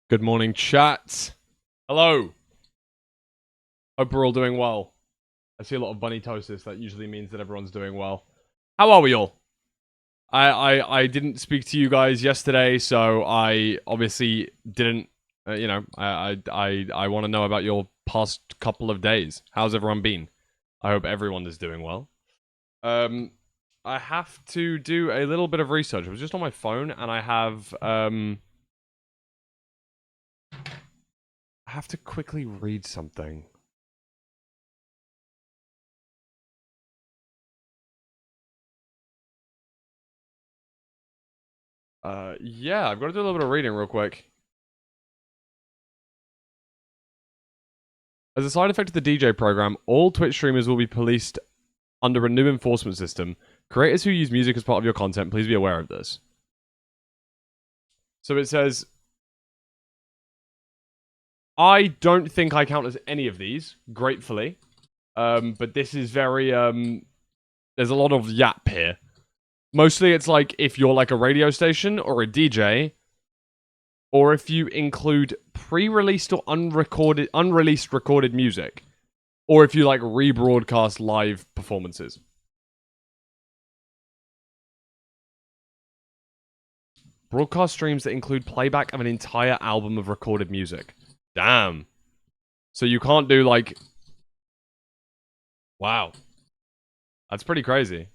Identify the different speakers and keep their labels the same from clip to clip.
Speaker 1: Good morning, chat. Hello. Hope we're all doing well. I see a lot of bunny toasters. That usually means that everyone's doing well. How are we all? I didn't speak to you guys yesterday, so I obviously didn't. I want to know about your past couple of days. How's everyone been? I hope everyone is doing well. I have to do a little bit of research. I was just on my phone, and I have to quickly read something. Yeah, I've got to do a little bit of reading real quick. As a side effect of the DJ program, all Twitch streamers will be policed under a new enforcement system. Creators who use music as part of your content, please be aware of this. So it says, I don't think I count as any of these, gratefully. But this is very, there's a lot of yap here. Mostly it's like if you're like a radio station or a DJ, or if you include pre-released or unreleased recorded music, or if you like rebroadcast live performances. Broadcast streams that include playback of an entire album of recorded music. Damn. So you can't do like... Wow. That's pretty crazy.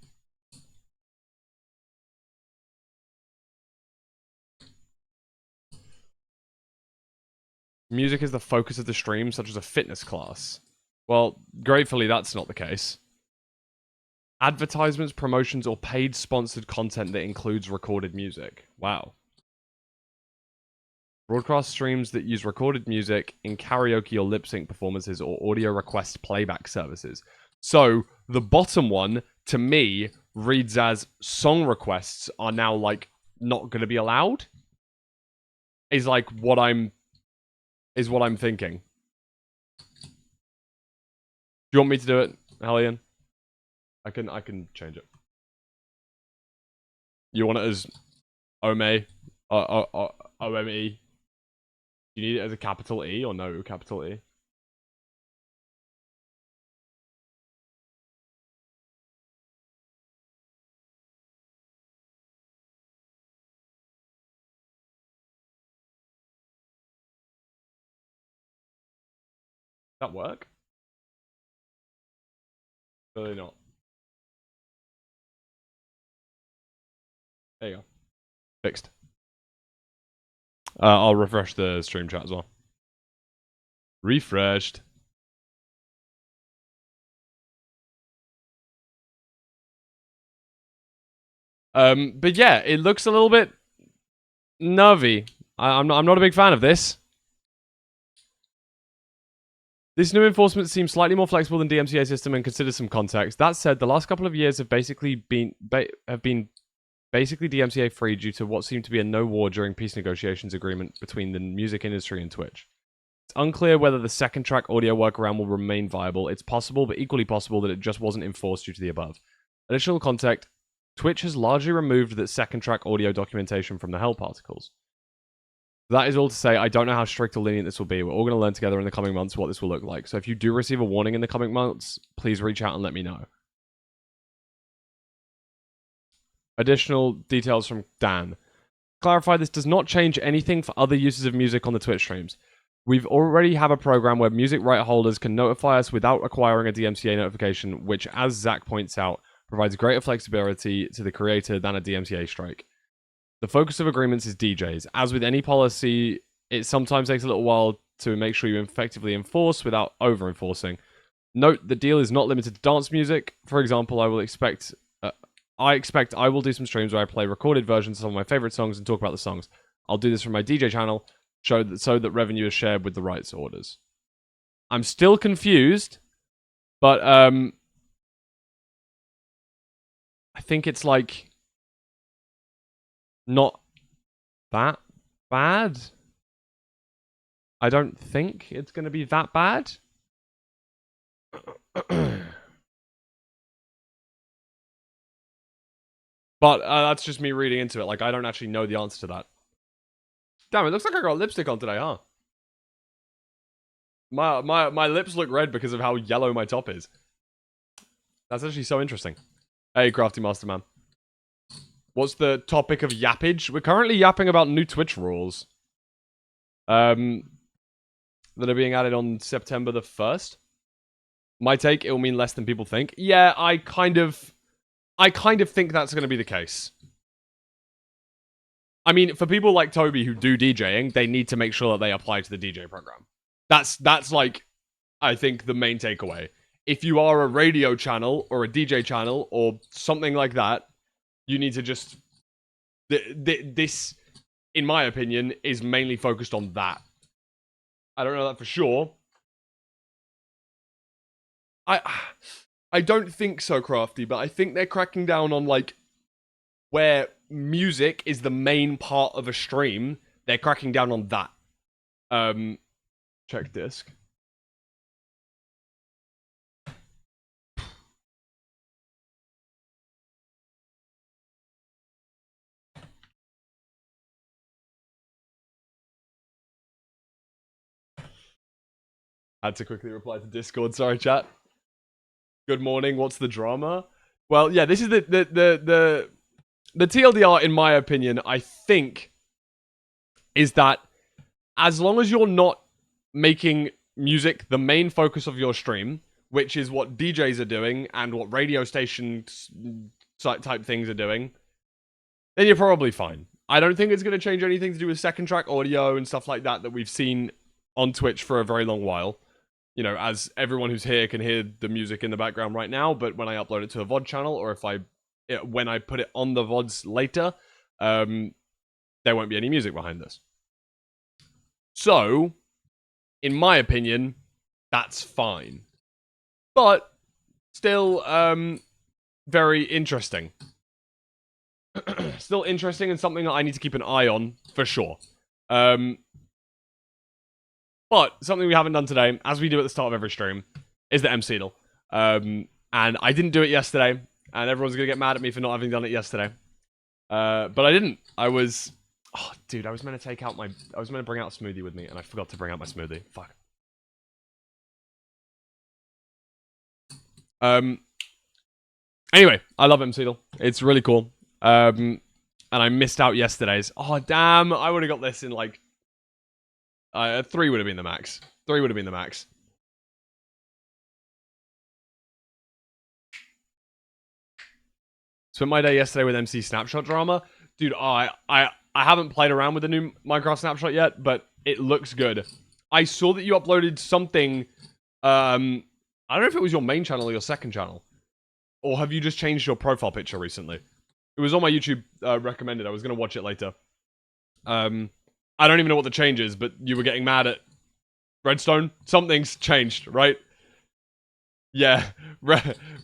Speaker 1: Music is the focus of the stream, such as a fitness class. Well, gratefully that's not the case. Advertisements, promotions, or paid sponsored content that includes recorded music. Wow. Broadcast streams that use recorded music in karaoke or lip sync performances or audio request playback services. So, the bottom one, to me, reads as song requests are now, like, not going to be allowed. Is, like, what I'm thinking. Do you want me to do it, Hellion? I can change it. You want it as Ome? O-M-E? Do you need it as a capital E or no capital E? That work? Really not. There you go. Fixed. I'll refresh the stream chat as well. Refreshed. But yeah, it looks a little bit nervy. I'm not a big fan of this. This new enforcement seems slightly more flexible than DMCA system and considers some context. That said, the last couple of years have basically been DMCA free due to what seemed to be a no war during peace negotiations agreement between the music industry and Twitch. It's unclear whether the second track audio workaround will remain viable. It's possible, but equally possible that it just wasn't enforced due to the above. Additional context, Twitch has largely removed that second track audio documentation from the Help articles. That is all to say, I don't know how strict or lenient this will be. We're all going to learn together in the coming months what this will look like. So if you do receive a warning in the coming months, please reach out and let me know. Additional details from Dan. Clarify, this does not change anything for other uses of music on the Twitch streams. We've already have a program where music right holders can notify us without acquiring a DMCA notification, which, as Zach points out, provides greater flexibility to the creator than a DMCA strike. The focus of agreements is DJs. As with any policy, it sometimes takes a little while to make sure you effectively enforce without over-enforcing. Note, the deal is not limited to dance music. For example, I expect I will do some streams where I play recorded versions of some of my favorite songs and talk about the songs. I'll do this from my DJ channel, so that revenue is shared with the rights orders. I'm still confused, but I think it's like not that bad. I don't think it's going to be that bad. But that's just me reading into it. Like, I don't actually know the answer to that. Damn, it looks like I got lipstick on today, huh? My lips look red because of how yellow my top is. That's actually so interesting. Hey, Crafty Master Man. What's the topic of yappage? We're currently yapping about new Twitch rules. That are being added on September the 1st. My take, it will mean less than people think. Yeah, I kind of think that's going to be the case. I mean, for people like Toby who do DJing, they need to make sure that they apply to the DJ program. That's like, I think, the main takeaway. If you are a radio channel or a DJ channel or something like that, you need to just... This, in my opinion, is mainly focused on that. I don't know that for sure. I don't think so, Crafty, but I think they're cracking down on, like, where music is the main part of a stream. They're cracking down on that. Check disc. Had to quickly reply to Discord. Sorry, chat. Good morning. What's the drama? Well, yeah, this is the TLDR, in my opinion, I think, is that as long as you're not making music the main focus of your stream, which is what DJs are doing and what radio stations type things are doing, then you're probably fine. I don't think it's going to change anything to do with second track audio and stuff like that we've seen on Twitch for a very long while. You know, as everyone who's here can hear the music in the background right now, but when I upload it to a VOD channel, or when I put it on the VODs later, there won't be any music behind this. So, in my opinion, that's fine. But, still, very interesting. Still interesting and something that I need to keep an eye on, for sure. But something we haven't done today, as we do at the start of every stream, is the mcdle. And I didn't do it yesterday, and everyone's gonna get mad at me for not having done it yesterday. But I didn't. I was... Oh, dude, I was meant to bring out a smoothie with me, and I forgot to bring out my smoothie. Fuck. Anyway, I love mcdle. It's really cool. And I missed out yesterday's. Oh, damn. I would have got this in, like... 3 would have been the max. 3 would have been the max. Spent my day yesterday with MC Snapshot drama. Dude, I haven't played around with the new Minecraft Snapshot yet, but it looks good. I saw that you uploaded something... I don't know if it was your main channel or your second channel. Or have you just changed your profile picture recently? It was on my YouTube recommended. I was going to watch it later. I don't even know what the change is, but you were getting mad at Redstone. Something's changed, right? Yeah,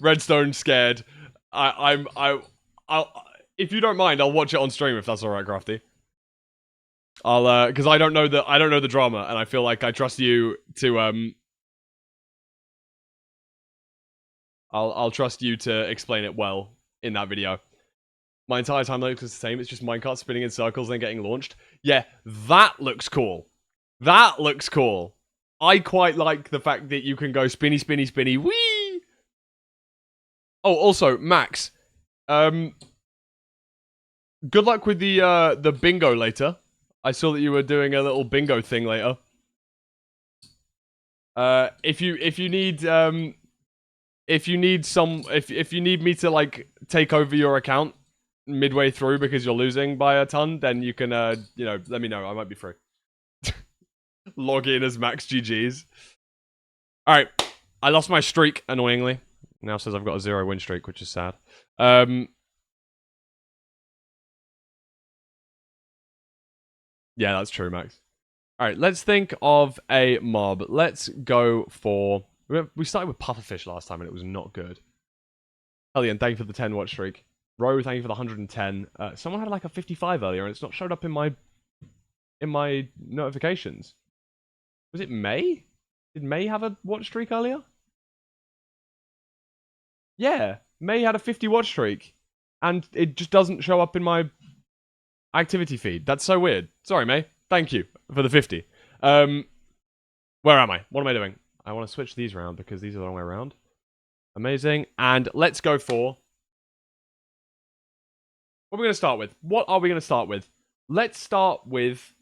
Speaker 1: Redstone scared. I'll if you don't mind, I'll watch it on stream if that's all right, Crafty. I'll because I don't know the drama, and I feel like I trust you to I'll trust you to explain it well in that video. My entire timeline looks the same. It's just minecart spinning in circles and then getting launched. Yeah, that looks cool. That looks cool. I quite like the fact that you can go spinny, spinny, spinny, whee! Oh, also, Max. Good luck with the bingo later. I saw that you were doing a little bingo thing later. If you need me to, like, take over your account midway through because you're losing by a ton, then you can, you know, let me know. I might be free. Log in as Max GG's. Alright. I lost my streak, annoyingly. Now says I've got a 0 win streak, which is sad. Yeah, that's true, Max. Alright, let's think of a mob. Let's go for... We started with pufferfish last time and it was not good. Hellion, thank you for the 10 watch streak. Ro, thank you for the 110. Someone had like a 55 earlier and it's not showed up in my notifications. Was it May? Did May have a watch streak earlier? Yeah, May had a 50 watch streak. And it just doesn't show up in my activity feed. That's so weird. Sorry, May. Thank you for the 50. Where am I? What am I doing? I want to switch these around because these are the wrong way around. Amazing. And let's go for... What are we going to start with? What are we going to start with? Let's start with...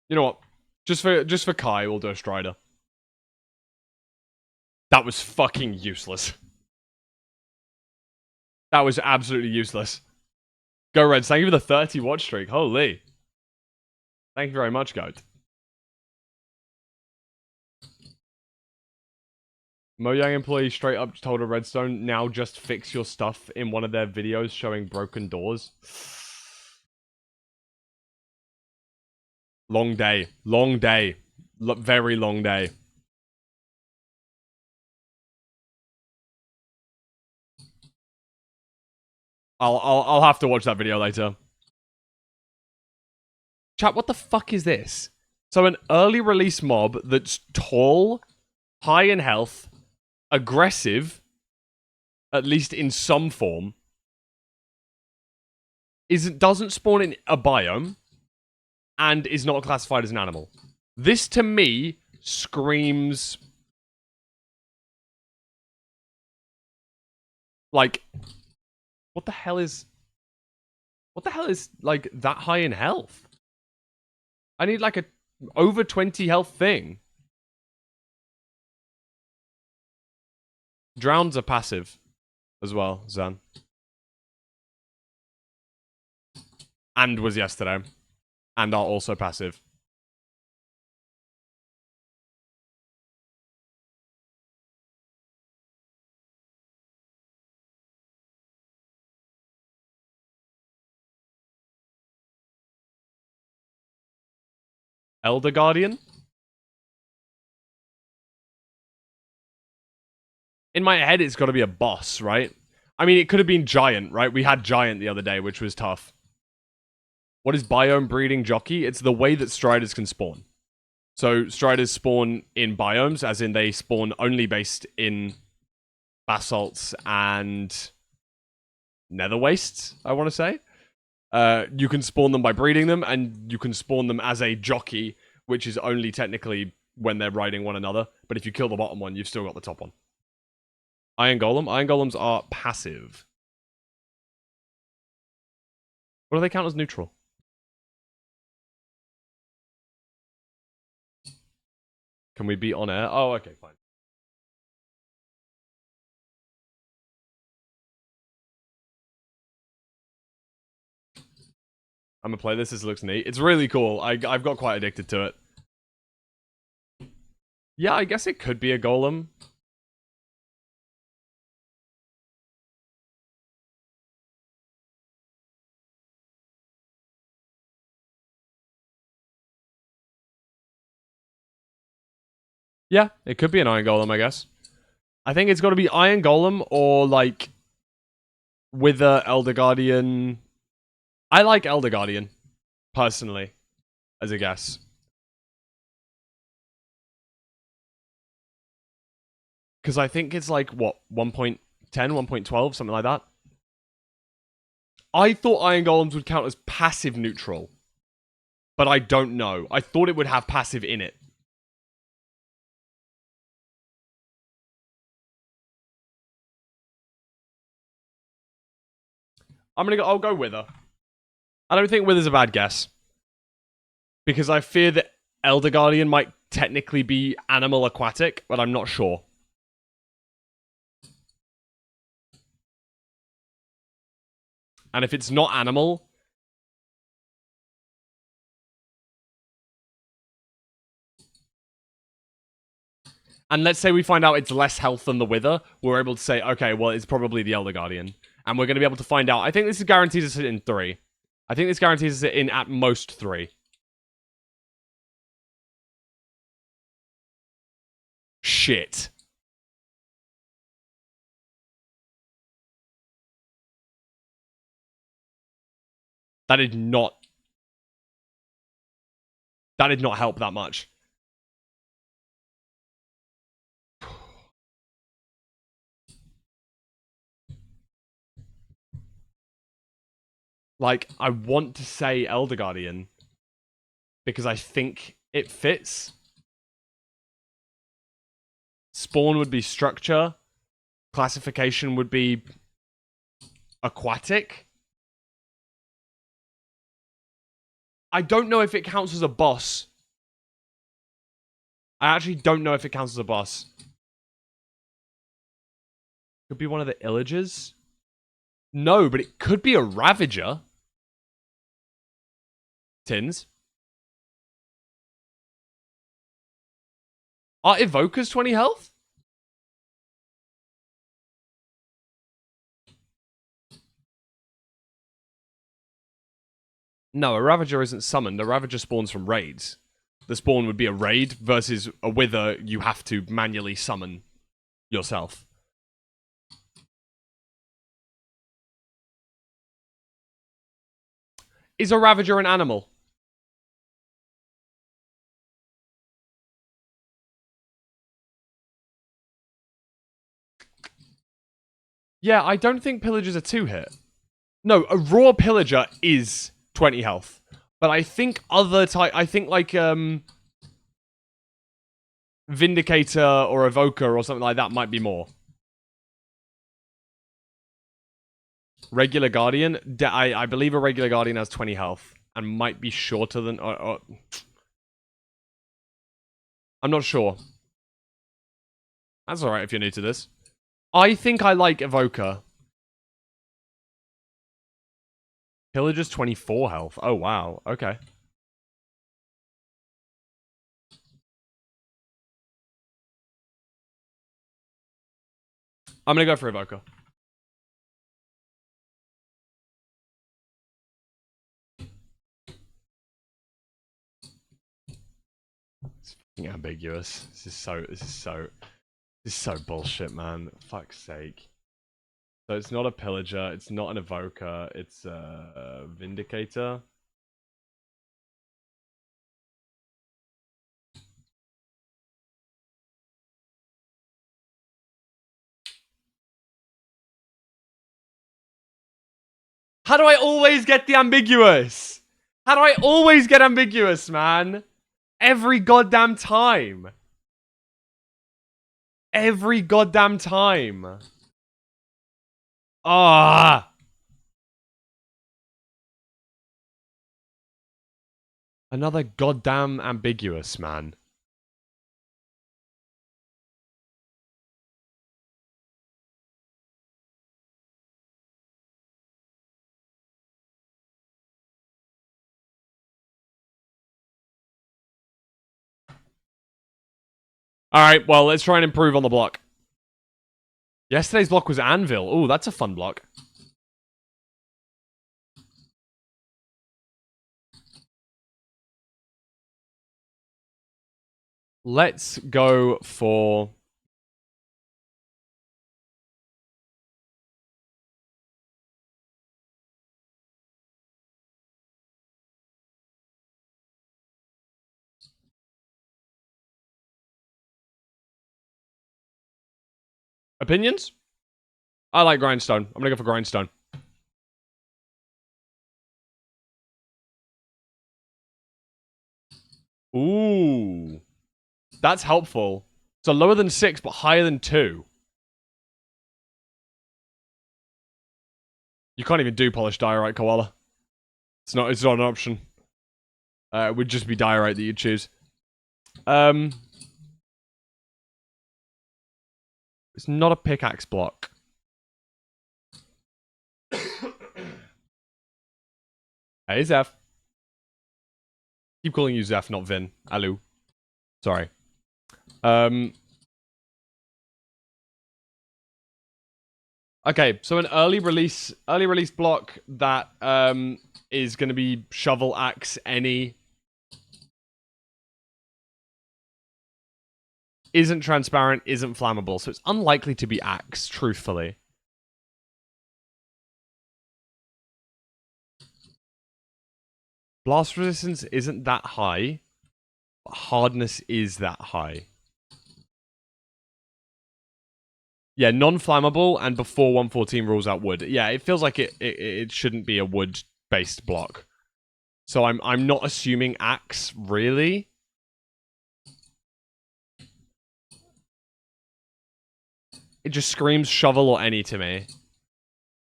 Speaker 1: You know what? Just for Kai, we'll do a Strider. That was fucking useless. That was absolutely useless. Go Reds. Thank you for the 30 watch streak. Holy. Thank you very much, Goat. Mojang employee straight up told a Redstone, now just fix your stuff in one of their videos showing broken doors. Long day. Long day. Very long day. I'll have to watch that video later. Chat, what the fuck is this? So an early release mob that's tall, high in health, aggressive, at least in some form, doesn't spawn in a biome, and is not classified as an animal. This, to me, screams... Like... What the hell is, like, that high in health? I need, like, a over 20 health thing. Drowns are passive as well, Zan. And was yesterday. And are also passive. Elder Guardian? In my head, it's got to be a boss, right? I mean, it could have been Giant, right? We had Giant the other day, which was tough. What is biome breeding jockey? It's the way that Striders can spawn. So, Striders spawn in biomes, as in they spawn only based in basalts and nether wastes, I want to say. You can spawn them by breeding them, and you can spawn them as a jockey, which is only technically when they're riding one another. But if you kill the bottom one, you've still got the top one. Iron Golem. Iron Golems are passive. What do they count as neutral? Can we be on air? Oh, okay, fine. I'm gonna play this. This looks neat. It's really cool. I've got quite addicted to it. Yeah, I guess it could be a golem. Yeah, it could be an Iron Golem, I guess. I think it's got to be Iron Golem or, like, Wither, Elder Guardian. I like Elder Guardian, personally, as a guess. Because I think it's like, what, 1.10, 1.12, something like that? I thought Iron Golems would count as passive neutral. But I don't know. I thought it would have passive in it. I'll go Wither. I don't think Wither's a bad guess. Because I fear that Elder Guardian might technically be animal aquatic, but I'm not sure. And if it's not animal... And let's say we find out it's less health than the Wither, we're able to say, okay, well, it's probably the Elder Guardian. And we're going to be able to find out. I think this guarantees us it in 3. I think this guarantees us it in at most 3. Shit. That did not help that much. Like, I want to say Elder Guardian because I think it fits. Spawn would be structure. Classification would be aquatic. I don't know if it counts as a boss. I actually don't know if it counts as a boss. Could be one of the Illagers. No, but it could be a Ravager. Tins. Are Evokers 20 health? No, a Ravager isn't summoned. A Ravager spawns from raids. The spawn would be a raid versus a Wither you have to manually summon yourself. Is a Ravager an animal? Yeah, I don't think Pillager's a 2-hit. No, a Raw Pillager is 20 health. But I think other type... I think like, Vindicator or Evoker or something like that might be more. Regular Guardian? I believe a regular Guardian has 20 health. And might be shorter than... I'm not sure. That's alright if you're new to this. I think I like Evoker. Pillager's 24 health. Oh, wow. Okay. I'm gonna go for Evoker. It's fucking ambiguous. This is so bullshit, man. Fuck's sake. So it's not a Pillager, it's not an Evoker, it's a Vindicator. How do I always get the ambiguous? How do I always get ambiguous, man? Every goddamn time. Every goddamn time. Ah. Another goddamn ambiguous, man. Alright, well, let's try and improve on the block. Yesterday's block was Anvil. Ooh, that's a fun block. Let's go for... Opinions? I like Grindstone. I'm gonna go for Grindstone. Ooh. That's helpful. So lower than 6, but higher than 2. You can't even do Polished Diorite, Koala. It's not an option. It would just be Diorite that you'd choose. It's not a pickaxe block. Hey, Zeph. Keep calling you Zeph, not Vin. Alu. Sorry. Okay, so an early release block that is going to be Shovel Axe any. Isn't transparent, isn't flammable, so it's unlikely to be Axe, truthfully. Blast resistance isn't that high, but hardness is that high. Yeah, non-flammable and before 114 rules out wood. Yeah, it feels like it shouldn't be a wood-based based block. So I'm not assuming axe, really. It just screams shovel or any to me.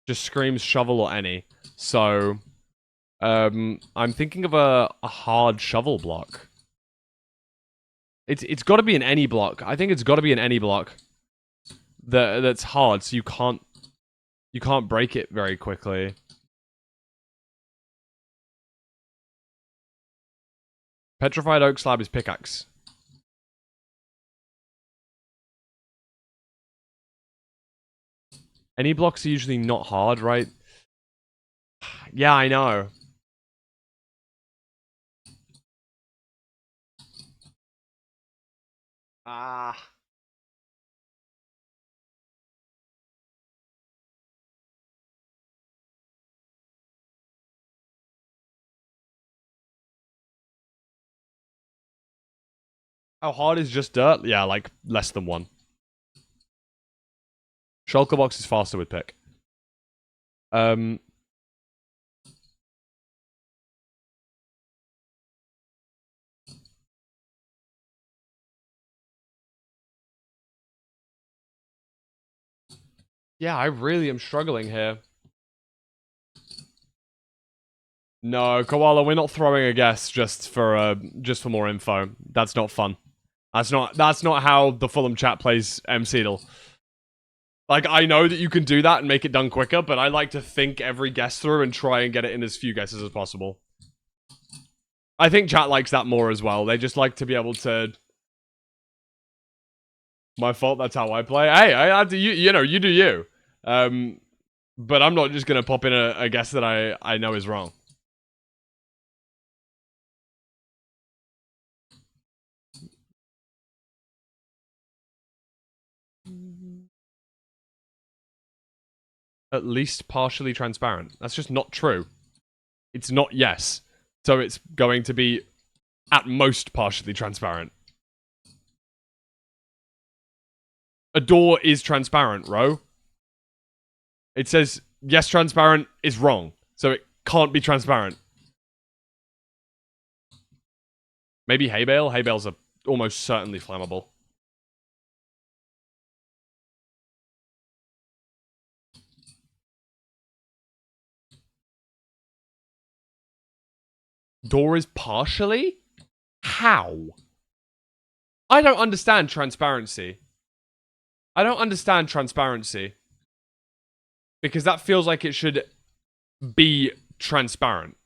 Speaker 1: Just screams shovel or any. So I'm thinking of a hard shovel block. It's got to be an any block. I think it's got to be an any block that's hard, so you can't break it very quickly. Petrified oak slab is pickaxe. Any blocks are usually not hard, right? Yeah, I know. Ah. How hard is just dirt? Yeah, like less than 1. Shulker box is faster with pick. Yeah, I really am struggling here. No, Koala, we're not throwing a guess just for more info. That's not fun. That's not how the Fulham chat plays mcdle. Like, I know that you can do that and make it done quicker, but I like to think every guess through and try and get it in as few guesses as possible. I think chat likes that more as well. They just like to be able to... My fault, that's how I play. Hey, I have to, you know, you do you. But I'm not just gonna pop in a guess that I know is wrong. At least partially transparent. That's just not true. It's not yes. So it's going to be at most partially transparent. A door is transparent, Ro. It says yes, transparent is wrong. So it can't be transparent. Maybe hay bale? Hay bales are almost certainly flammable. Door is partially? How? I don't understand transparency. I don't understand transparency. Because that feels like it should be transparent.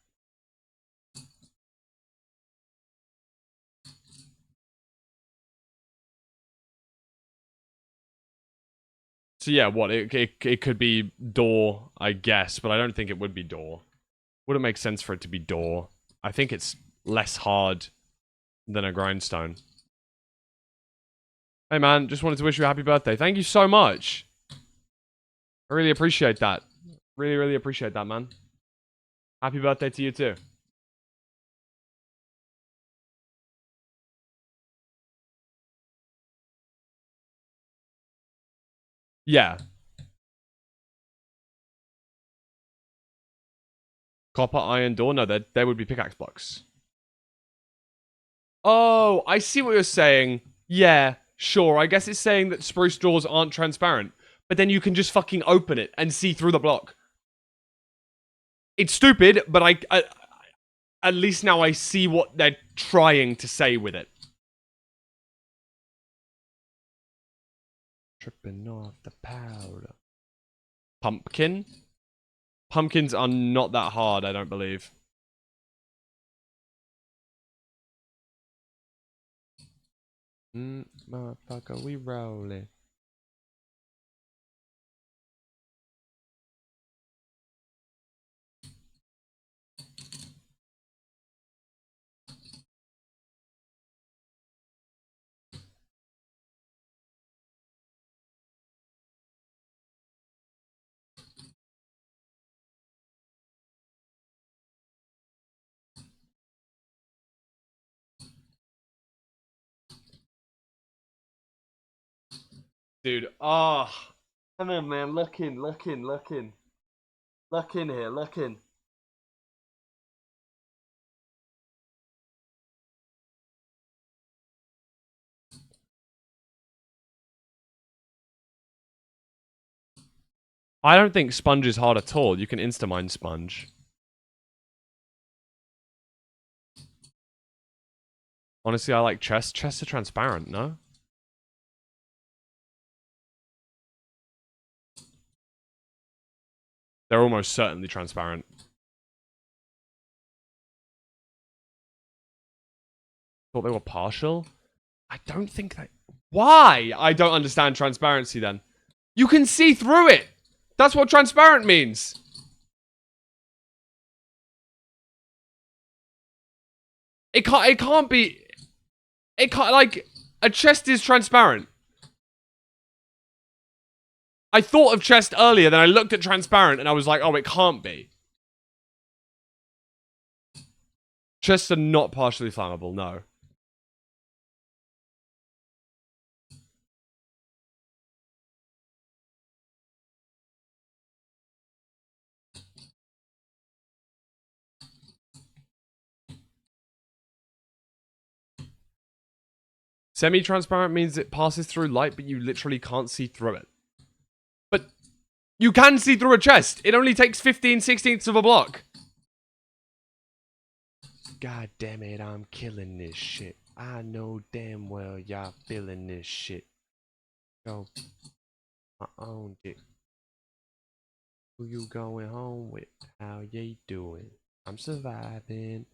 Speaker 1: So yeah, what? It could be door, I guess, but I don't think it would be door. Wouldn't make sense for it to be door. I think it's less hard than a grindstone. Hey man, just wanted to wish you a happy birthday. Thank you so much. I really appreciate that. Really, really appreciate that, man. Happy birthday to you too. Yeah. Copper, iron, door. No, there would be pickaxe blocks. Oh, I see what you're saying. Yeah, sure. I guess it's saying that spruce doors aren't transparent. But then you can just fucking open it and see through the block. It's stupid, but I at least now I see what they're trying to say with it. Tripping off the powder. Pumpkin? Pumpkins are not that hard, I don't believe. Motherfucker, we rolling. Dude, come on, man. Look in here, look in. I don't think sponge is hard at all. You can insta-mine sponge. Honestly, I like chests. Chests are transparent, no? They're almost certainly transparent. Thought they were partial? I don't think they... Why? I don't understand transparency then. You can see through it! That's what transparent means! It can't be... It can't, like... A chest is transparent. I thought of chest earlier, then I looked at transparent, and I was like, oh, it can't be. Chests are not partially flammable, no. Semi-transparent means it passes through light, but you literally can't see through it. But you can see through a chest. It only takes 15/16ths of a block. God damn it, I'm killing this shit. I know damn well y'all feeling this shit. Yo, I owned it. Who you going home with? How you doing? I'm surviving.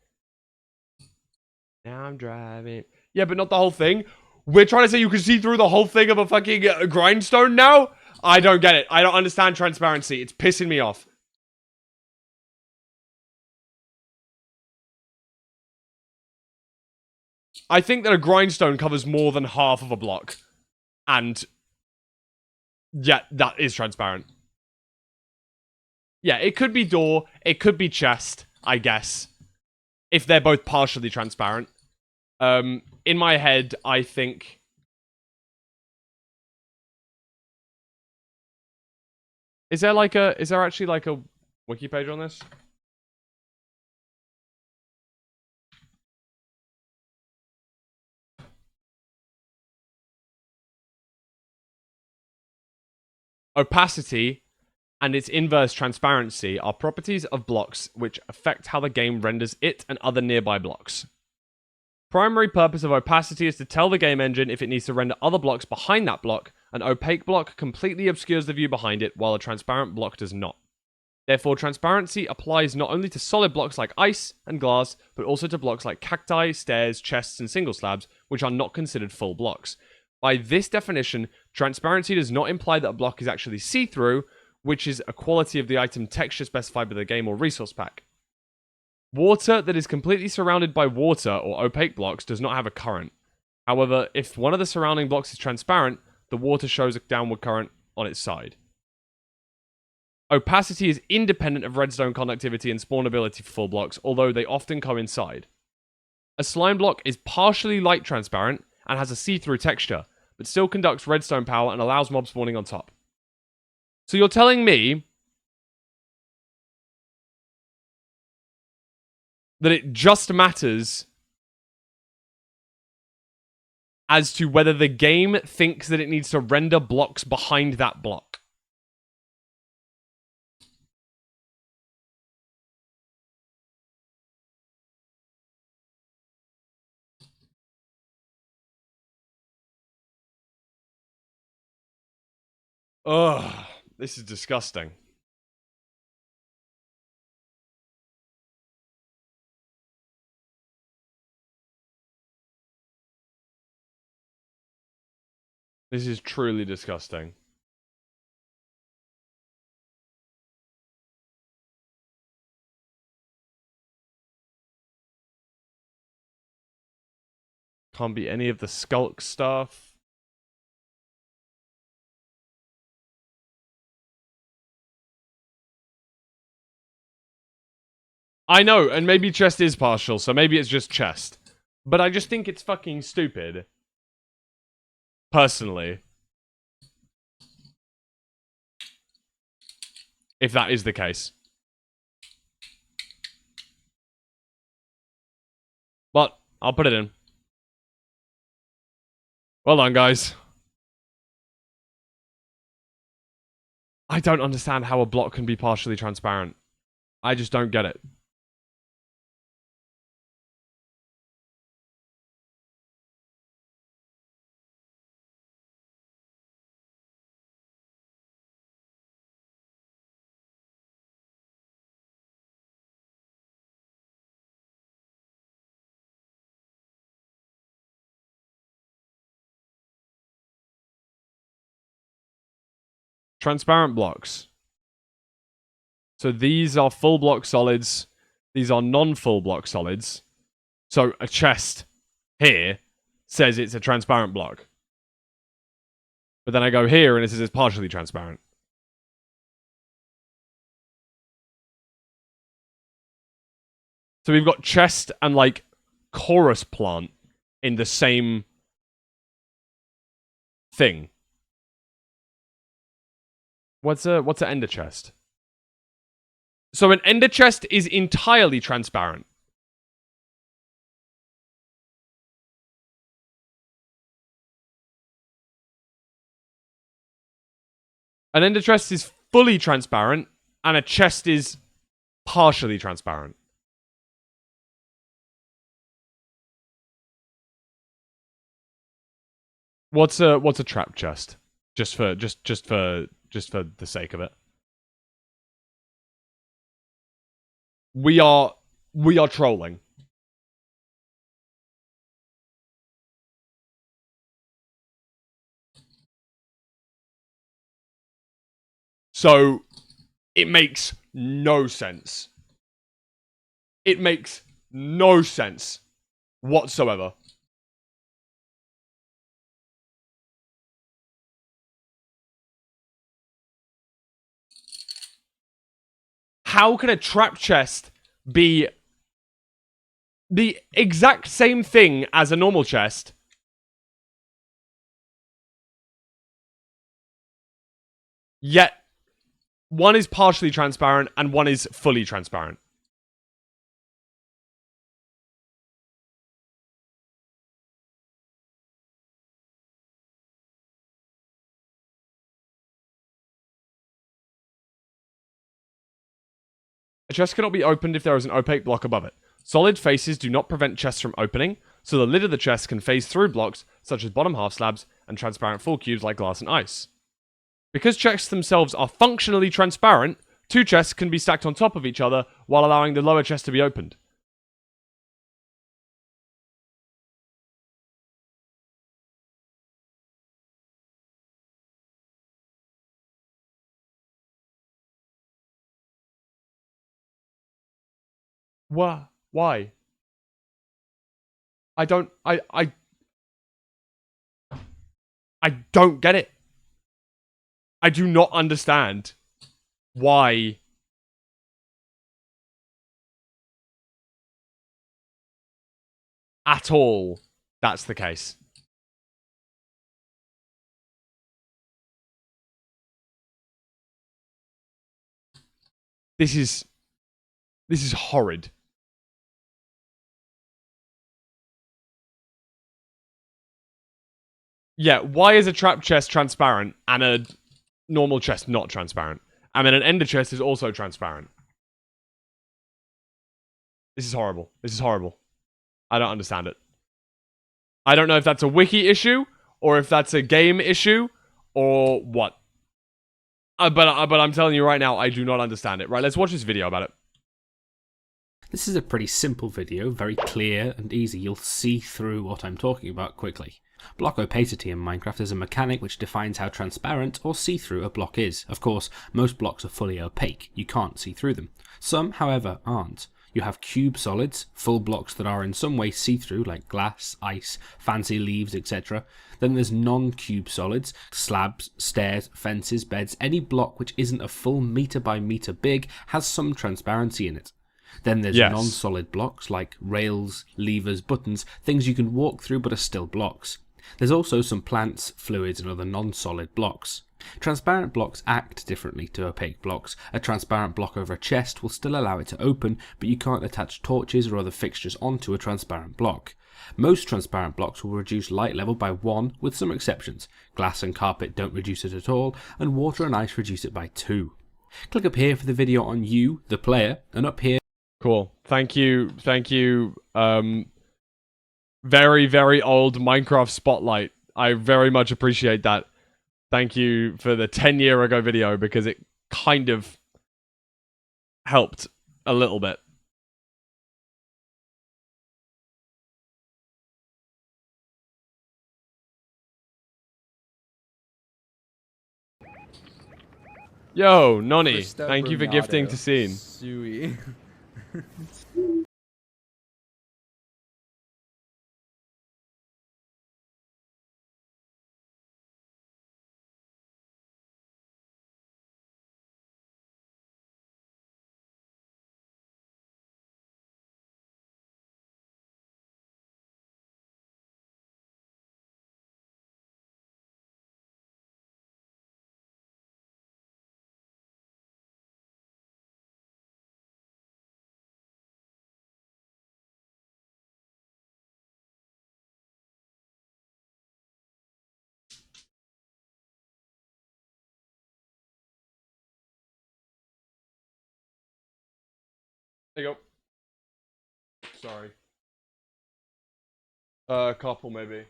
Speaker 1: Now I'm driving. Yeah, but not the whole thing. We're trying to say you can see through the whole thing of a fucking grindstone now? I don't get it. I don't understand transparency. It's pissing me off. I think that a grindstone covers more than half of a block. And... yeah, that is transparent. Yeah, it could be door. It could be chest, I guess. If they're both partially transparent. In my head, I think... Is there actually like a wiki page on this? Opacity and its inverse transparency are properties of blocks which affect how the game renders it and other nearby blocks. Primary purpose of opacity is to tell the game engine if it needs to render other blocks behind that block. An opaque block completely obscures the view behind it, while a transparent block does not. Therefore, transparency applies not only to solid blocks like ice and glass, but also to blocks like cacti, stairs, chests, and single slabs, which are not considered full blocks. By this definition, transparency does not imply that a block is actually see-through, which is a quality of the item texture specified by the game or resource pack. Water that is completely surrounded by water or opaque blocks does not have a current. However, if one of the surrounding blocks is transparent, the water shows a downward current on its side. Opacity is independent of redstone conductivity and spawnability for full blocks, although they often coincide. A slime block is partially light transparent and has a see-through texture, but still conducts redstone power and allows mob spawning on top. So you're telling me that it just matters as to whether the game thinks that it needs to render blocks behind that block. Ugh, this is disgusting. This is truly disgusting. Can't be any of the skulk stuff. I know, and maybe chest is partial, so maybe it's just chest. But I just think it's fucking stupid. Personally. If that is the case. But, I'll put it in. Well done, guys. I don't understand how a block can be partially transparent. I just don't get it. Transparent blocks. So these are full block solids. These are non-full block solids. So a chest here says it's a transparent block. But then I go here and it says it's partially transparent. So we've got chest and like chorus plant in the same thing. What's an ender chest? So an ender chest is entirely transparent. An ender chest is fully transparent, and a chest is partially transparent. What's a trap chest? Just for the sake of it. We are trolling. So it makes no sense. It makes no sense whatsoever. How can a trap chest be the exact same thing as a normal chest, yet one is partially transparent and one is fully transparent? A chest cannot be opened if there is an opaque block above it. Solid faces do not prevent chests from opening, so the lid of the chest can phase through blocks such as bottom half slabs and transparent full cubes like glass and ice. Because chests themselves are functionally transparent, two chests can be stacked on top of each other while allowing the lower chest to be opened. Why? I don't get it. I do not understand why at all that's the case. This is horrid. Yeah, why is a trap chest transparent and a normal chest not transparent? And then an ender chest is also transparent. This is horrible. This is horrible. I don't understand it. I don't know if that's a wiki issue, or if that's a game issue, or what. But I'm telling you right now, I do not understand it. Right, let's watch this video about it.
Speaker 2: This is a pretty simple video, very clear and easy. You'll see through what I'm talking about quickly. Block opacity in Minecraft is a mechanic which defines how transparent or see-through a block is. Of course, most blocks are fully opaque, you can't see through them. Some, however, aren't. You have cube solids, full blocks that are in some way see-through, like glass, ice, fancy leaves, etc. Then there's non-cube solids, slabs, stairs, fences, beds. Any block which isn't a full meter by meter big has some transparency in it. Then there's non-solid blocks like rails, levers, buttons, things you can walk through but are still blocks. There's also some plants, fluids and other non-solid blocks. Transparent blocks act differently to opaque blocks. A transparent block over a chest will still allow it to open, but you can't attach torches or other fixtures onto a transparent block. Most transparent blocks will reduce light level by 1, with some exceptions. Glass and carpet don't reduce it at all, and water and ice reduce it by 2. Click up here for the video on you, the player, and up here.
Speaker 1: Cool. Thank you. Very, very old Minecraft Spotlight. I very much appreciate that. Thank you for the 10-year ago video, because it kind of helped a little bit. Yo, Nonny, thank you for gifting to Scene.
Speaker 3: Suey.
Speaker 1: There you go. Sorry. Couple maybe.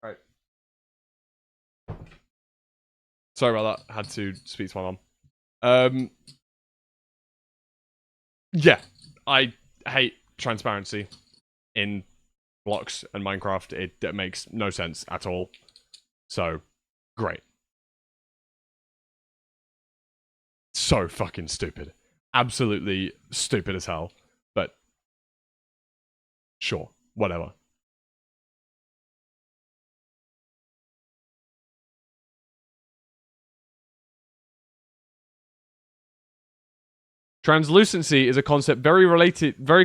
Speaker 1: Right. Sorry about that. Had to speak to my mum. Yeah, I hate transparency in blocks and Minecraft. It makes no sense at all. So, great. So fucking stupid. Absolutely stupid as hell. But, sure, whatever. Translucency is a concept very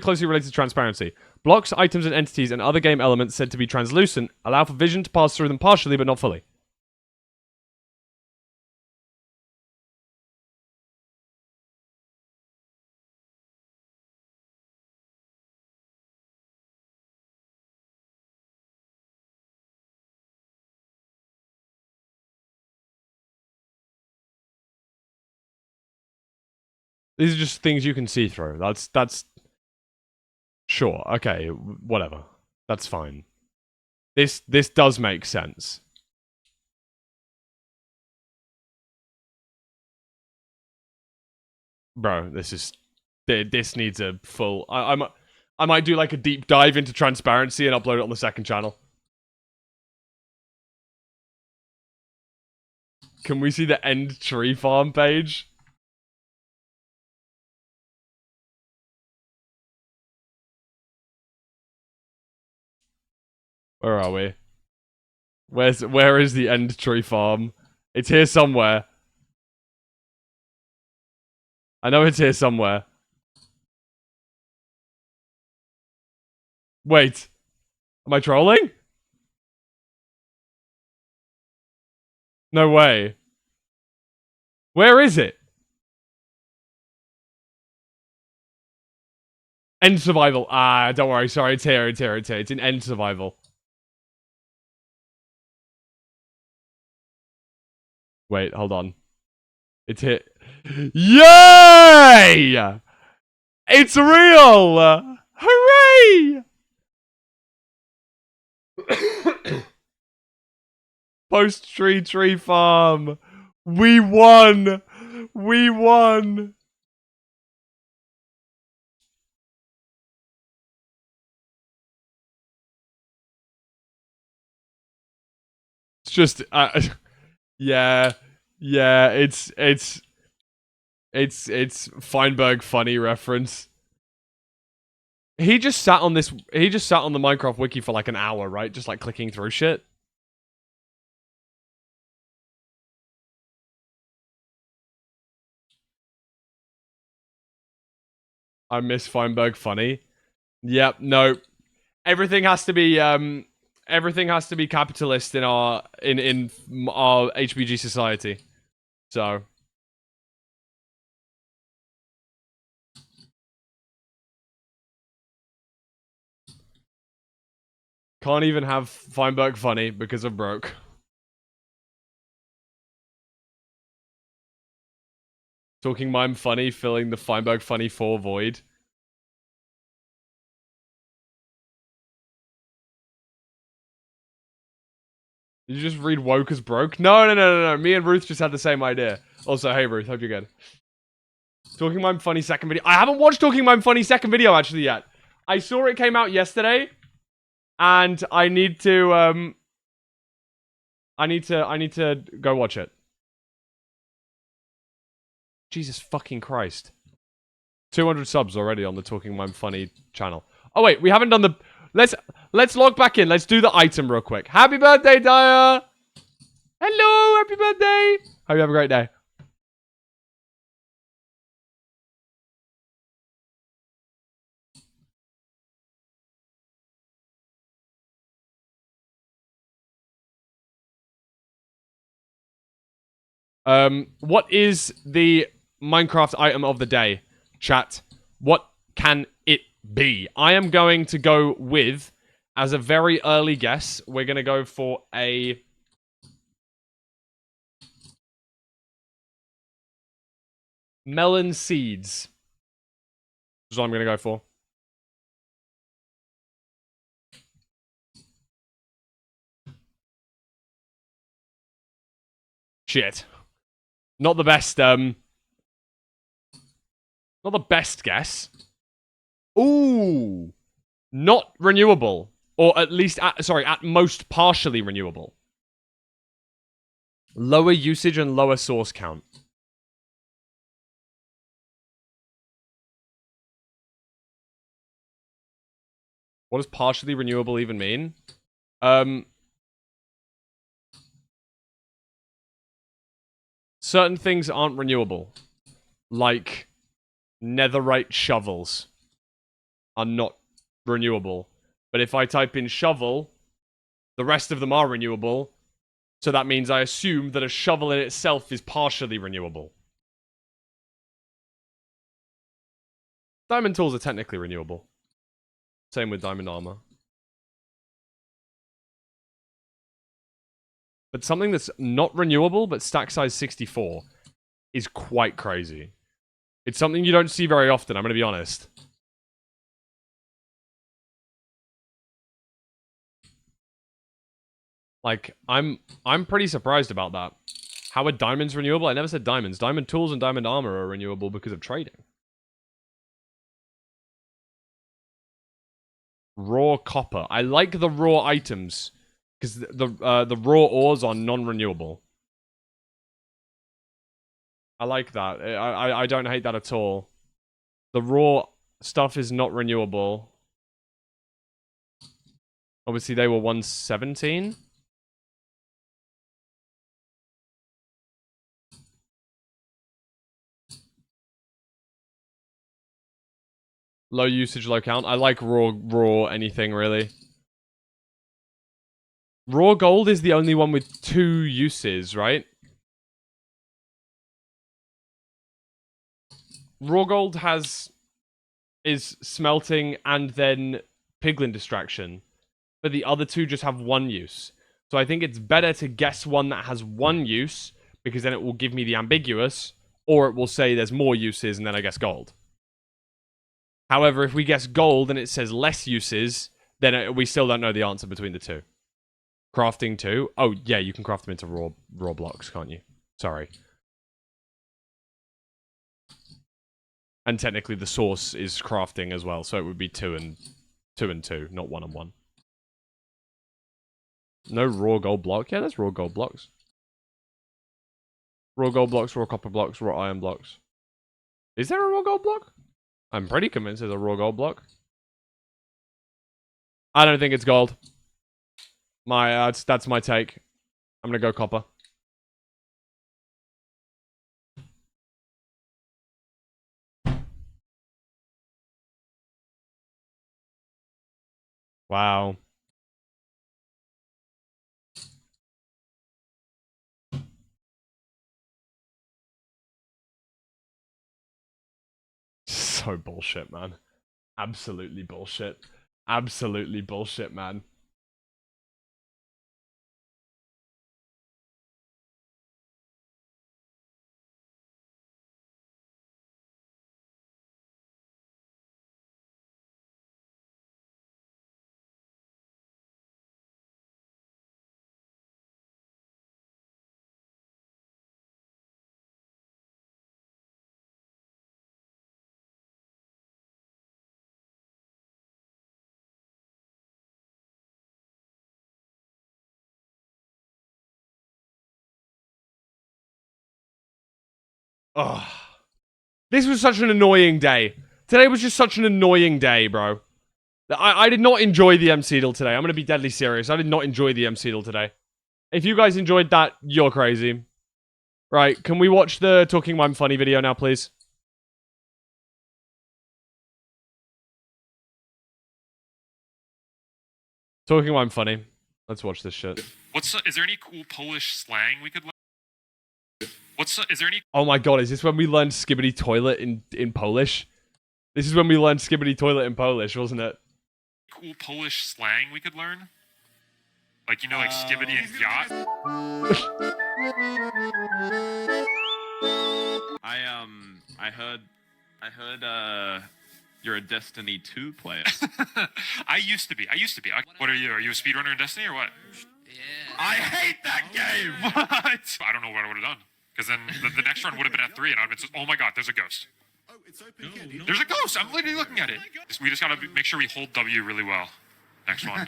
Speaker 1: closely related to transparency. Blocks, items, and entities and other game elements said to be translucent allow for vision to pass through them partially but not fully. These are just things you can see through. That's sure. Okay, whatever. That's fine. This does make sense. Bro, this needs a full I might do like a deep dive into transparency and upload it on the second channel. Can we see the end tree farm page? Where are we? Where is the end tree farm? It's here somewhere. I know it's here somewhere. Wait. Am I trolling? No way. Where is it? End survival. Ah, don't worry. Sorry, it's here. It's here. It's here. It's in end survival. Wait, hold on. It's here. Yay! It's real! Hooray! Post tree farm. We won! We won! It's just, yeah, it's Feinberg funny reference. He just sat on the Minecraft wiki for like an hour, right? Just like clicking through shit. I miss Feinberg funny. Yep, no. Everything has to be everything has to be capitalist in our HBG society. So can't even have Feinberg funny because of broke. Talking mime funny, filling the Feinberg funny 4 void. Did you just read woke as broke? No. Me and Ruth just had the same idea. Also, hey Ruth, hope you're good. Talking Mime Funny second video. I haven't watched Talking Mime Funny second video actually yet. I saw it came out yesterday, and I need to I need to go watch it. Jesus fucking Christ. 200 subs already on the Talking Mime Funny channel. Oh wait, we haven't done the let's log back in. Let's do the item real quick. Happy birthday, Daya! Hello, happy birthday! Hope you have a great day. What is the Minecraft item of the day? Chat. What can it be? I am going to go with, as a very early guess, we're going to go for a melon seeds. That's what I'm going to go for. Shit. Not the best, not the best guess. Ooh. Not renewable. Or at least, at most partially renewable. Lower usage and lower source count. What does partially renewable even mean? Certain things aren't renewable. Like netherite shovels are not renewable. But if I type in shovel, the rest of them are renewable. So that means I assume that a shovel in itself is partially renewable. Diamond tools are technically renewable. Same with diamond armor. But something that's not renewable, but stack size 64, is quite crazy. It's something you don't see very often, I'm going to be honest. Like, I'm pretty surprised about that. How are diamonds renewable? I never said diamonds. Diamond tools and diamond armor are renewable because of trading. Raw copper. I like the raw items because the raw ores are non-renewable. I like that. I don't hate that at all. The raw stuff is not renewable. Obviously, they were 117. Low usage, low count. I like raw anything, really. Raw gold is the only one with 2 uses, right? Raw gold is smelting and then piglin distraction. But the other 2 just have 1 use. So I think it's better to guess one that has 1 use, because then it will give me the ambiguous, or it will say there's more uses and then I guess gold. However, if we guess gold and it says less uses, then we still don't know the answer between the 2. Crafting 2? Oh, yeah, you can craft them into raw blocks, can't you? Sorry. And technically the source is crafting as well, so it would be 2 and 2, not 1 and 1. No raw gold block? Yeah, there's raw gold blocks. Raw gold blocks, raw copper blocks, raw iron blocks. Is there a raw gold block? I'm pretty convinced there's a raw gold block. I don't think it's gold. That's my take. I'm gonna go copper. Wow. So bullshit, man. Absolutely bullshit. Absolutely bullshit, man. Ugh. This was such an annoying day. Today was just such an annoying day, bro. I did not enjoy the mcdle today. I'm gonna be deadly serious. I did not enjoy the mcdle today. If you guys enjoyed that, you're crazy. Right, can we watch the Talking I'm Funny video now, please? Talking I'm Funny. Let's watch this shit.
Speaker 3: Is there any cool Polish slang we could learn? Is there any...
Speaker 1: Oh my god, is this when we learned skibbity toilet in Polish? This is when we learned skibbity toilet in Polish, wasn't it?
Speaker 3: Cool Polish slang we could learn? Like, you know, like skibbity and yacht?
Speaker 4: I heard, you're a Destiny 2 player.
Speaker 3: I used to be. What are you? Are you a speedrunner in Destiny or what?
Speaker 4: Yeah. I hate that game!
Speaker 3: What? I don't know what I would have done. Because then the next run would have been at 3 and I would have been oh my god, there's a ghost.
Speaker 5: Oh, it's open again.
Speaker 3: There's a ghost! I'm literally looking at it. We just gotta make sure we hold W really well. Next one.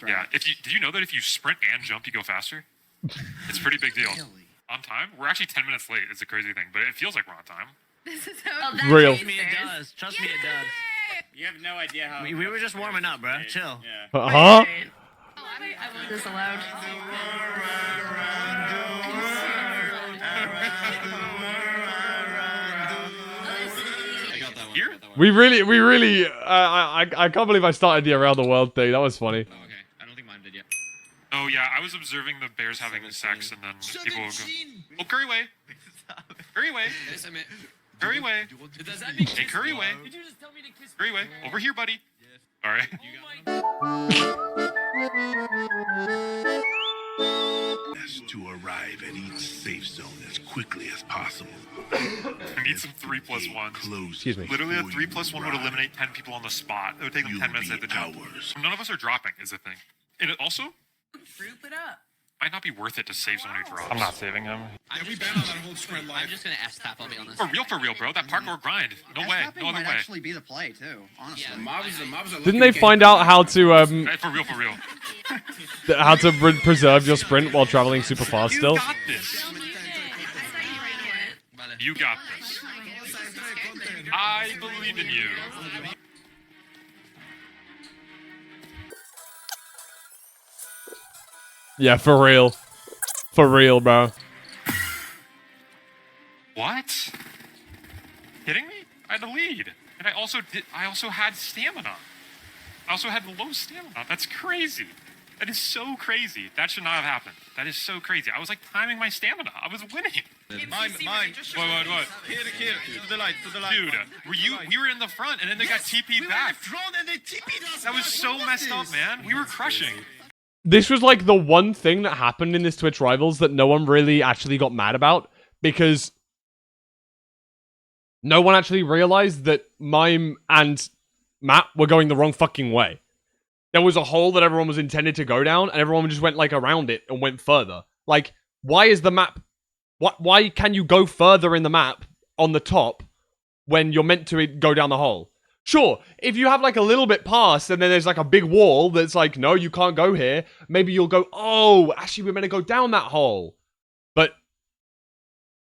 Speaker 3: Yeah. Did you know that if you sprint and jump, you go faster? It's a pretty big deal. On time? We're actually 10 minutes late. It's a crazy thing, but it feels like we're on time.
Speaker 6: This is how
Speaker 1: Real.
Speaker 7: Trust me, it does. Trust me, it does.
Speaker 4: You have no idea how...
Speaker 7: We were just warming up, bro. Chill.
Speaker 4: Yeah.
Speaker 1: Huh?
Speaker 6: I want this allowed.
Speaker 3: Here?
Speaker 1: We really, I can't believe I started the Around the World thing. That was funny.
Speaker 4: Oh, okay. I don't think mine did yet.
Speaker 3: Oh yeah, I was observing the bears having sex and then people would go, oh, curry way. Curry way. Curry way. Hey, curry way.
Speaker 7: Did you just tell me to kiss
Speaker 3: Curry way. Over here, buddy. All right.
Speaker 5: To arrive at each safe zone as quickly as possible.
Speaker 3: I need some 3+1s.
Speaker 1: Excuse me.
Speaker 3: Literally, a 3+1 would eliminate 10 people on the spot. It would take them 10 minutes at the jump. None of us are dropping, is the thing. And it also
Speaker 6: Group it up.
Speaker 3: might not be worth it to save someone who drops.
Speaker 8: I'm not saving him.
Speaker 5: Yeah, we banned on that whole sprint live.
Speaker 7: I'm just gonna S-tap, I'll be honest.
Speaker 3: For real, bro. That parkour grind. No way. No other
Speaker 9: might
Speaker 3: way.
Speaker 9: actually be the play too, honestly.
Speaker 7: Yeah.
Speaker 5: Mobs are
Speaker 1: Didn't they find out how to
Speaker 3: Hey, for real.
Speaker 1: how to preserve your sprint while traveling super fast still?
Speaker 3: You got this. You got this. I believe in you.
Speaker 1: Yeah, for real. For real, bro.
Speaker 3: What? Kidding me? I had the lead, and I also had stamina. I also had low stamina. That's crazy. That is so crazy. That should not have happened. That is so crazy. I was like timing my stamina. I was winning.
Speaker 4: Mine.
Speaker 3: What?
Speaker 4: Here, to the light.
Speaker 3: Dude, we were in the front, and then they got TP'd back.
Speaker 5: And they TP'd us.
Speaker 3: That was so messed up, man. We were crushing.
Speaker 1: This was like the one thing that happened in this Twitch Rivals that no one really actually got mad about, because no one actually realized that Mime and Matt were going the wrong fucking way. There was a hole that everyone was intended to go down, and everyone just went like around it and went further. Like, why is the map... Why can you go further in the map on the top when you're meant to go down the hole? Sure, if you have like a little bit past and then there's like a big wall that's like, no, you can't go here, maybe you'll go, oh, actually we're meant to go down that hole. But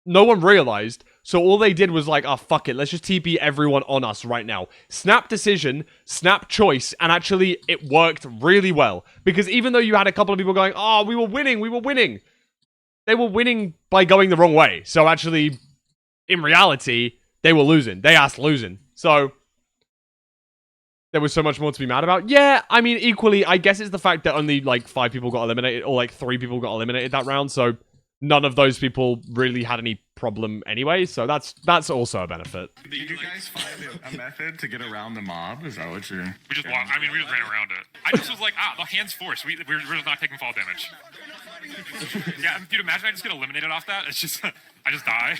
Speaker 1: no one realized, so all they did was like, oh, fuck it, let's just TP everyone on us right now. Snap decision, snap choice, and actually it worked really well. Because even though you had a couple of people going, oh, we were winning, they were winning by going the wrong way. So actually, in reality, they were losing. They asked losing. So there was so much more to be mad about. Yeah, I mean, equally, I guess it's the fact that only like 5 people got eliminated, or like 3 people got eliminated that round. So none of those people really had any problem anyway, so that's also a benefit.
Speaker 8: Did you guys find a method to get around the mob? Is that what you're...
Speaker 3: We just walked. I mean, we just ran around it. I just was like, the hand's forced. We're just not taking fall damage. Yeah, dude, imagine I just get eliminated off that. It's just, I just die.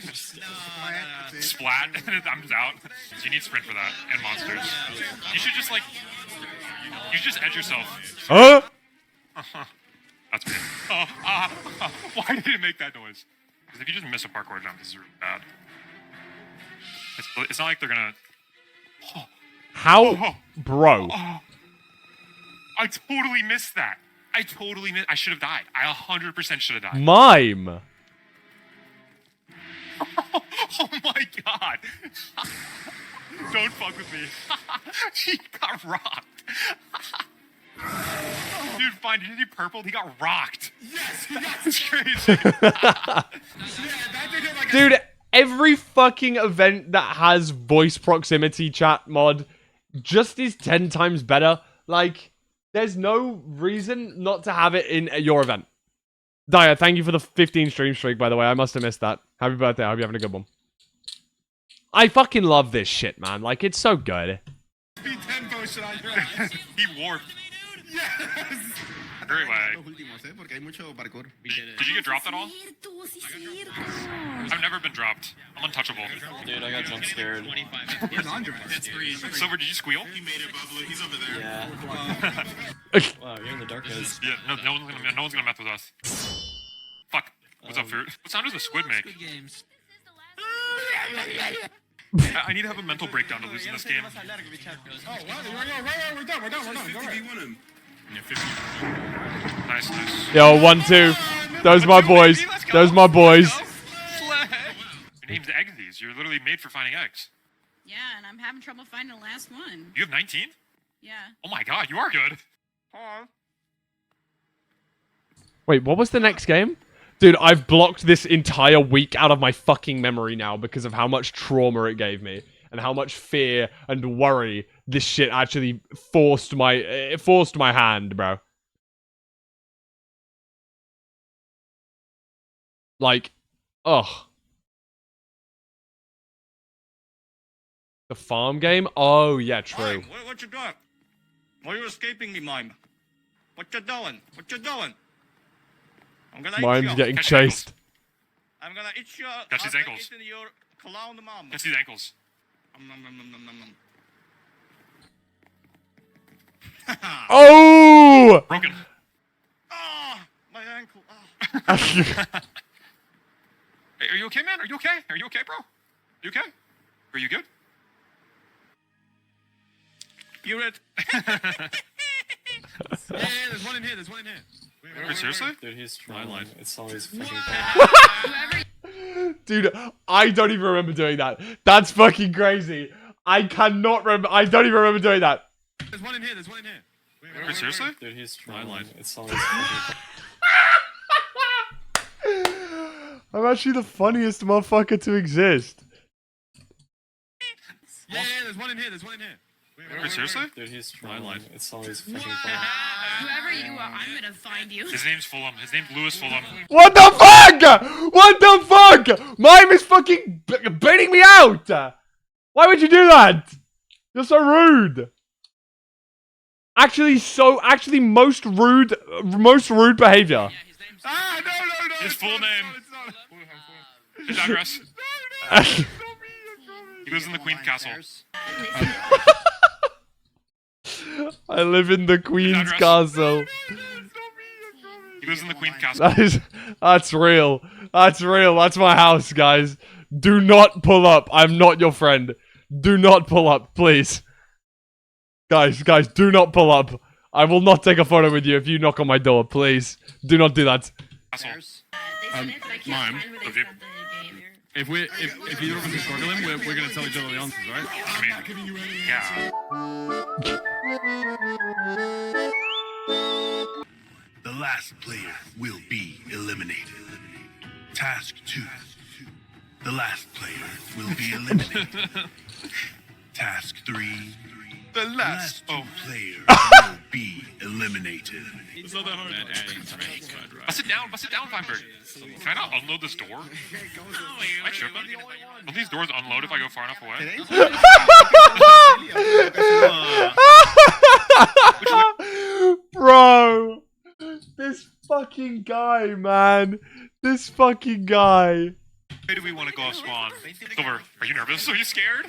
Speaker 3: Splat, and I'm just out. So you need sprint for that, and monsters. You should just, like, you should just edge yourself.
Speaker 1: Huh?
Speaker 3: That's weird. Why did it make that noise? Because if you just miss a parkour jump, this is really bad. It's not like they're gonna...
Speaker 1: How? Bro.
Speaker 3: I totally missed that. I should have died. I 100% should have died.
Speaker 1: Mime.
Speaker 3: Oh my god. Don't fuck with me. He got rocked. Dude, fine. Did he do purple? He got rocked. Yes, that's crazy.
Speaker 1: Dude, every fucking event that has voice proximity chat mod just is 10 times better. Like, there's no reason not to have it in your event. Daya, thank you for the 15 stream streak, by the way. I must have missed that. Happy birthday. I hope you're having a good one. I fucking love this shit, man. Like, it's so good.
Speaker 3: He warped. Yes! Very way. Did you get dropped at all? I've never been dropped. I'm untouchable.
Speaker 9: Dude, I got jump scared.
Speaker 3: Silver, did you squeal?
Speaker 5: He made it bubbly. He's over there.
Speaker 9: Yeah. Wow, you're in the darkness.
Speaker 3: Yeah, no one's gonna mess with us. Fuck. What's up, Fruit? What sound does a squid make? I need to have a mental breakdown to lose in this game.
Speaker 8: Oh, wow. We're done. Go ahead.
Speaker 3: Nice.
Speaker 1: Yo, 1-2. Those my boys. Those my boys.
Speaker 3: Your name's Eggsy. You're literally made for finding eggs.
Speaker 6: Yeah, and I'm having trouble finding the last one.
Speaker 3: You have 19?
Speaker 6: Yeah.
Speaker 3: Oh my god, you are good.
Speaker 1: Wait, what was the next game? Dude, I've blocked this entire week out of my fucking memory now because of how much trauma it gave me. And how much fear and worry this shit actually forced my hand, bro. Like, ugh. The farm game? Oh, yeah, true.
Speaker 7: What you doing? Why are you escaping me, Mime? What you doing? I'm gonna
Speaker 1: Mine's getting chased.
Speaker 7: I'm gonna eat your...
Speaker 3: Catch his ankles.
Speaker 7: Your clown mom.
Speaker 3: Catch these ankles.
Speaker 1: Oh!
Speaker 3: Broken.
Speaker 7: My ankle.
Speaker 3: Hey, are you okay, man? Are you okay, bro? You okay? Are you good?
Speaker 7: You're it.
Speaker 8: Yeah, there's one in here.
Speaker 3: Wait, seriously?
Speaker 9: Dude, he's trying. It's always fucking
Speaker 1: Dude, I don't even remember doing that. That's fucking crazy. I cannot remember. I don't even remember doing that.
Speaker 8: There's one in here.
Speaker 3: Wait, seriously?
Speaker 9: Dude, he's trying. It's always fucking
Speaker 1: I'm actually the funniest motherfucker to exist.
Speaker 8: Yeah, there's one in here.
Speaker 3: Wait, seriously?
Speaker 9: Dude, he's trying. It's always fucking
Speaker 6: Whoever you are, I'm gonna find you.
Speaker 3: His name's Fulham. His name's Lewis Fulham.
Speaker 1: What the fuck? What the fuck? Mime is fucking baiting me out. Why would you do that? You're so rude. Actually, most rude behavior.
Speaker 8: No.
Speaker 3: His full name. His address. He lives in the Queen's Castle.
Speaker 1: I live in the Queen's Castle.
Speaker 3: He lives in the Queen's Castle.
Speaker 1: That's real. That's my house, guys. Do not pull up. I'm not your friend. Do not pull up, please. Guys, do not pull up. I will not take a photo with you if you knock on my door, please. Do not do that.
Speaker 8: Mime. If either of us are struggling, we're gonna tell each other the answers, right?
Speaker 3: I mean, yeah.
Speaker 5: The last player will be eliminated. Task 2. The last player will be eliminated. Task 3.
Speaker 3: The
Speaker 5: last
Speaker 3: Oh.
Speaker 5: player will be eliminated.
Speaker 8: It's not that hard.
Speaker 3: Bust it down, Feinberg. Can I not unload this door? Am I tripping? Will these doors unload if I go far enough away?
Speaker 1: Bro, this fucking guy, man. This fucking guy.
Speaker 3: Where do we want to go off spawn? Silver, are you nervous? Are you scared?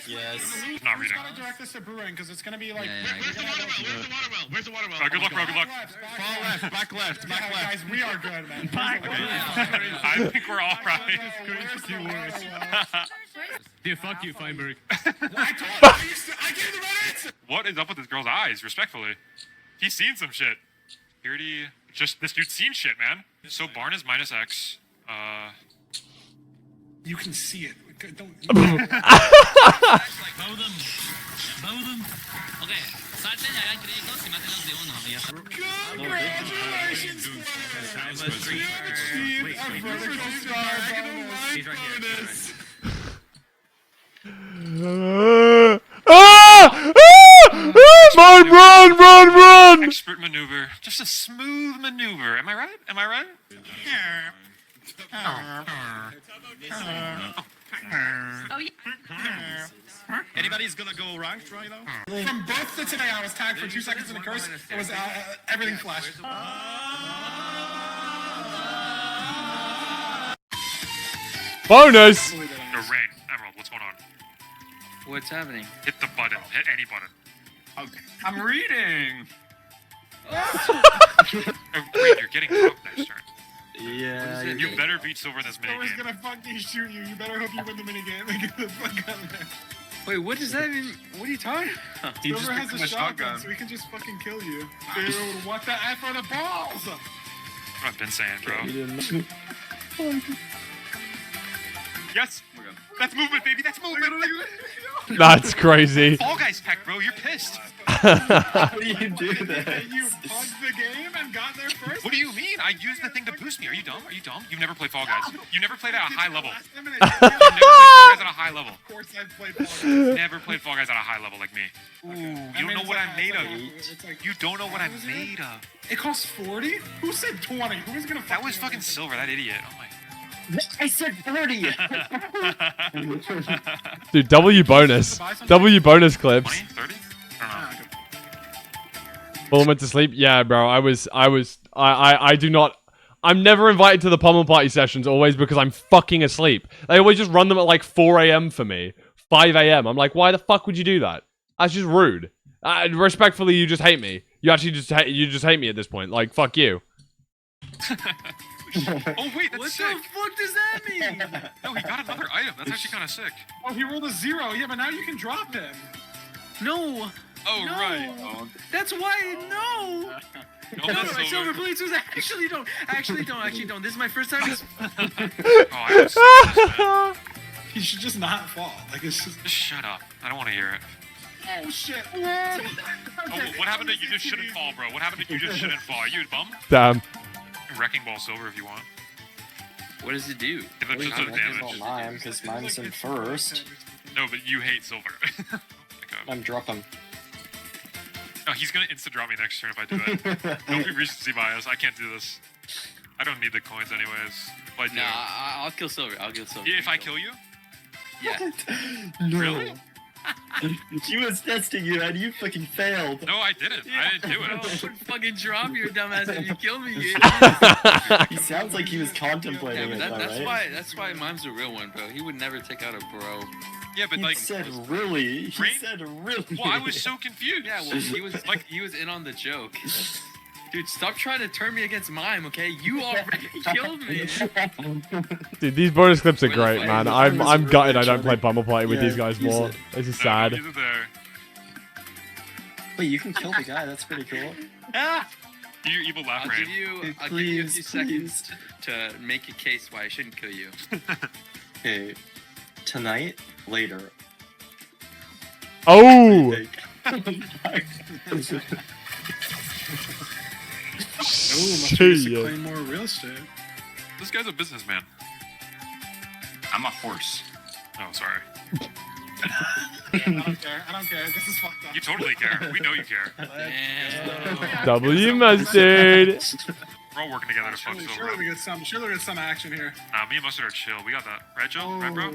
Speaker 9: Yes.
Speaker 3: Not reading.
Speaker 7: Gotta direct this to brewing because it's gonna be like.
Speaker 8: Where's the water well? Where's the water well?
Speaker 3: Good luck, bro. Good luck.
Speaker 8: Fall left, back left, back left.
Speaker 7: Guys, we are good, man.
Speaker 3: I think we're all right.
Speaker 8: Dude, fuck you, Feinberg.
Speaker 3: I gave the right answer. What is up with this girl's eyes? Respectfully, he's seen some shit. Security, just this dude's seen shit, man. So Barn is -X.
Speaker 7: You can see it. Don't.
Speaker 8: Bow them.
Speaker 9: Okay.
Speaker 7: Congratulations!
Speaker 8: He's right here.
Speaker 1: Run!
Speaker 3: Expert maneuver, just a smooth maneuver. Am I right? Am I right?
Speaker 6: Oh, yeah.
Speaker 7: Anybody's gonna go ranked right now? From birth to today, I was tagged for 2 seconds in a curse. It was everything flashed.
Speaker 1: Bonus.
Speaker 3: No, Rain, Emerald, what's going on?
Speaker 9: What's happening?
Speaker 3: Hit the button. Hit any button.
Speaker 4: I'm reading.
Speaker 3: Oh, Rain, you're getting broke next turn.
Speaker 9: Yeah.
Speaker 3: You better beat Silver in this
Speaker 7: Silver's
Speaker 3: minigame.
Speaker 7: gonna fucking shoot you. You better hope you win the minigame and get the fuck out of there.
Speaker 9: Wait, what does that mean? What are you talking about?
Speaker 4: He just
Speaker 7: Silver has
Speaker 4: picked
Speaker 7: a
Speaker 4: up a
Speaker 7: shotgun,
Speaker 4: shotgun.
Speaker 7: so he can just fucking kill you. Dude, what the F are the balls?
Speaker 3: What I've been saying, bro. Yes! That's movement, baby! That's movement!
Speaker 1: That's crazy.
Speaker 3: Fall Guys tech, bro. You're pissed.
Speaker 9: How do you do that?
Speaker 7: You paused the game and got there first?
Speaker 3: What do you mean? I used the thing to boost me. Are you dumb? Are you dumb? You've never played Fall Guys. You never played at a high level. You never played Fall Guys at a high level.
Speaker 7: Of course I've played Fall Guys.
Speaker 3: Never played Fall Guys at a high level like me. Ooh, you don't know what I'm made of. You don't know what I'm made of.
Speaker 7: It costs 40? Who said 20? Who was gonna
Speaker 3: That was fucking Silver, that idiot. Oh my.
Speaker 9: I said 30.
Speaker 1: Dude, W bonus. W bonus clips.
Speaker 3: 20? 30? I don't know.
Speaker 1: Fulham went to sleep? Yeah, bro. I do not. I'm never invited to the pummel party sessions always because I'm fucking asleep. They always just run them at like 4 a.m. for me. 5 a.m. I'm like, why the fuck would you do that? That's just rude. Respectfully, you just hate me. You actually just hate me at this point. Like, fuck you.
Speaker 3: Oh wait, that's
Speaker 9: What
Speaker 3: sick.
Speaker 9: the fuck does that mean?
Speaker 3: No, he got another item. That's actually kind of sick.
Speaker 7: Oh, he rolled a 0. Yeah, but now you can drop him.
Speaker 9: No.
Speaker 3: Oh
Speaker 9: No.
Speaker 3: right.
Speaker 9: That's why. No.
Speaker 3: No,
Speaker 9: No,
Speaker 3: that's
Speaker 9: Silver, please, please, actually don't. Actually don't. This is my first time.
Speaker 3: Oh, I was sick of this, man.
Speaker 7: He should just not fall. Like, it's just.
Speaker 3: Just shut up. I don't want to hear it.
Speaker 7: Oh, shit.
Speaker 3: Oh, what happened to you just shouldn't fall, bro? What happened to you just shouldn't fall? Are you a bum?
Speaker 1: Damn.
Speaker 3: Wrecking Ball Silver if you want.
Speaker 9: What does it do?
Speaker 3: If it just does damage.
Speaker 10: Mine, because mine's in first.
Speaker 3: No, but you hate Silver.
Speaker 10: I'm dropping.
Speaker 3: No, he's gonna insta-drop me next turn if I do it. Don't be recency bias. I can't do this. I don't need the coins anyways. If I do.
Speaker 9: Nah, I'll kill Silver. I'll kill Silver.
Speaker 3: Yeah, if I kill you?
Speaker 9: Yeah.
Speaker 10: No.
Speaker 3: Really?
Speaker 10: He was testing you and you fucking failed.
Speaker 3: No, I didn't. I didn't do
Speaker 9: Bro,
Speaker 3: it.
Speaker 9: fucking drop your dumbass if you kill me.
Speaker 10: He sounds like he was
Speaker 9: Yeah,
Speaker 10: contemplating
Speaker 9: but
Speaker 10: it, though,
Speaker 9: that's
Speaker 10: right?
Speaker 9: why Mime's a real one, bro. He would never take out a bro.
Speaker 3: Yeah, but
Speaker 10: He
Speaker 3: like,
Speaker 10: said really. He
Speaker 3: Rain-
Speaker 10: said really.
Speaker 3: well, I was so confused.
Speaker 9: Yeah, well, he was in on the joke. Dude, stop trying to turn me against Mime, okay? You already killed me.
Speaker 1: Dude, these bonus clips are
Speaker 9: Where the
Speaker 1: great,
Speaker 9: fuck
Speaker 1: man.
Speaker 9: is
Speaker 1: I'm
Speaker 10: this
Speaker 1: gutted I
Speaker 10: really
Speaker 1: don't play
Speaker 10: charming?
Speaker 1: pummel party with
Speaker 10: Yeah,
Speaker 1: these guys
Speaker 10: use
Speaker 1: more.
Speaker 10: it.
Speaker 1: This is
Speaker 3: No,
Speaker 1: sad.
Speaker 3: use it there.
Speaker 10: Wait, you can kill the guy. That's pretty cool.
Speaker 3: Do your evil laugh,
Speaker 9: I'll
Speaker 3: Rain.
Speaker 9: give you a
Speaker 10: Please,
Speaker 9: few seconds to make a case why I shouldn't kill you.
Speaker 10: Okay. Tonight, later.
Speaker 1: Oh!
Speaker 7: must be used to
Speaker 1: Shit.
Speaker 7: claim more real estate.
Speaker 3: This guy's a businessman.
Speaker 4: I'm a horse.
Speaker 3: Oh, sorry.
Speaker 7: I don't care. I don't care. This is fucked up.
Speaker 3: You totally care. We know you care.
Speaker 1: W mustard.
Speaker 3: We're all working together to fuck Silver
Speaker 7: Surely
Speaker 3: up.
Speaker 7: we get some. Surely we get some action here.
Speaker 3: Nah, me and Mustard are chill. We got that. Right, Joe? Right, bro?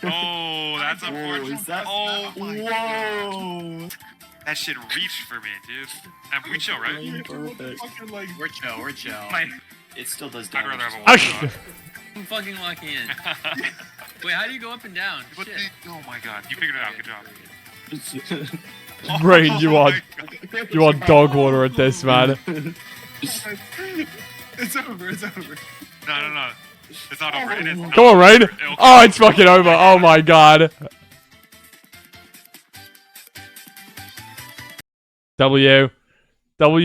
Speaker 3: Oh, that's unfortunate. Oh,
Speaker 10: Whoa!
Speaker 3: that shit reached for me, dude. And we chill, right?
Speaker 7: Fucking like.
Speaker 9: We're chill. We're chill.
Speaker 10: It still does
Speaker 3: I'd
Speaker 10: damage.
Speaker 3: rather have a one shot.
Speaker 9: I'm fucking locking in. Wait, how do you go up and down?
Speaker 3: What
Speaker 9: Shit.
Speaker 3: the? Oh my god, you figured it out. Good job.
Speaker 1: Brain,
Speaker 3: Oh
Speaker 1: you are dog water at this, man.
Speaker 7: It's over. It's over.
Speaker 3: No. It's not over. It is not
Speaker 1: Come on, Rain.
Speaker 3: over. It'll
Speaker 1: Oh, it's fucking over. Oh my god. W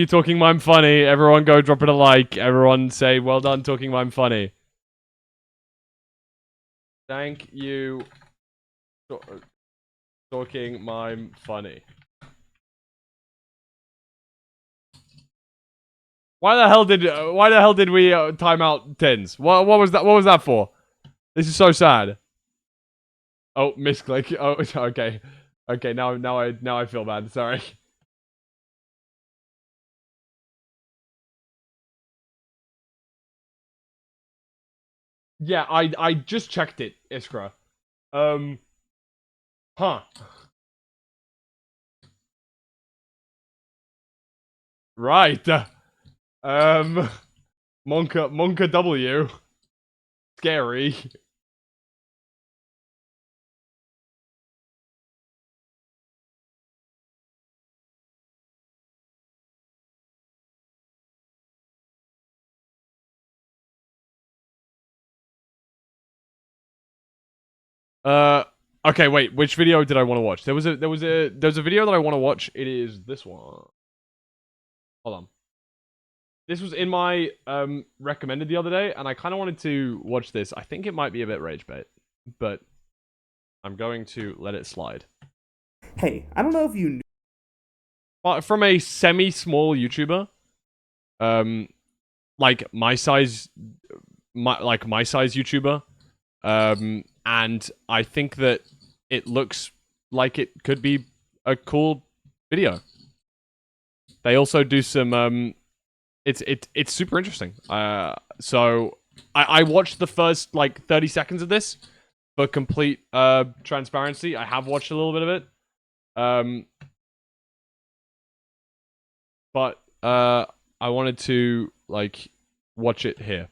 Speaker 1: talking mime funny. Everyone go drop it a like. Everyone say well done talking mime funny. Thank you. Talking mime funny. Why the hell did we time out tins? What was that? What was that for? This is so sad. Oh, misclick. Oh, okay. Okay, now I feel bad. Sorry. Yeah, I just checked it, Iskra. Huh. Right. Monka W. Scary. Okay, wait. Which video did I want to watch? There's a video that I want to watch. It is this one. Hold on. This was in my recommended the other day, and I kind of wanted to watch this. I think it might be a bit rage bait, but I'm going to let it slide.
Speaker 11: Hey, I don't know if you knew.
Speaker 1: But from a semi-small YouTuber, like my size YouTuber, and I think that it looks like it could be a cool video. They also do some it's super interesting. So I watched the first like 30 seconds of this for complete transparency. I have watched a little bit of it. But I wanted to like watch it here.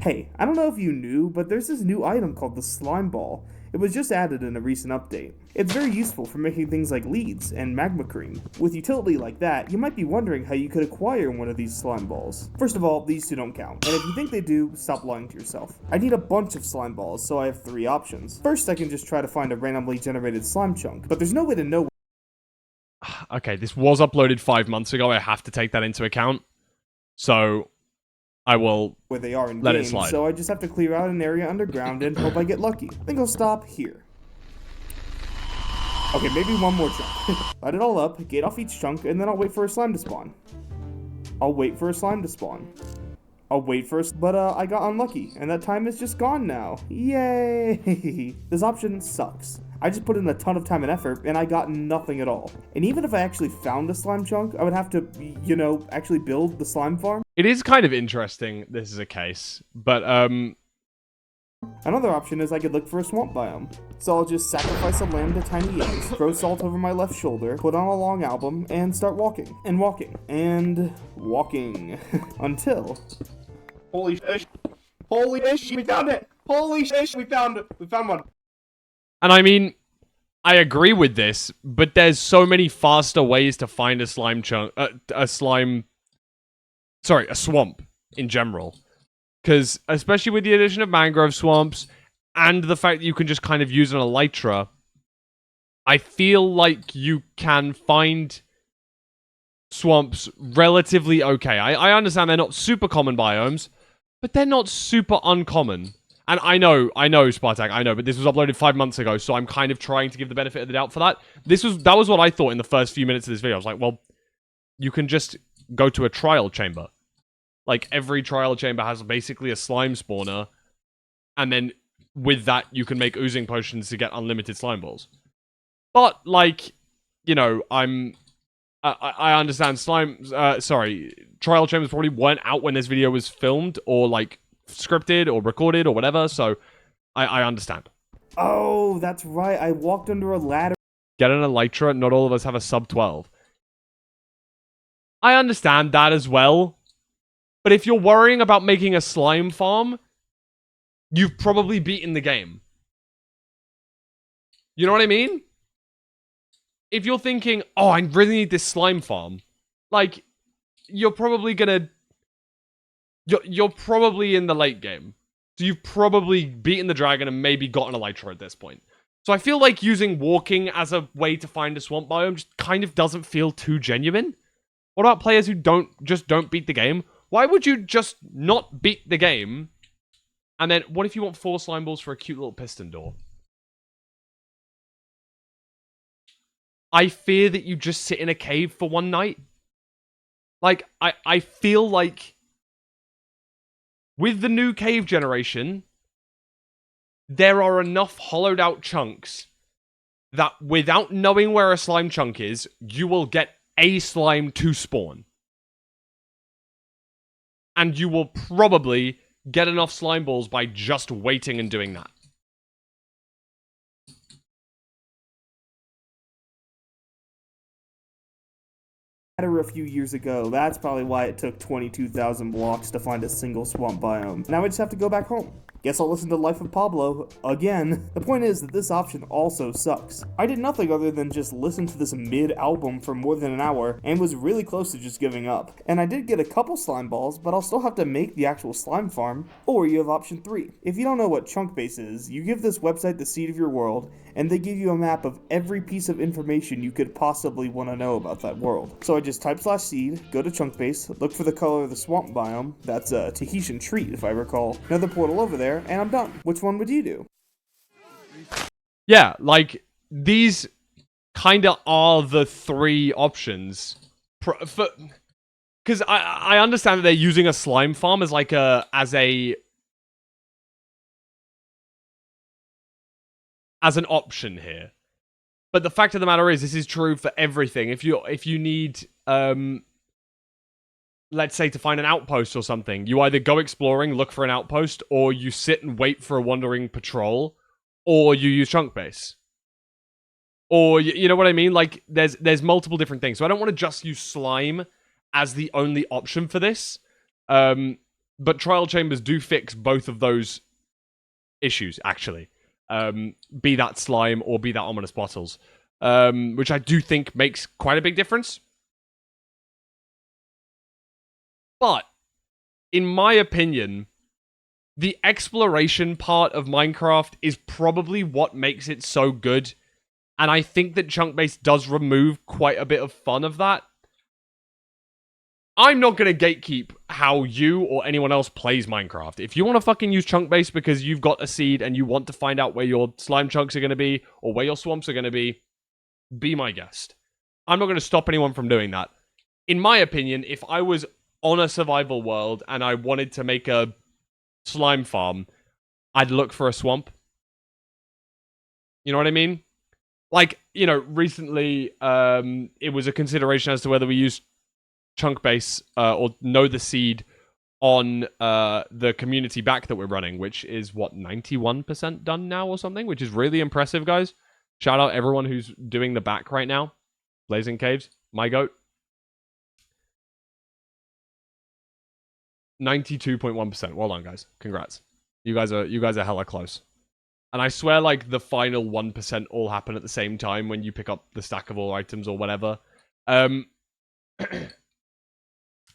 Speaker 11: Hey, I don't know if you knew, but there's this new item called the slime ball. It was just added in a recent update. It's very useful for making things like leads and magma cream. With utility like that, you might be wondering how you could acquire one of these slime balls. First of all, these two don't count, and if you think they do, stop lying to yourself. I need a bunch of slime balls, so I have 3 options. First, I can just try to find a randomly generated slime chunk, but there's no way to know.
Speaker 1: Okay, this was uploaded 5 months ago. I have to take that into account. So I will
Speaker 11: where they are in
Speaker 1: let
Speaker 11: game,
Speaker 1: it slide.
Speaker 11: So I just have to clear out an area underground and hope I get lucky. I think I'll stop here. Okay, maybe one more chunk. Light it all up, gate off each chunk, and then I'll wait for a slime to spawn. I'll wait for a slime to spawn. I'll wait for but I got unlucky, and that time is just gone now. Yay! This option sucks. I just put in a ton of time and effort, and I got nothing at all. And even if I actually found a slime chunk, I would have to, you know, actually build the slime farm.
Speaker 1: It is kind of interesting this is a case, but
Speaker 11: Another option is I could look for a swamp biome. So I'll just sacrifice a lamb to tiny eggs, throw salt over my left shoulder, put on a long album, and start walking. And walking. And walking. Until... Holy fish! Holy fish! We found it! Holy fish! We found it! We found one!
Speaker 1: And I mean, I agree with this, but there's so many faster ways to find a slime chunk, a swamp in general. Because, especially with the addition of mangrove swamps, and the fact that you can just kind of use an elytra, I feel like you can find swamps relatively okay. I understand they're not super common biomes, but they're not super uncommon. And I know, Spartak, I know, but this was uploaded 5 months ago, so I'm kind of trying to give the benefit of the doubt for that. That was what I thought in the first few minutes of this video. I was like, well, you can just go to a trial chamber. Like, every trial chamber has basically a slime spawner, and then with that, you can make oozing potions to get unlimited slime balls. But, like, you know, I understand trial chambers probably weren't out when this video was filmed, or, like, scripted, or recorded, or whatever, so I understand.
Speaker 11: Oh, that's right. I walked under a ladder.
Speaker 1: Get an elytra, not all of us have a sub 12. I understand that as well. But if you're worrying about making a slime farm, you've probably beaten the game. You know what I mean? If you're thinking, oh, I really need this slime farm, like, you're probably gonna... You're probably in the late game. So you've probably beaten the dragon and maybe gotten a elytra at this point. So I feel like using walking as a way to find a swamp biome just kind of doesn't feel too genuine. What about players who don't beat the game? Why would you just not beat the game? And then, what if you want 4 slime balls for a cute little piston door? I fear that you just sit in a cave for one night. Like, I feel like with the new cave generation, there are enough hollowed out chunks that without knowing where a slime chunk is, you will get a slime to spawn. And you will probably get enough slime balls by just waiting and doing that.
Speaker 11: A few years ago. That's probably why it took 22,000 blocks to find a single swamp biome. Now I just have to go back home. Guess I'll listen to Life of Pablo again. The point is that this option also sucks. I did nothing other than just listen to this mid-album for more than an hour and was really close to just giving up. And I did get a couple slime balls, but I'll still have to make the actual slime farm. Or you have option 3. If you don't know what chunk base is, you give this website the seed of your world, and they give you a map of every piece of information you could possibly want to know about that world. So I just type /seed, go to chunk base, look for the color of the swamp biome, that's a Tahitian treat if I recall, another portal over there, and I'm done. Which one would you do?
Speaker 1: Yeah, like, these kinda are the 3 options. Because I understand that they're using a slime farm as like as an option here. But the fact of the matter is, this is true for everything. If you need, let's say, to find an outpost or something, you either go exploring, look for an outpost, or you sit and wait for a wandering patrol, or you use chunk base. Or, you know what I mean? Like, there's multiple different things. So I don't want to just use slime as the only option for this. But trial chambers do fix both of those issues, actually. Be that slime or be that ominous bottles. Which I do think makes quite a big difference. But, in my opinion, the exploration part of Minecraft is probably what makes it so good. And I think that chunk base does remove quite a bit of fun of that. I'm not going to gatekeep how you or anyone else plays Minecraft. If you want to fucking use chunk base because you've got a seed and you want to find out where your slime chunks are going to be or where your swamps are going to be my guest. I'm not going to stop anyone from doing that. In my opinion, if I was on a survival world and I wanted to make a slime farm, I'd look for a swamp. You know what I mean? Like, you know, recently, it was a consideration as to whether we use chunk base or know the seed on the community back that we're running, which is, what, 91% done now or something, which is really impressive, guys. Shout out everyone who's doing the back right now. Blazing Caves, my goat. 92.1%. Well done, guys. Congrats. You guys are hella close. And I swear, like, the final 1% all happen at the same time when you pick up the stack of all items or whatever.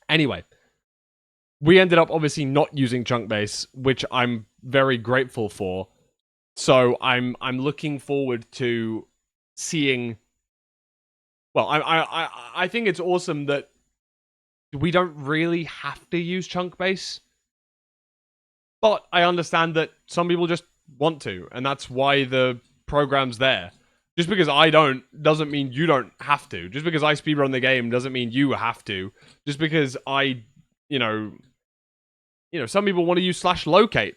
Speaker 1: Anyway, we ended up obviously not using chunk base, which I'm very grateful for. So I'm looking forward to seeing. Well, I think it's awesome that we don't really have to use chunk base, but I understand that some people just want to, and that's why the program's there. Just because I don't doesn't mean you don't have to. Just because I speedrun the game doesn't mean you have to. Just because I, you know, some people want to use /locate.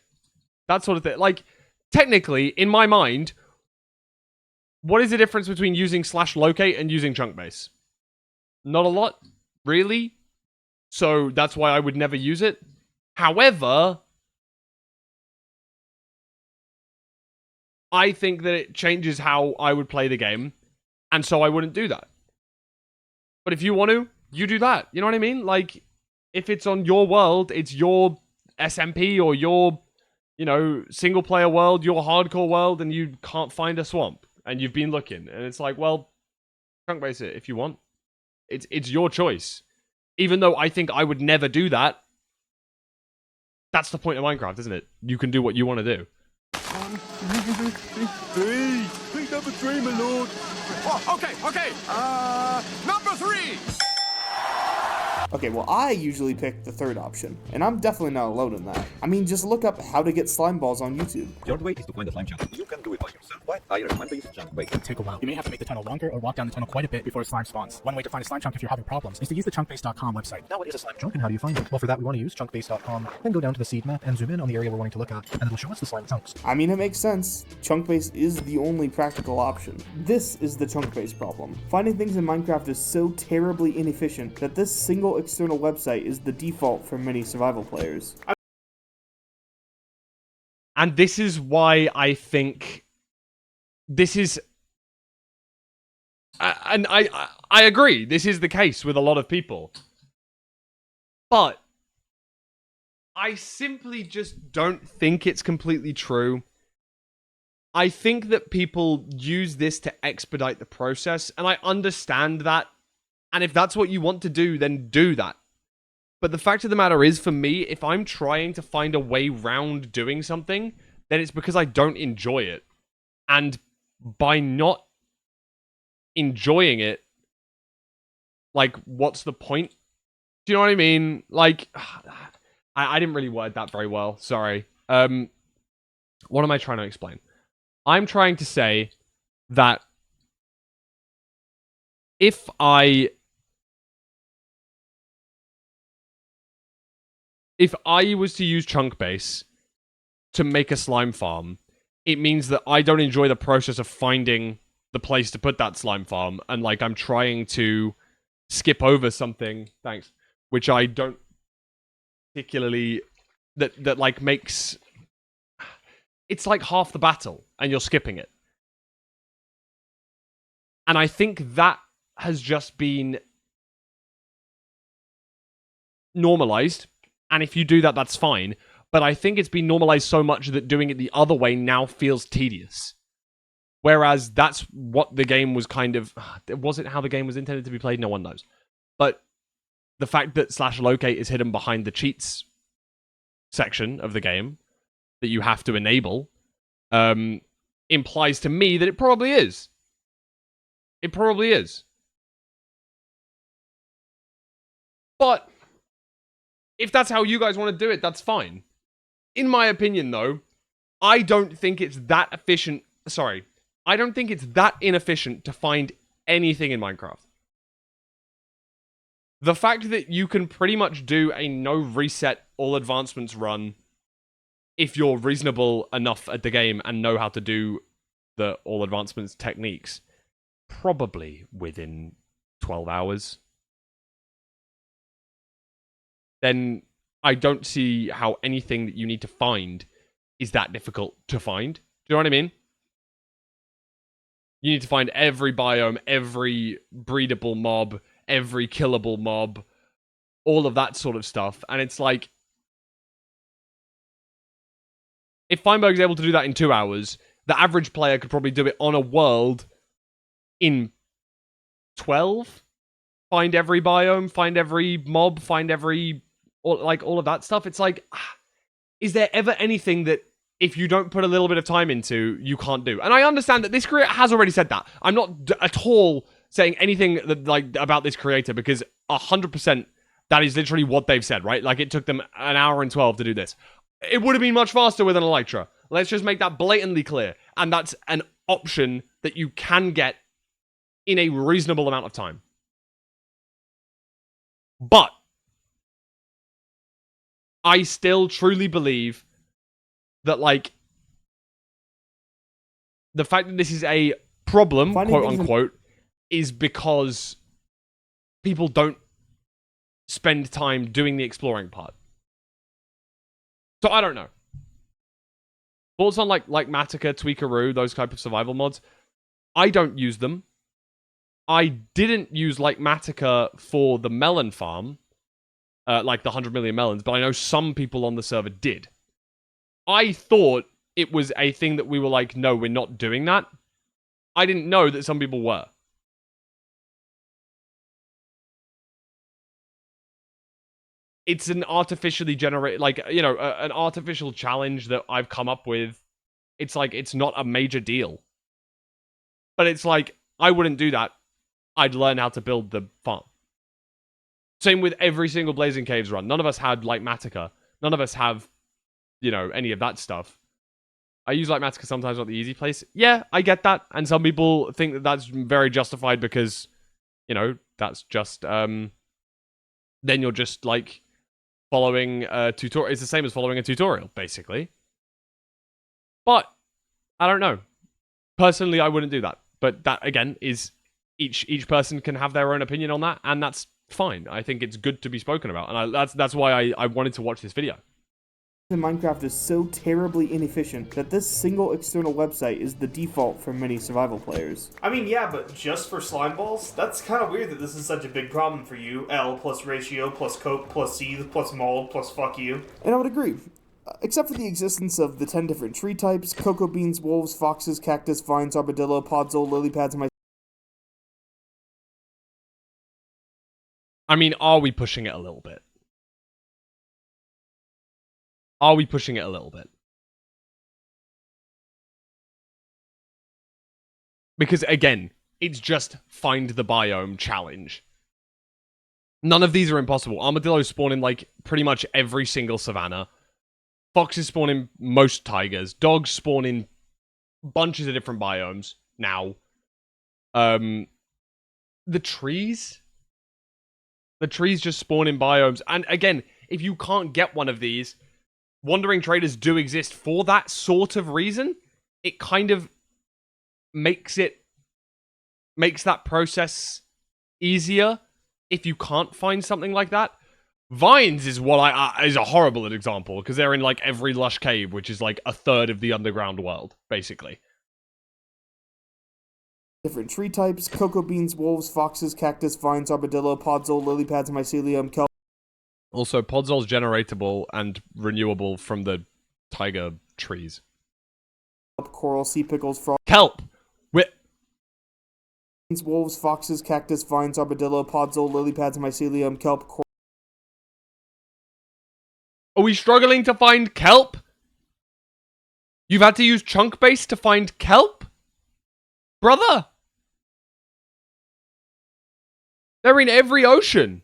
Speaker 1: That sort of thing. Like, technically, in my mind, what is the difference between using /locate and using chunk base? Not a lot, really. So that's why I would never use it. However, I think that it changes how I would play the game, and so I wouldn't do that. But if you want to, you do that. You know what I mean? Like, if it's on your world, it's your SMP or your, single player world, your hardcore world, and you can't find a swamp, and you've been looking, and it's like, well, chunk base it if you want. It's your choice. Even though I think I would never do that, that's the point of Minecraft, isn't it? You can do what you want to do.
Speaker 12: 1, 2, 3. Pick number 3, my lord. Oh, okay. Number 3.
Speaker 11: Okay, well, I usually pick the third option, and I'm definitely not alone in that. I mean, just look up how to get slime balls on YouTube.
Speaker 13: Your way is to find a slime chunk. You can do it by yourself, but I recommend to use chunk bait.
Speaker 14: Take a while. You may have to make the tunnel longer or walk down the tunnel quite a bit before a slime spawns. One way to find a slime chunk if you're having problems is to use the chunkbase.com website.
Speaker 15: Now what is a slime chunk and how do you find it? Well, for that we want to use chunkbase.com, then go down to the seed map and zoom in on the area we're wanting to look at, and it'll show us the slime chunks.
Speaker 11: I mean, it makes sense. Chunkbase is the only practical option. This is the chunkbase problem. Finding things in Minecraft is so terribly inefficient that this single external website is the default for many survival players.
Speaker 1: And this is why I think this is... and I agree, this is the case with a lot of people. But I simply just don't think it's completely true. I think that people use this to expedite the process, and I understand that. And if that's what you want to do, then do that. But the fact of the matter is, for me, if I'm trying to find a way round doing something, then it's because I don't enjoy it. And by not enjoying it, like, what's the point? Do you know what I mean? Like, I didn't really word that very well. Sorry. What am I trying to explain? I'm trying to say that if I was to use chunk base to make a slime farm, it means that I don't enjoy the process of finding the place to put that slime farm, and like I'm trying to skip over something, thanks, which I don't particularly, that like makes, it's like half the battle and you're skipping it. And I think that has just been normalized. And if you do that, that's fine. But I think it's been normalized so much that doing it the other way now feels tedious. Whereas that's what the game was kind of... Was it how the game was intended to be played? No one knows. But the fact that /locate is hidden behind the cheats section of the game that you have to enable implies to me that it probably is. It probably is. But if that's how you guys want to do it, that's fine. In my opinion, though, I don't think it's that efficient. Sorry. I don't think it's that inefficient to find anything in Minecraft. The fact that you can pretty much do a no reset all advancements run if you're reasonable enough at the game and know how to do the all advancements techniques, probably within 12 hours, then I don't see how anything that you need to find is that difficult to find. Do you know what I mean? You need to find every biome, every breedable mob, every killable mob, all of that sort of stuff. And it's like, if Feinberg's able to do that in 2 hours, the average player could probably do it on a world in 12. Find every biome, find every mob, find every... all of that stuff. It's like, is there ever anything that if you don't put a little bit of time into, you can't do? And I understand that this creator has already said that. I'm not at all saying anything that, like, about this creator, because 100% that is literally what they've said, right? Like, it took them an hour and 12 to do this. It would have been much faster with an Elytra. Let's just make that blatantly clear. And that's an option that you can get in a reasonable amount of time. But I still truly believe that, like, the fact that this is a problem,
Speaker 11: Finding
Speaker 1: quote unquote, is because people don't spend time doing the exploring part. So I don't know. Thoughts on like Matica, Tweakaroo, those type of survival mods? I don't use them. I didn't use like Matica for the melon farm, like the 100 million melons, but I know some people on the server did. I thought it was a thing that we were like, no, we're not doing that. I didn't know that some people were. It's an artificially generated, like, you know, an artificial challenge that I've come up with. It's like, it's not a major deal. But it's like, I wouldn't do that. I'd learn how to build the farm. Same with every single Blazing Caves run. None of us had, like, Matica. None of us have, you know, any of that stuff. I use, like, Matica sometimes not the easy place. Yeah, I get that. And some people think that that's very justified because, you know, that's just, then you're just, like, following a tutorial. It's the same as following a tutorial, basically. But, I don't know. Personally, I wouldn't do that. But that, again, is each person can have their own opinion on that, and that's fine. I think it's good to be spoken about, and that's why I wanted to watch this video.
Speaker 11: Minecraft is so terribly inefficient that this single external website is the default for many survival players. I mean, yeah, but just for slime balls? That's kind of weird that this is such a big problem for you. L plus ratio plus cope plus seed plus mold plus fuck you. And I would agree. Except for the existence of the 10 different tree types, cocoa beans, wolves, foxes, cactus, vines, armadillo, podzol, lily pads, and my...
Speaker 1: I mean, are we pushing it a little bit? Are we pushing it a little bit? Because, again, it's just find the biome challenge. None of these are impossible. Armadillos spawn in, like, pretty much every single savanna. Foxes spawn in most taigers. Dogs spawn in bunches of different biomes now. The trees? The trees just spawn in biomes. And, again, if you can't get one of these... Wandering traders do exist for that sort of reason. It kind of makes that process easier if you can't find something like that. Vines is what is a horrible example because they're in like every lush cave, which is like a third of the underground world, basically.
Speaker 11: Different tree types: cocoa beans, wolves, foxes, cactus, vines, armadillo, podzol, lily pads, mycelium, kelp.
Speaker 1: Also, Podzol's generatable and renewable from the taiga trees.
Speaker 11: Coral, sea pickles, frogs.
Speaker 1: Kelp!
Speaker 11: Wolves, foxes, cactus, vines, armadillo, podzol, lily pads, mycelium, kelp, coral.
Speaker 1: Are we struggling to find kelp? You've had to use chunk base to find kelp? Brother! They're in every ocean.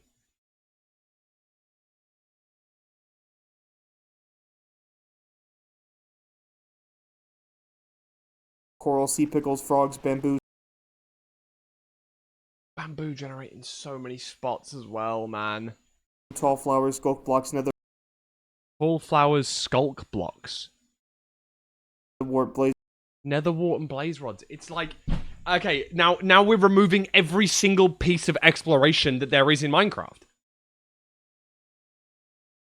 Speaker 11: Coral, sea pickles, frogs, bamboo.
Speaker 1: Bamboo generating so many spots as well, man.
Speaker 11: Tall flowers, skulk blocks, nether.
Speaker 1: Tall flowers, skulk blocks. Netherwart and blaze rods. It's like, okay, now we're removing every single piece of exploration that there is in Minecraft.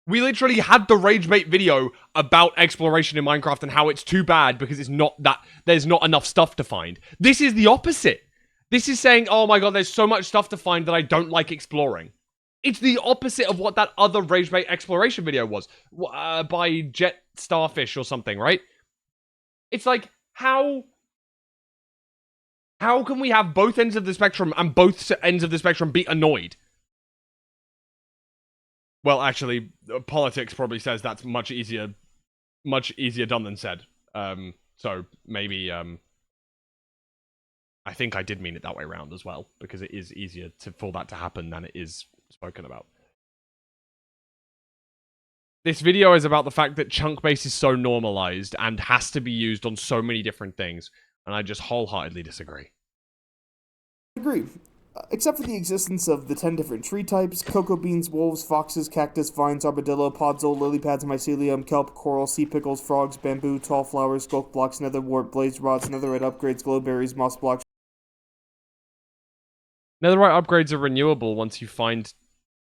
Speaker 1: We literally had the ragebait video about exploration in Minecraft and how it's too bad because it's not that there's not enough stuff to find. This is the opposite. This is saying, oh my god, there's so much stuff to find that I don't like exploring. It's the opposite of what that other ragebait exploration video was by Jet Starfish or something, right? It's like, how can we have both ends of the spectrum and both ends of the spectrum be annoyed? Well, actually, politics probably says that's much easier done than said. So maybe, I think I did mean it that way around as well, because it is easier for that to happen than it is spoken about. This video is about the fact that chunk base is so normalized and has to be used on so many different things, and I just wholeheartedly disagree.
Speaker 11: I agree. Except for the existence of the 10 different tree types: cocoa beans, wolves, foxes, cactus, vines, armadillo, podzol, lily pads, mycelium, kelp, coral, sea pickles, frogs, bamboo, tall flowers, skulk blocks, netherwort, blaze rods, netherite upgrades, glowberries, moss blocks.
Speaker 1: Netherite upgrades are renewable once you find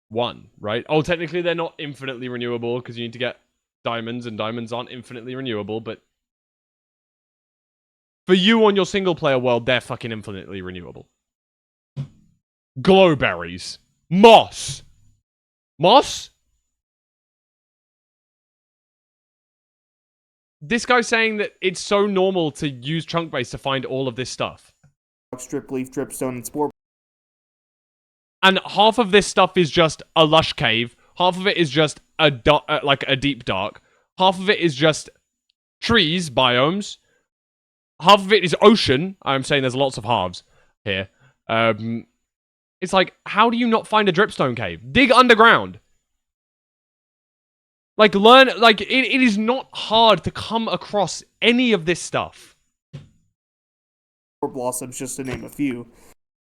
Speaker 1: one, right? Oh, technically they're not infinitely renewable because you need to get diamonds, and diamonds aren't infinitely renewable, but for you on your single player world, they're fucking infinitely renewable. Glowberries. Moss. Moss? This guy's saying that it's so normal to use chunk base to find all of this stuff.
Speaker 11: Strip leaf, dripstone, and spore.
Speaker 1: And half of this stuff is just a lush cave. Half of it is just a like a deep dark. Half of it is just trees, biomes. Half of it is ocean. I'm saying there's lots of halves here. It's like, how do you not find a dripstone cave? Dig underground. Like, learn, like, it is not hard to come across any of this stuff.
Speaker 11: Blossoms, just to name a few.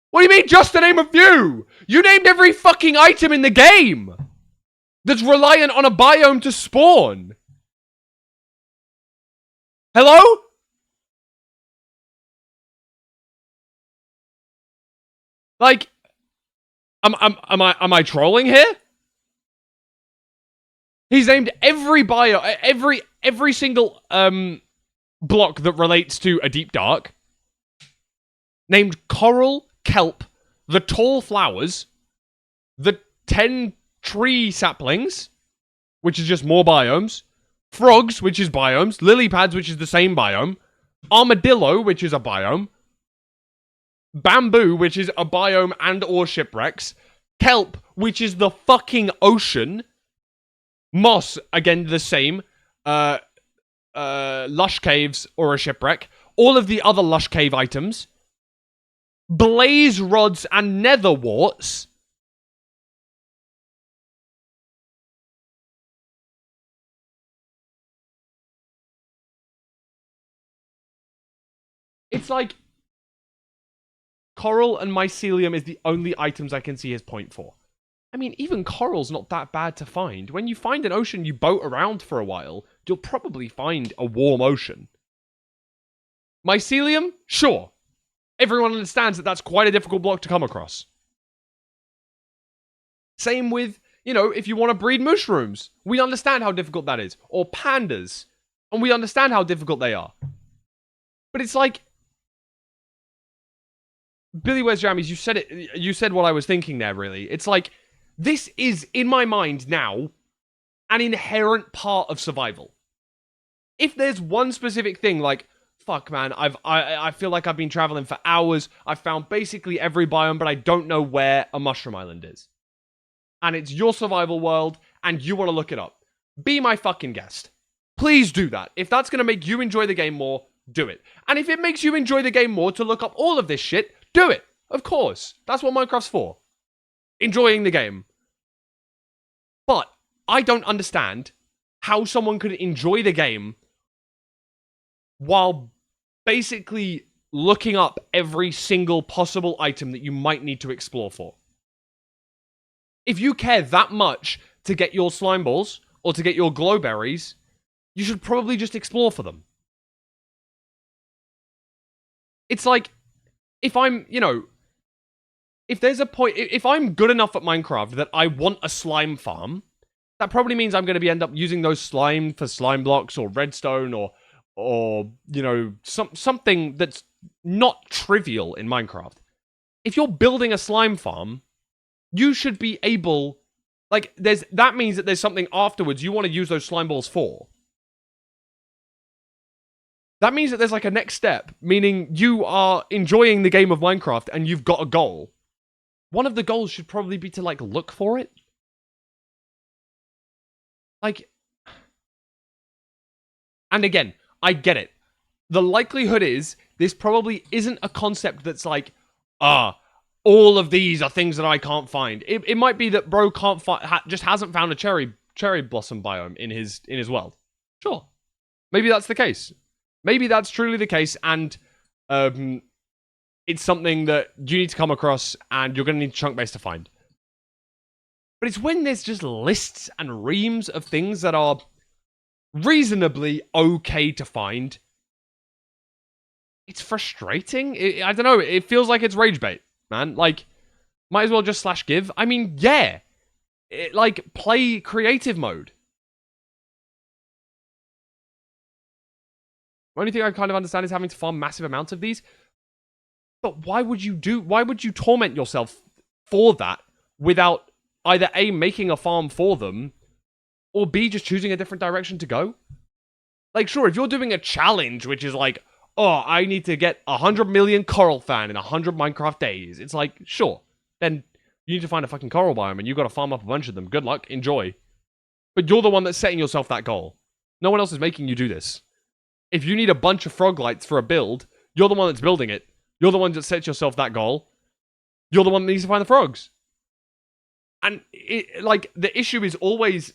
Speaker 1: What do you mean, just to name a few? You named every fucking item in the game that's reliant on a biome to spawn. Hello? Like, am I trolling here? He's named every bio, every single block that relates to a deep dark. Named coral, kelp, the tall flowers, the 10 tree saplings, which is just more biomes, frogs, which is biomes, lily pads, which is the same biome, armadillo, which is a biome, bamboo, which is a biome and or shipwrecks, kelp, which is the fucking ocean, moss, again the same, lush caves or a shipwreck, all of the other lush cave items, blaze rods and netherwarts. It's like coral and mycelium is the only items I can see his point for. I mean, even coral's not that bad to find. When you find an ocean you boat around for a while, you'll probably find a warm ocean. Mycelium? Sure. Everyone understands that that's quite a difficult block to come across. Same with, you know, if you want to breed mushrooms. We understand how difficult that is. Or pandas. And we understand how difficult they are. But it's like, Billy Where's Jammies, you said it. You said what I was thinking there, really. It's like, this is, in my mind now, an inherent part of survival. If there's one specific thing, like, fuck, man, I feel like I've been traveling for hours. I've found basically every biome, but I don't know where a mushroom island is. And it's your survival world, and you want to look it up. Be my fucking guest. Please do that. If that's going to make you enjoy the game more, do it. And if it makes you enjoy the game more to look up all of this shit, do it. Of course. That's what Minecraft's for. Enjoying the game. But I don't understand how someone could enjoy the game while basically looking up every single possible item that you might need to explore for. If you care that much to get your slime balls or to get your glowberries, you should probably just explore for them. It's like, if I'm, you know, if there's a point, if I'm good enough at Minecraft that I want a slime farm, that probably means I'm going to be end up using those slime for slime blocks or redstone or you know, something that's not trivial in Minecraft. If you're building a slime farm, you should be able, like, that means that there's something afterwards you want to use those slime balls for. That means that there's like a next step, meaning you are enjoying the game of Minecraft and you've got a goal. One of the goals should probably be to, like, look for it. Like, and again, I get it. The likelihood is this probably isn't a concept that's like, all of these are things that I can't find. It might be that bro can't just hasn't found a cherry blossom biome in his world. Sure, maybe that's the case. Maybe that's truly the case, and it's something that you need to come across and you're going to need chunk base to find. But it's when there's just lists and reams of things that are reasonably okay to find. It's frustrating. I don't know. It feels like it's ragebait, man. Like, might as well just /give. I mean, yeah. Like, play creative mode. The only thing I kind of understand is having to farm massive amounts of these. But why would you torment yourself for that without either A, making a farm for them, or B, just choosing a different direction to go? Like, sure, if you're doing a challenge, which is like, oh, I need to get 100 million coral fan in 100 Minecraft days. It's like, sure. Then you need to find a fucking coral biome and you've got to farm up a bunch of them. Good luck. Enjoy. But you're the one that's setting yourself that goal. No one else is making you do this. If you need a bunch of frog lights for a build, you're the one that's building it. You're the one that sets yourself that goal. You're the one that needs to find the frogs. And, the issue is always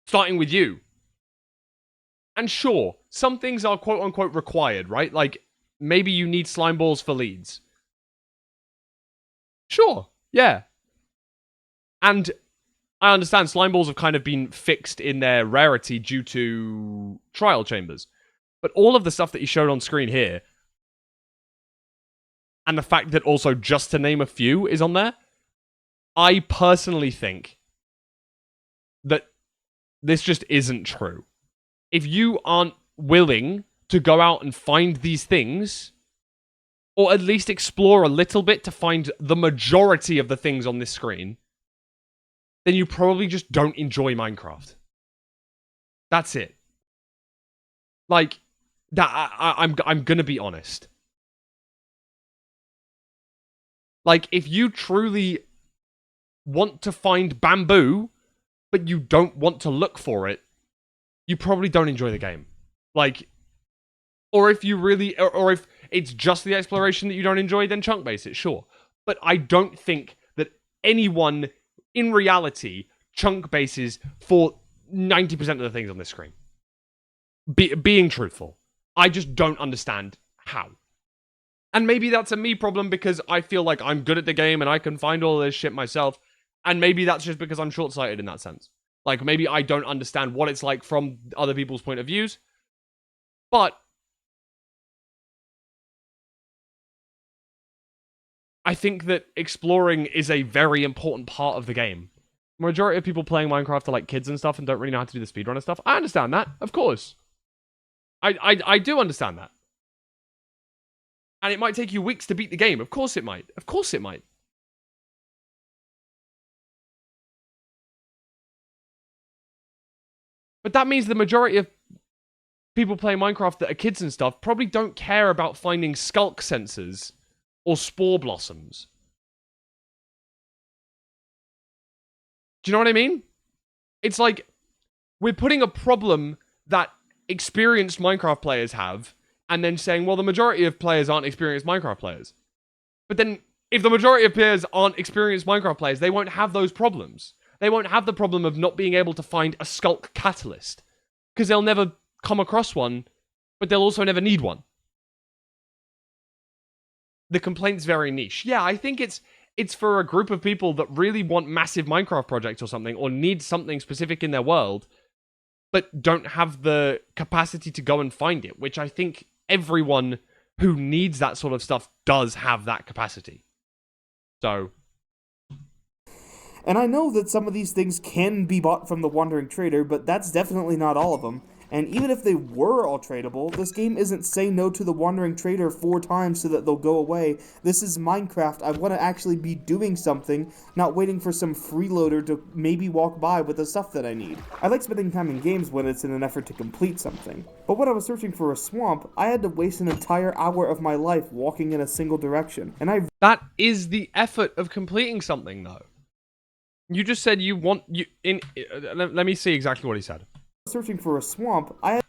Speaker 1: starting with you. And sure, some things are quote-unquote required, right? Like, maybe you need slime balls for leads. Sure, yeah. And I understand slime balls have kind of been fixed in their rarity due to trial chambers. But all of the stuff that you showed on screen here, and the fact that also just to name a few is on there, I personally think that this just isn't true. If you aren't willing to go out and find these things, or at least explore a little bit to find the majority of the things on this screen, then you probably just don't enjoy Minecraft. That's it. Like, I'm gonna be honest. Like, if you truly want to find bamboo, but you don't want to look for it, you probably don't enjoy the game. Like, or if you really, or if it's just the exploration that you don't enjoy, then chunk base it, sure. But I don't think that anyone in reality chunk bases for 90% of the things on this screen. Being truthful. I just don't understand how. And maybe that's a me problem because I feel like I'm good at the game and I can find all this shit myself. And maybe that's just because I'm short-sighted in that sense. Like, maybe I don't understand what it's like from other people's point of views. But I think that exploring is a very important part of the game. Majority of people playing Minecraft are like kids and stuff and don't really know how to do the speedrunner stuff. I understand that, of course. I do understand that. And it might take you weeks to beat the game. Of course it might. Of course it might. But that means the majority of people playing Minecraft that are kids and stuff probably don't care about finding skulk sensors or spore blossoms. Do you know what I mean? It's like, we're putting a problem that experienced Minecraft players have, and then saying, well, the majority of players aren't experienced Minecraft players. But then, if the majority of players aren't experienced Minecraft players, they won't have those problems. They won't have the problem of not being able to find a skulk catalyst. Because they'll never come across one, but they'll also never need one. The complaint's very niche. Yeah, I think it's for a group of people that really want massive Minecraft projects or something, or need something specific in their world, but don't have the capacity to go and find it, which I think everyone who needs that sort of stuff does have that capacity. So.
Speaker 11: And I know that some of these things can be bought from the Wandering Trader, but that's definitely not all of them. And even if they were all tradable, this game isn't say no to the Wandering Trader 4 times so that they'll go away. This is Minecraft. I want to actually be doing something, not waiting for some freeloader to maybe walk by with the stuff that I need. I like spending time in games when it's in an effort to complete something. But when I was searching for a swamp, I had to waste an entire hour of my life walking in a single direction. And
Speaker 1: that is the effort of completing something, though. You just said you want... let me see exactly what he said.
Speaker 11: Searching for a swamp, I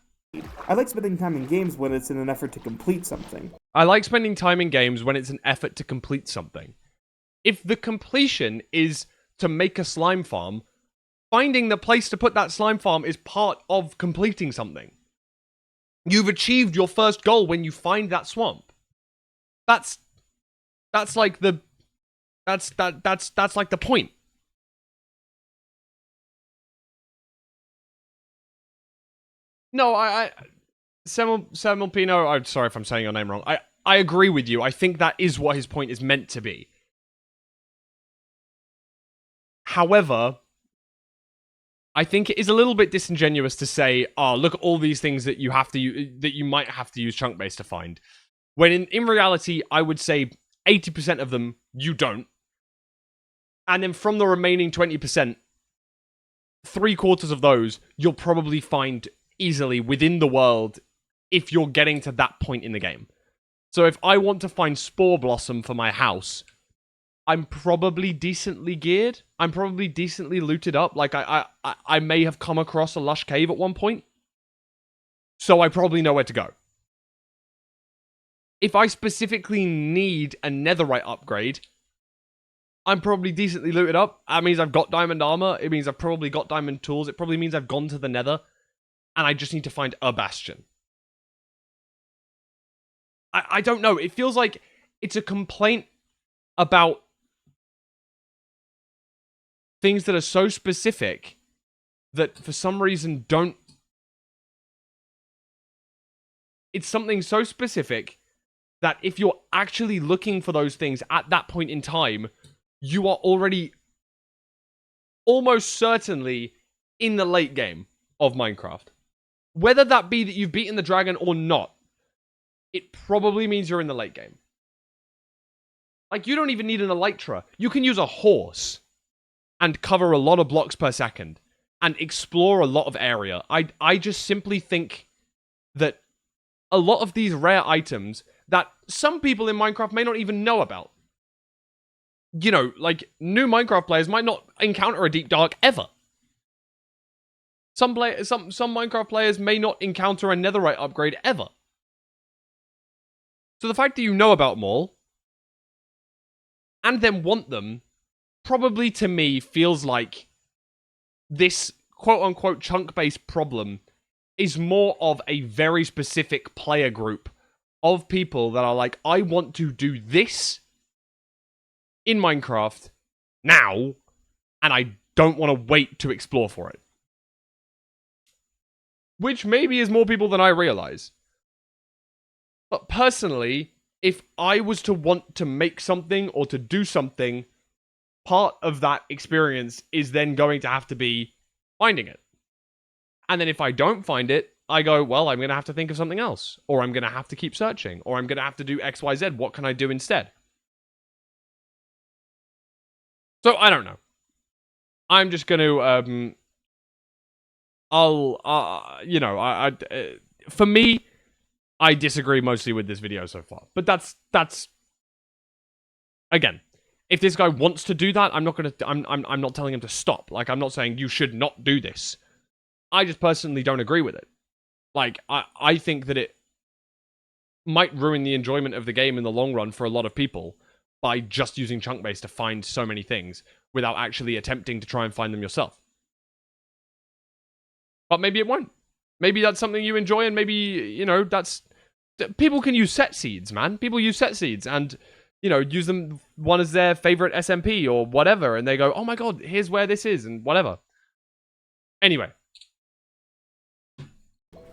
Speaker 11: like spending time in games when it's in an effort to complete something.
Speaker 1: I like spending time in games when it's an effort to complete something. If the completion is to make a slime farm, finding the place to put that slime farm is part of completing something. You've achieved your first goal when you find that swamp. That's like the that's like the point. No, Semolpino, I'm sorry if I'm saying your name wrong. I agree with you. I think that is what his point is meant to be. However, I think it is a little bit disingenuous to say, "Oh, look at all these things that you might have to use chunk base to find." When in reality, I would say 80% of them you don't. And then from the remaining 20%, 3/4 of those you'll probably find easily within the world if you're getting to that point in the game. So if I want to find Spore Blossom for my house, I'm probably decently geared. I'm probably decently looted up. Like, I may have come across a lush cave at one point. So I probably know where to go. If I specifically need a netherite upgrade, I'm probably decently looted up. That means I've got diamond armor. It means I've probably got diamond tools. It probably means I've gone to the nether. And I just need to find a bastion. I don't know. It feels like it's a complaint about things that are so specific that for some reason don't... It's something so specific that if you're actually looking for those things at that point in time, you are already almost certainly in the late game of Minecraft. Whether that be that you've beaten the dragon or not, it probably means you're in the late game. Like, you don't even need an elytra. You can use a horse and cover a lot of blocks per second and explore a lot of area. I just simply think that a lot of these rare items that some people in Minecraft may not even know about. You know, like, new Minecraft players might not encounter a deep dark ever. Some Minecraft players may not encounter a netherite upgrade ever. So the fact that you know about them all, and then want them, probably to me feels like this quote-unquote chunk-based problem is more of a very specific player group of people that are like, I want to do this in Minecraft now, and I don't want to wait to explore for it. Which maybe is more people than I realize. But personally, if I was to want to make something or to do something, part of that experience is then going to have to be finding it. And then if I don't find it, I go, well, I'm going to have to think of something else. Or I'm going to have to keep searching. Or I'm going to have to do X, Y, Z. What can I do instead? So, I don't know. I'm just going to, for me, I disagree mostly with this video so far. But that's again, if this guy wants to do that, I'm not telling him to stop. Like, I'm not saying you should not do this. I just personally don't agree with it. Like, I think that it might ruin the enjoyment of the game in the long run for a lot of people by just using chunk base to find so many things without actually attempting to try and find them yourself. But maybe it won't. Maybe that's something you enjoy, and maybe, you know, that's... People can use set seeds, man. People use set seeds and, you know, use them one as their favorite SMP or whatever, and they go, oh my god, here's where this is, and whatever. Anyway.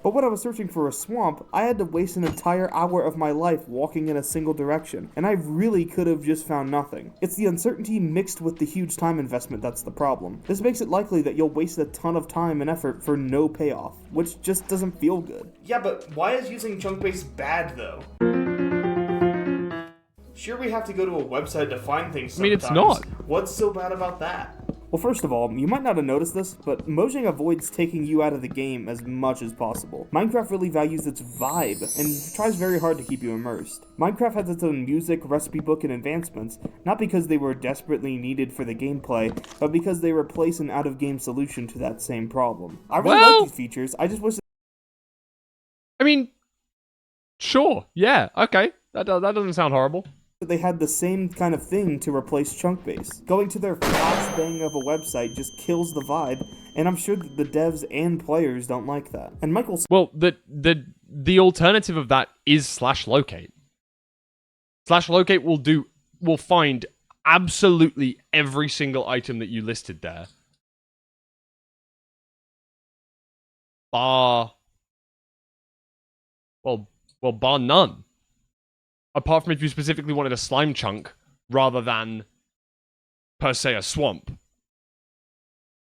Speaker 11: But when I was searching for a swamp, I had to waste an entire hour of my life walking in a single direction, and I really could have just found nothing. It's the uncertainty mixed with the huge time investment that's the problem. This makes it likely that you'll waste a ton of time and effort for no payoff, which just doesn't feel good. Yeah, but why is using chunk base bad, though? Sure, we have to go to a website to find things sometimes.
Speaker 1: I mean, it's not.
Speaker 11: What's so bad about that? Well, first of all, you might not have noticed this, but Mojang avoids taking you out of the game as much as possible. Minecraft really values its vibe, and tries very hard to keep you immersed. Minecraft has its own music, recipe book, and advancements, not because they were desperately needed for the gameplay, but because they replace an out-of-game solution to that same problem. I really like these features, I just wish...
Speaker 1: I mean, sure, yeah, okay, that doesn't sound horrible.
Speaker 11: They had the same kind of thing to replace chunk base. Going to their flash bang of a website just kills the vibe, and I'm sure that the devs and players don't like that. And Michael...
Speaker 1: Well, the alternative of that is /locate. Slash locate will find absolutely every single item that you listed there. Bar none. Apart from if you specifically wanted a slime chunk rather than per se a swamp.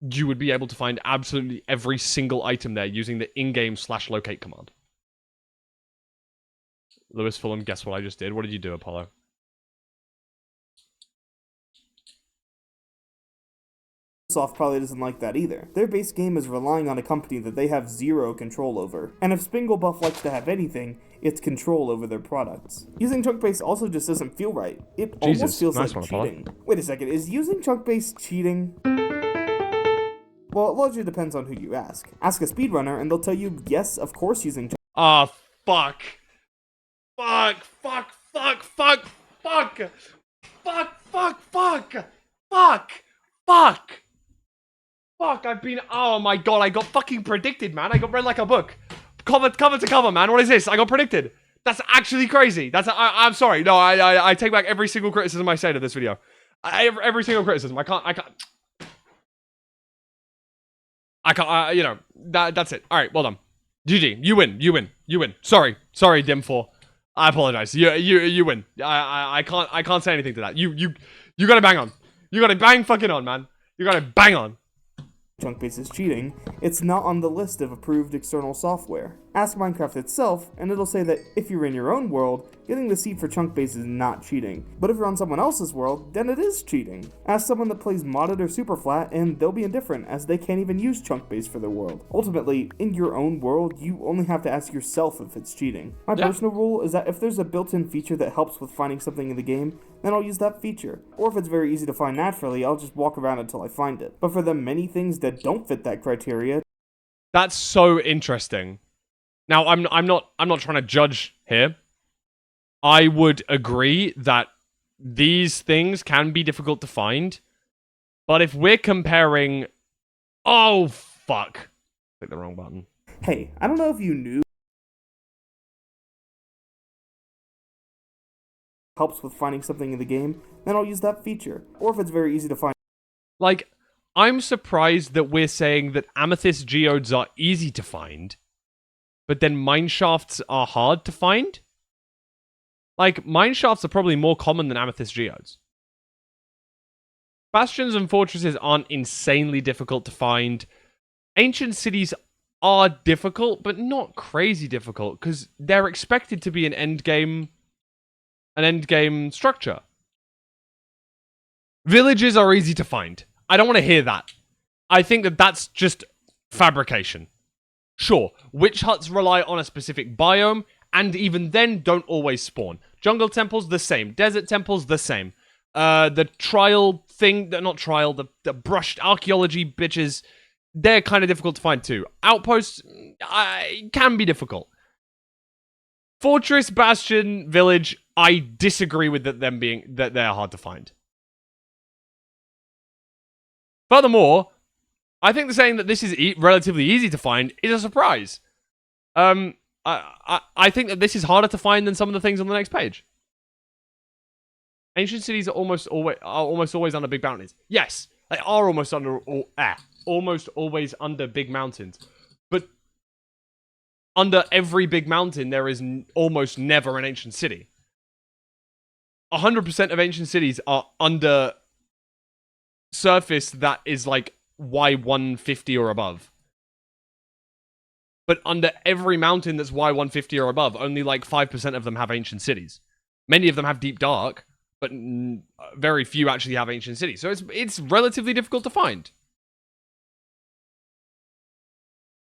Speaker 1: You would be able to find absolutely every single item there using the in-game slash locate command. Lewis Fulham, guess what I just did? What did you do, Apollo?
Speaker 11: Microsoft probably doesn't like that either. Their base game is relying on a company that they have zero control over. And if Spinglebuff likes to have anything, it's control over their products. Using chunk base also just doesn't feel right. It almost feels like cheating. Wait a second, is using chunk base cheating? Well, it largely depends on who you ask. Ask a speedrunner and they'll tell you, yes, of course using chunk.
Speaker 1: Ah, fuck. Fuck, fuck, fuck, fuck, fuck. Fuck, fuck, fuck. Fuck. Fuck. Fuck, oh my god, I got fucking predicted, man. I got read like a book. Cover to cover, man. What is this? I got predicted. That's actually crazy. I'm sorry. No, I take back every single criticism I say to this video. Every single criticism. I can't, you know, that's it. All right, well done. GG, you win. Sorry, Dim4. I apologize. You win. I can't say anything to that. You gotta bang on. You gotta bang fucking on, man. You gotta bang on.
Speaker 11: Chunk base is cheating, it's not on the list of approved external software. Ask Minecraft itself, and it'll say that if you're in your own world, getting the seed for chunk base is not cheating. But if you're on someone else's world, then it is cheating. Ask someone that plays modded or superflat, and they'll be indifferent, as they can't even use chunk base for their world. Ultimately, in your own world, you only have to ask yourself if it's cheating. My personal rule is that if there's a built-in feature that helps with finding something in the game, then I'll use that feature. Or if it's very easy to find naturally, I'll just walk around until I find it. But for the many things that don't fit that criteria...
Speaker 1: That's so interesting. Now, I'm not trying to judge here. I would agree that these things can be difficult to find. But if we're comparing... Oh, fuck. Click the wrong button.
Speaker 11: Hey, I don't know if you knew... helps with finding something in the game, then I'll use that feature. Or if it's very easy to find...
Speaker 1: Like, I'm surprised that we're saying that amethyst geodes are easy to find, but then mineshafts are hard to find? Like, mineshafts are probably more common than amethyst geodes. Bastions and fortresses aren't insanely difficult to find. Ancient cities are difficult, but not crazy difficult, because they're expected to be an endgame structure. Villages are easy to find. I don't want to hear that. I think that that's just fabrication. Sure, witch huts rely on a specific biome, and even then don't always spawn. Jungle temples, the same. Desert temples, the same. The trial thing, not trial, the brushed archaeology bitches, they're kind of difficult to find too. Outposts can be difficult. Fortress, bastion, village, I disagree with that they're hard to find. Furthermore, I think saying that this is relatively easy to find is a surprise. I think that this is harder to find than some of the things on the next page. Ancient cities are almost always under big mountains. Yes, they are almost always under big mountains. But under every big mountain, there is almost never an ancient city. 100% of ancient cities are under surface that is like Y150 or above. But under every mountain that's Y150 or above, only like 5% of them have ancient cities. Many of them have deep dark, but very few actually have ancient cities. So it's relatively difficult to find.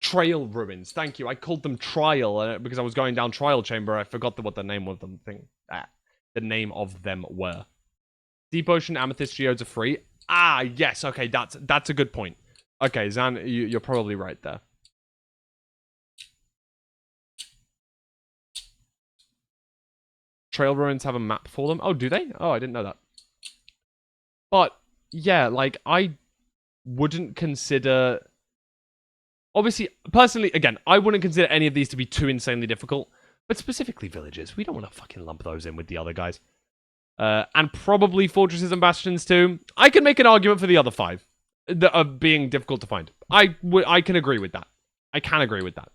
Speaker 1: Trail ruins. Thank you. I called them trial because I was going down trial chamber. I forgot what the name of them the name of them were. Deep ocean amethyst geodes are free. Ah, yes. Okay, that's a good point. Okay, Zan, you're probably right there. Trail ruins have a map for them. Oh, do they? Oh, I didn't know that. But yeah, like I wouldn't consider. Obviously, personally, again, I wouldn't consider any of these to be too insanely difficult. But specifically villages, we don't want to fucking lump those in with the other guys. and probably fortresses and bastions too. I can make an argument for the other 5 that are being difficult to find. I can agree with that. I can agree with that.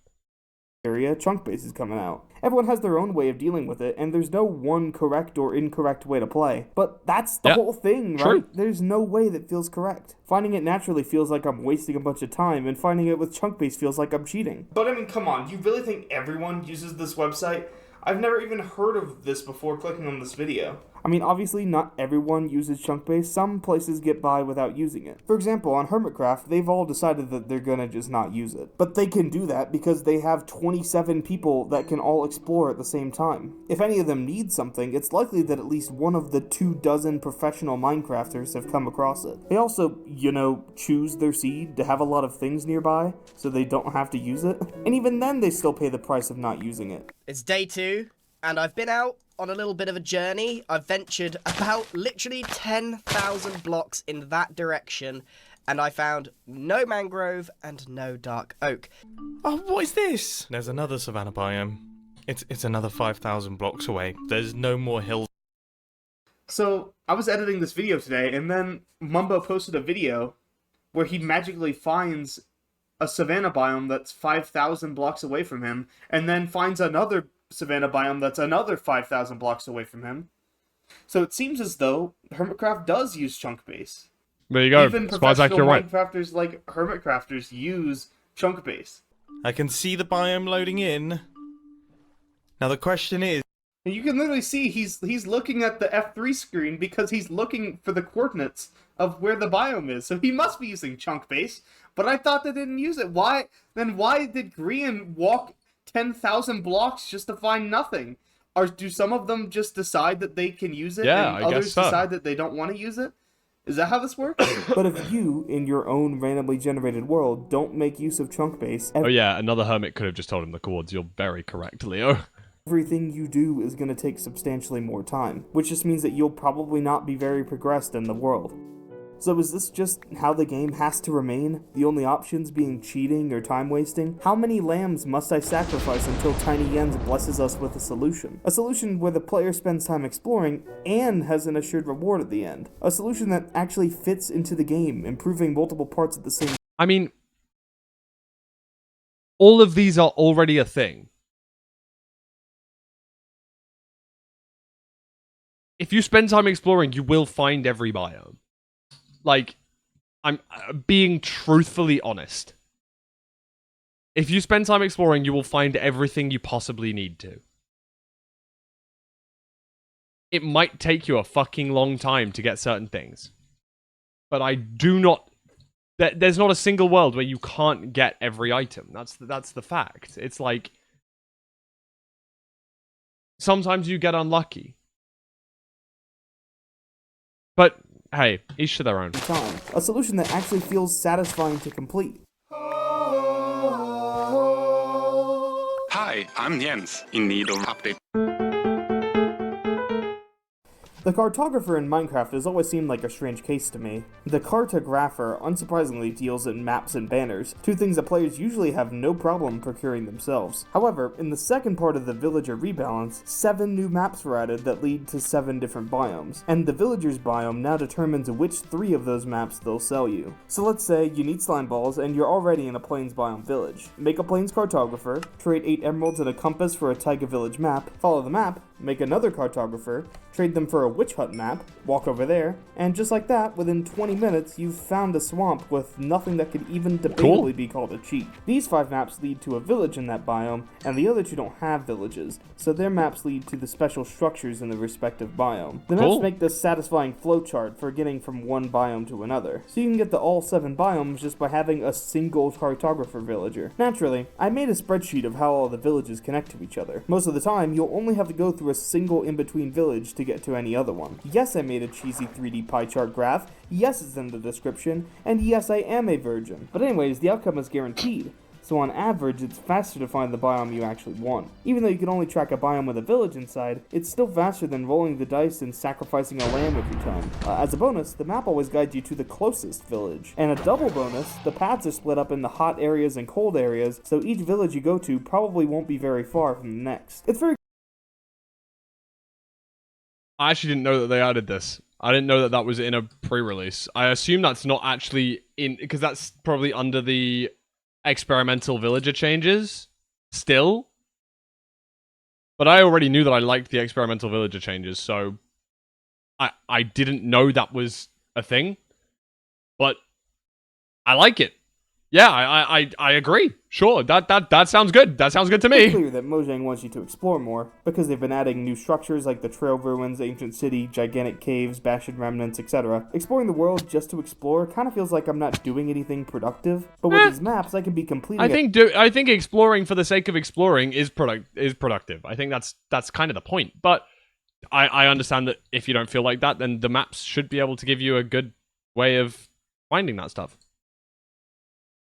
Speaker 11: Area, chunk base is coming out. Everyone has their own way of dealing with it, and there's no one correct or incorrect way to play. But that's the whole thing, right?
Speaker 1: True.
Speaker 11: There's no way that feels correct. Finding it naturally feels like I'm wasting a bunch of time, and finding it with chunk base feels like I'm cheating. But I mean, come on, you really think everyone uses this website? I've never even heard of this before clicking on this video. I mean, obviously not everyone uses chunk base. Some places get by without using it. For example, on Hermitcraft, they've all decided that they're gonna just not use it. But they can do that because they have 27 people that can all explore at the same time. If any of them need something, it's likely that at least one of the 24 professional Minecrafters have come across it. They also, choose their seed to have a lot of things nearby, so they don't have to use it. And even then, they still pay the price of not using it.
Speaker 16: It's day 2, and I've been out on a little bit of a journey. I've ventured about literally 10,000 blocks in that direction, and I found no mangrove and no dark oak.
Speaker 17: Oh, what is this? There's another savanna biome. It's another 5,000 blocks away. There's no more hills.
Speaker 11: So, I was editing this video today, and then Mumbo posted a video where he magically finds a savanna biome that's 5,000 blocks away from him, and then finds another savanna biome that's another 5,000 blocks away from him. So it seems as though Hermitcraft does use chunk base.
Speaker 1: There you go.
Speaker 11: Even professional Minecrafters like Hermitcrafters use chunk base.
Speaker 17: I can see the biome loading in. Now the question is...
Speaker 11: And you can literally see he's looking at the F3 screen because he's looking for the coordinates of where the biome is. So he must be using chunk base, but I thought they didn't use it. Why did Grian walk 10,000 blocks just to find nothing? Or do some of them just decide that they can use it and others decide that they don't want to use it? Is that how this works? But if you, in your own randomly generated world, don't make use of chunk base...
Speaker 1: Oh yeah, another hermit could have just told him the chords. You're very correct, Leo.
Speaker 11: Everything you do is going to take substantially more time, which just means that you'll probably not be very progressed in the world. So is this just how the game has to remain? The only options being cheating or time wasting? How many lambs must I sacrifice until Tiny Jens blesses us with a solution? A solution where the player spends time exploring and has an assured reward at the end. A solution that actually fits into the game, improving multiple parts at the same time.
Speaker 1: I mean, all of these are already a thing. If you spend time exploring, you will find every biome. Like, I'm being truthfully honest. If you spend time exploring, you will find everything you possibly need to. It might take you a fucking long time to get certain things. But I do not... There's not a single world where you can't get every item. That's the fact. It's like... Sometimes you get unlucky. But, hey, each to their own.
Speaker 11: A solution that actually feels satisfying to complete.
Speaker 18: Hi, I'm Jens, in need of update.
Speaker 11: The cartographer in Minecraft has always seemed like a strange case to me. The cartographer unsurprisingly deals in maps and banners, two things that players usually have no problem procuring themselves. However, in the second part of the villager rebalance, 7 new maps were added that lead to 7 different biomes, and the villagers biome now determines which 3 of those maps they'll sell you. So let's say you need slime balls and you're already in a plains biome village. Make a plains cartographer, trade 8 emeralds and a compass for a taiga village map, follow the map, make another cartographer, trade them for a witch hut map, walk over there, and just like that, within 20 minutes, you've found a swamp with nothing that could even debatably be called a cheat. These 5 maps lead to a village in that biome, and the other 2 don't have villages, so their maps lead to the special structures in the respective biome. The maps make this satisfying flowchart for getting from one biome to another, so you can get the all 7 biomes just by having a single cartographer villager. Naturally, I made a spreadsheet of how all the villages connect to each other. Most of the time, you'll only have to go through a single in-between village to get to any other one. Yes, I made a cheesy 3D pie chart graph, yes, it's in the description, and yes, I am a virgin. But anyways, the outcome is guaranteed. So on average, it's faster to find the biome you actually want. Even though you can only track a biome with a village inside, it's still faster than rolling the dice and sacrificing a lamb every time. As a bonus, the map always guides you to the closest village. And a double bonus, the paths are split up into hot areas and cold areas, so each village you go to probably won't be very far from the next. It's very
Speaker 1: I actually didn't know that they added this. I didn't know that that was in a pre-release. I assume that's not actually in, because that's probably under the experimental villager changes still. But I already knew that I liked the experimental villager changes, so I didn't know that was a thing. But I like it. Yeah, I agree. Sure, that sounds good. That sounds good to me.
Speaker 11: It's clear that Mojang wants you to explore more, because they've been adding new structures like the Trail Ruins, Ancient City, Gigantic Caves, Bashed Remnants, etc. Exploring the world just to explore kind of feels like I'm not doing anything productive, but with these maps I can be completing
Speaker 1: I think exploring for the sake of exploring is productive. I think that's kind of the point. But I understand that if you don't feel like that, then the maps should be able to give you a good way of finding that stuff.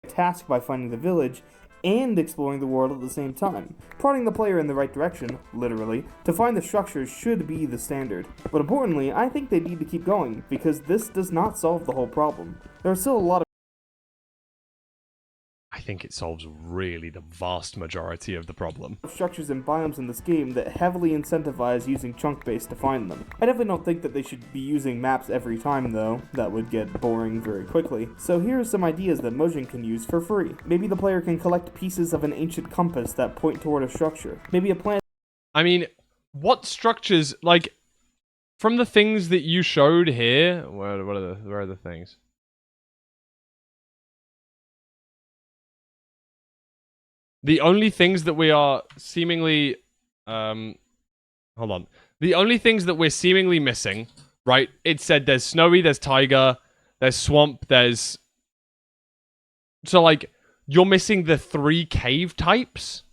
Speaker 11: Task by finding the village and exploring the world at the same time. Prodding the player in the right direction, literally, to find the structures should be the standard. But importantly, I think they need to keep going, because this does not solve the whole problem. There are still a lot of
Speaker 1: I think it solves really the vast majority of the problem.
Speaker 11: structures and biomes in this game that heavily incentivize using chunk base to find them. I definitely don't think that they should be using maps every time though, that would get boring very quickly. So here are some ideas that Mojang can use for free. Maybe the player can collect pieces of an ancient compass that point toward a structure. Maybe a plant.
Speaker 1: I mean, what structures, like, from the things that you showed here, where are the things? The only things that we are seemingly, hold on. The only things that we're seemingly missing, right? It said there's snowy, there's taiga, there's swamp, there's... So, like, you're missing the 3 cave types?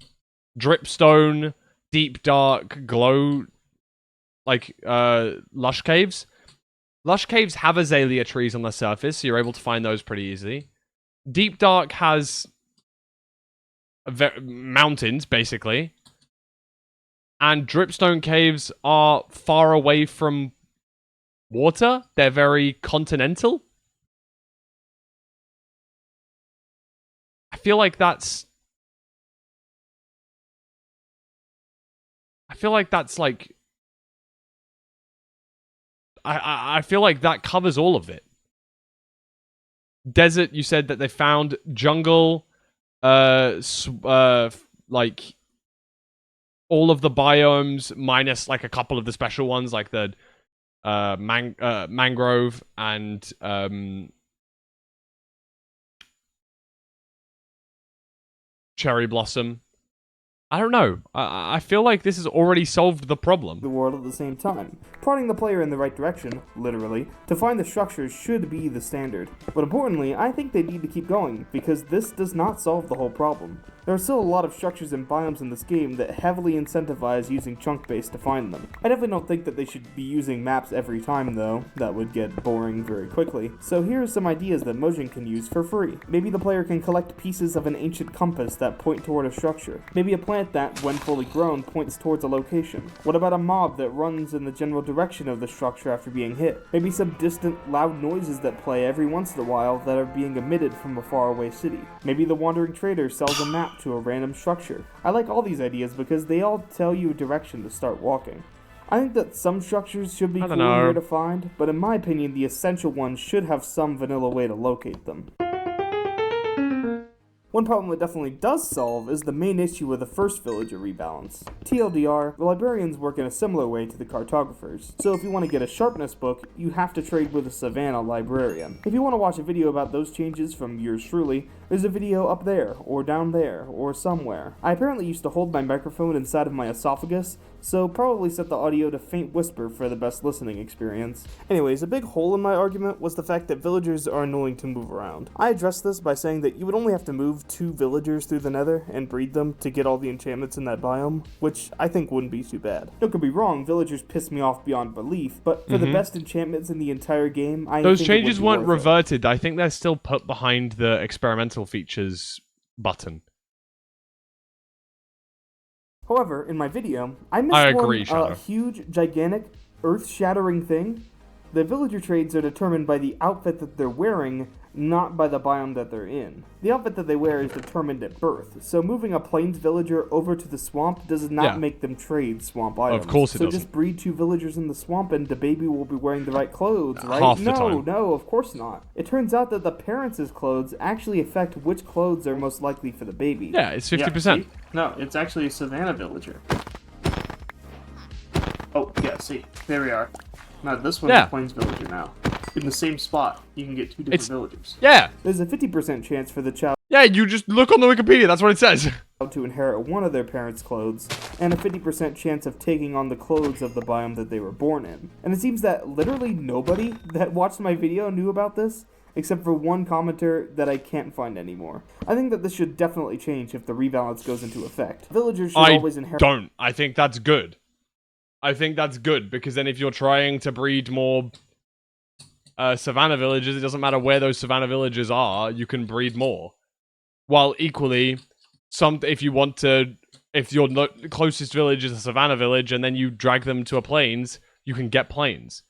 Speaker 1: Dripstone, deep dark, glow, like, lush caves. Lush caves have azalea trees on the surface, so you're able to find those pretty easily. Deep dark has... mountains, basically. And dripstone caves are far away from water. They're very continental. I feel like that's like... I feel like that covers all of it. Desert, you said that they found. Jungle... like all of the biomes minus like a couple of the special ones like the mangrove and cherry blossom. I don't know. I feel like this has already solved the problem.
Speaker 11: The world at the same time. Prodding the player in the right direction, literally, to find the structures should be the standard. But importantly, I think they need to keep going, because this does not solve the whole problem. There are still a lot of structures and biomes in this game that heavily incentivize using chunk base to find them. I definitely don't think that they should be using maps every time though, that would get boring very quickly. So here are some ideas that Mojang can use for free. Maybe the player can collect pieces of an ancient compass that point toward a structure. Maybe a plant that, when fully grown, points towards a location. What about a mob that runs in the general direction of the structure after being hit? Maybe some distant, loud noises that play every once in a while that are being emitted from a faraway city. Maybe the wandering trader sells a map to a random structure. I like all these ideas because they all tell you a direction to start walking. I think that some structures should be cool and rare to find, but in my opinion the essential ones should have some vanilla way to locate them. One problem it definitely does solve is the main issue with the first villager rebalance. TLDR, the librarians work in a similar way to the cartographers, so if you want to get a sharpness book, you have to trade with a savannah librarian. If you want to watch a video about those changes from yours truly, there's a video up there, or down there, or somewhere. I apparently used to hold my microphone inside of my esophagus, so probably set the audio to faint whisper for the best listening experience. Anyways, a big hole in my argument was the fact that villagers are annoying to move around. I addressed this by saying that you would only have to move 2 villagers through the nether and breed them to get all the enchantments in that biome, which I think wouldn't be too bad. Don't get me wrong, villagers piss me off beyond belief, but for the best enchantments in the entire game,
Speaker 1: those changes weren't reverted. I think they're still put behind the experimental features button.
Speaker 11: However, in my video, I missed a huge, gigantic, earth-shattering thing. The villager trades are determined by the outfit that they're wearing, not by the biome that they're in. The outfit that they wear is determined at birth, so moving a plains villager over to the swamp does not make them trade swamp items.
Speaker 1: Of course it
Speaker 11: so
Speaker 1: doesn't.
Speaker 11: just breed 2 villagers in the swamp and the baby will be wearing the right clothes, right?
Speaker 1: Half the time.
Speaker 11: No, of course not. It turns out that the parents' clothes actually affect which clothes are most likely for the baby.
Speaker 1: Yeah, it's 50%.
Speaker 11: See? No, it's actually a savannah villager. Oh, yeah, see. There we are. Now, this one's a plains villager now. In the same spot, you can get 2 different villagers.
Speaker 1: Yeah.
Speaker 11: There's a 50% chance for the child
Speaker 1: Yeah, you just look on the Wikipedia, that's what it says.
Speaker 11: to inherit one of their parents' clothes, and a 50% chance of taking on the clothes of the biome that they were born in. And it seems that literally nobody that watched my video knew about this, except for one commenter that I can't find anymore. I think that this should definitely change if the rebalance goes into effect. Villagers should always inherit...
Speaker 1: I think that's good. I think that's good, because then if you're trying to breed more savannah villagers, it doesn't matter where those savannah villagers are, you can breed more. While equally, if your closest village is a savannah village, and then you drag them to a plains, you can get plains.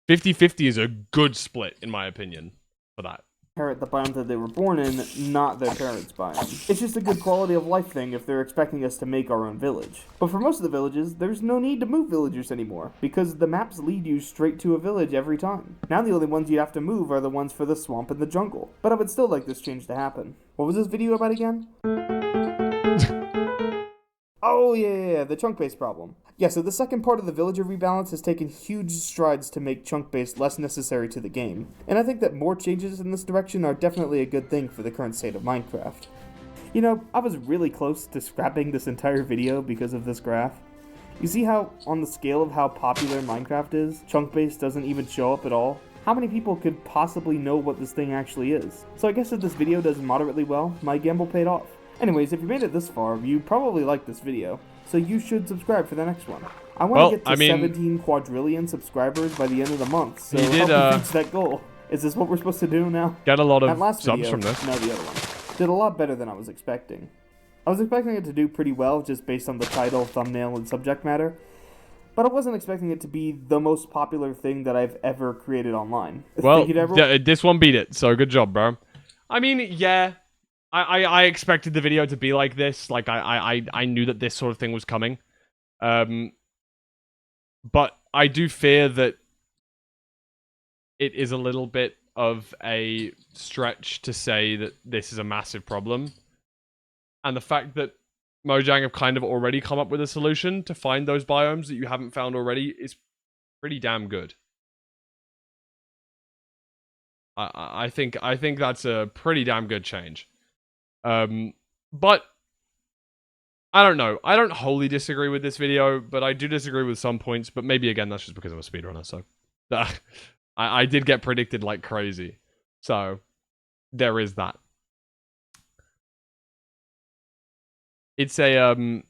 Speaker 1: 50-50 is a good split, in my opinion, for that.
Speaker 11: Inherit the biome that they were born in, not their parents' biome. It's just a good quality of life thing if they're expecting us to make our own village. But for most of the villages, there's no need to move villagers anymore, because the maps lead you straight to a village every time. Now the only ones you'd have to move are the ones for the swamp and the jungle. But I would still like this change to happen. What was this video about again? Oh yeah, the chunk-based problem. Yeah, so the second part of the villager rebalance has taken huge strides to make chunk-based less necessary to the game, and I think that more changes in this direction are definitely a good thing for the current state of Minecraft. You know, I was really close to scrapping this entire video because of this graph. You see how, on the scale of how popular Minecraft is, chunk-based doesn't even show up at all? How many people could possibly know what this thing actually is? So I guess if this video does moderately well, my gamble paid off. Anyways, if you made it this far, you probably liked this video, so you should subscribe for the next one. I want to get to 17 quadrillion subscribers by the end of the month, so help me reach that goal. Is this what we're supposed to do now?
Speaker 1: Get a lot of
Speaker 11: that last
Speaker 1: subs
Speaker 11: video,
Speaker 1: from this.
Speaker 11: No, the other one. Did a lot better than I was expecting. I was expecting it to do pretty well, just based on the title, thumbnail, and subject matter, but I wasn't expecting it to be the most popular thing that I've ever created online.
Speaker 1: Well, this one beat it, so good job, bro. I mean, yeah... I expected the video to be like this. Like, I knew that this sort of thing was coming. But I do fear that it is a little bit of a stretch to say that this is a massive problem. And the fact that Mojang have kind of already come up with a solution to find those biomes that you haven't found already is pretty damn good. I think that's a pretty damn good change. But I don't know. I don't wholly disagree with this video, but I do disagree with some points. But maybe again, that's just because I'm a speedrunner. So I did get predicted like crazy. So there is that. It's a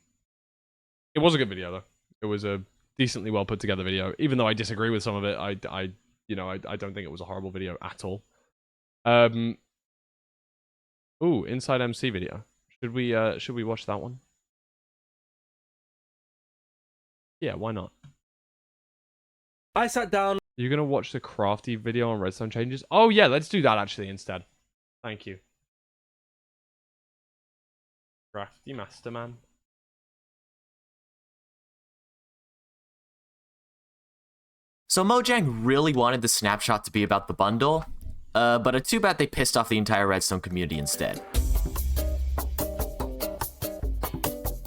Speaker 1: it was a good video though. It was a decently well put together video. Even though I disagree with some of it, I don't think it was a horrible video at all. Ooh, Inside MC video. Should we watch that one? Yeah, why not?
Speaker 19: I sat down.
Speaker 1: You're gonna watch the crafty video on redstone changes? Oh yeah, let's do that actually instead. Thank you. Crafty master man.
Speaker 20: So Mojang really wanted the snapshot to be about the bundle, but it's too bad they pissed off the entire redstone community instead.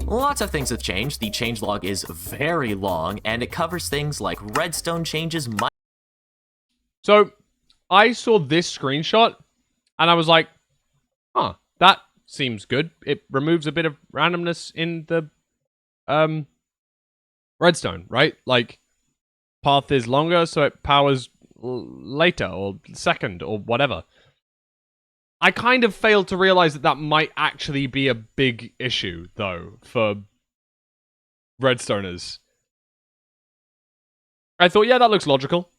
Speaker 20: Lots of things have changed. The changelog is very long, and it covers things like redstone changes.
Speaker 1: So, I saw this screenshot, and I was like, huh, that seems good. It removes a bit of randomness in the redstone, right? Like, path is longer, so it powers later, or second, or whatever. I kind of failed to realize that that might actually be a big issue, though, for Redstoners. I thought, yeah, that looks logical.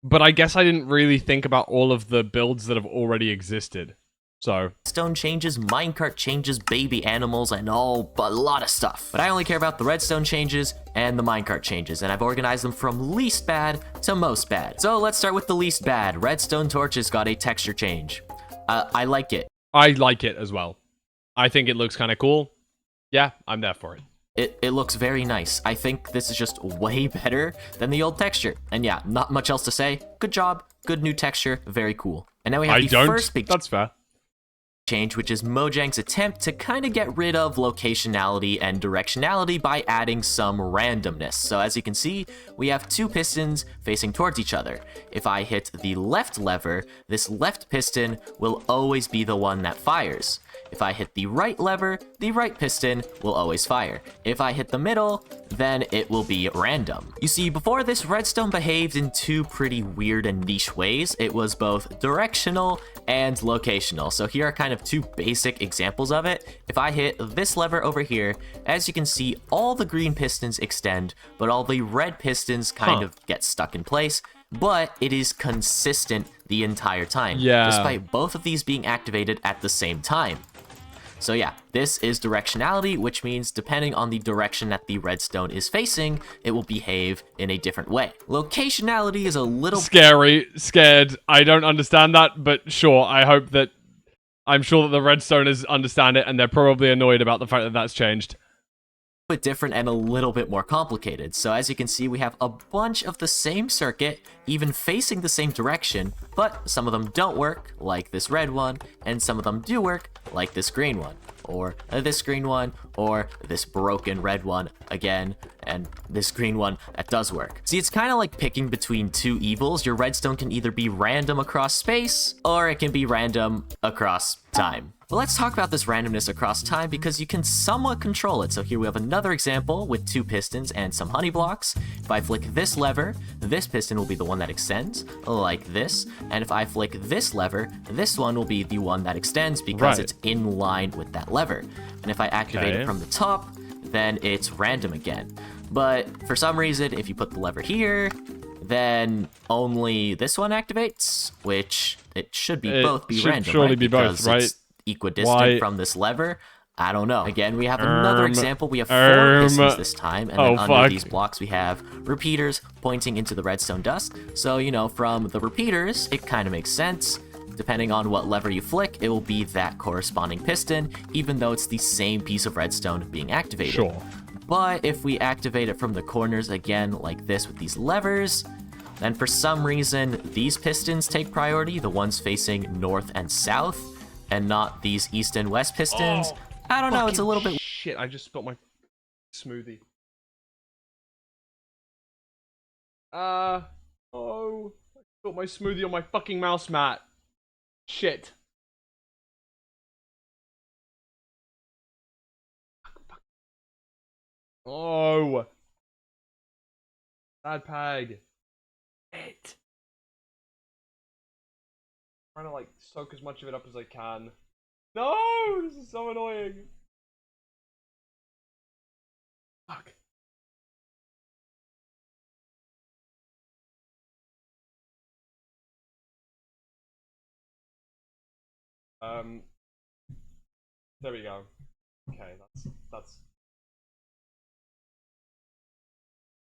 Speaker 1: But I guess I didn't really think about all of the builds that have already existed. So
Speaker 20: redstone changes, minecart changes, baby animals, and a lot of stuff. But I only care about the redstone changes and the minecart changes, and I've organized them from least bad to most bad. So let's start with the least bad. Redstone torches got a texture change. I like it.
Speaker 1: I like it as well. I think it looks kind of cool. Yeah, I'm there for it.
Speaker 20: It looks very nice. I think this is just way better than the old texture. And yeah, not much else to say. Good job. Good new texture. Very cool. And now we have first big...
Speaker 1: That's fair.
Speaker 20: Change, which is Mojang's attempt to kind of get rid of locationality and directionality by adding some randomness. So as you can see, we have two pistons facing towards each other. If I hit the left lever, this left piston will always be the one that fires. If I hit the right lever, the right piston will always fire. If I hit the middle, then it will be random. You see, before this, redstone behaved in two pretty weird and niche ways. It was both directional and locational. So here are kind of two basic examples of it. If I hit this lever over here, as you can see, all the green pistons extend, but all the red pistons kind of get stuck in place. But it is consistent the entire time, despite both of these being activated at the same time. So yeah, this is directionality, which means depending on the direction that the redstone is facing, it will behave in a different way. Locationality is a little...
Speaker 1: Scared. I don't understand that, but sure, I'm sure that the redstoners understand it, and they're probably annoyed about the fact that that's changed.
Speaker 20: Bit different and a little bit more complicated. So as you can see, we have a bunch of the same circuit, even facing the same direction, but some of them don't work, like this red one, and some of them do work, like this green one, or this green one, or this broken red one again, and this green one that does work. See, it's kind of like picking between two evils. Your redstone can either be random across space, or it can be random across time. But let's talk about this randomness across time because you can somewhat control it. So here we have another example with two pistons and some honey blocks. If I flick this lever, this piston will be the one that extends, like this. And if I flick this lever, this one will be the one that extends because it's in line with that lever. And if I activate it from the top, then it's random again. But for some reason, if you put the lever here, then only this one activates, which it should be both be random,
Speaker 1: surely be both, right?
Speaker 20: It's equidistant from this lever. I don't know. Again, we have another example. We have 4 pistons this time, and then under these blocks we have repeaters pointing into the redstone dust. So, you know, from the repeaters, it kind of makes sense. Depending on what lever you flick, it will be that corresponding piston, even though it's the same piece of redstone being activated.
Speaker 1: Sure.
Speaker 20: But if we activate it from the corners again, like this with these levers, then for some reason, these pistons take priority, the ones facing north and south, and not these east and west pistons. I don't know, it's a little bit...
Speaker 1: Shit, I just spilled my smoothie. Oh, I spilled my smoothie on my fucking mouse mat. Shit. Oh. Bad pag. It. Trying to like soak as much of it up as I can. No, this is so annoying. Fuck. There we go. Okay, that's.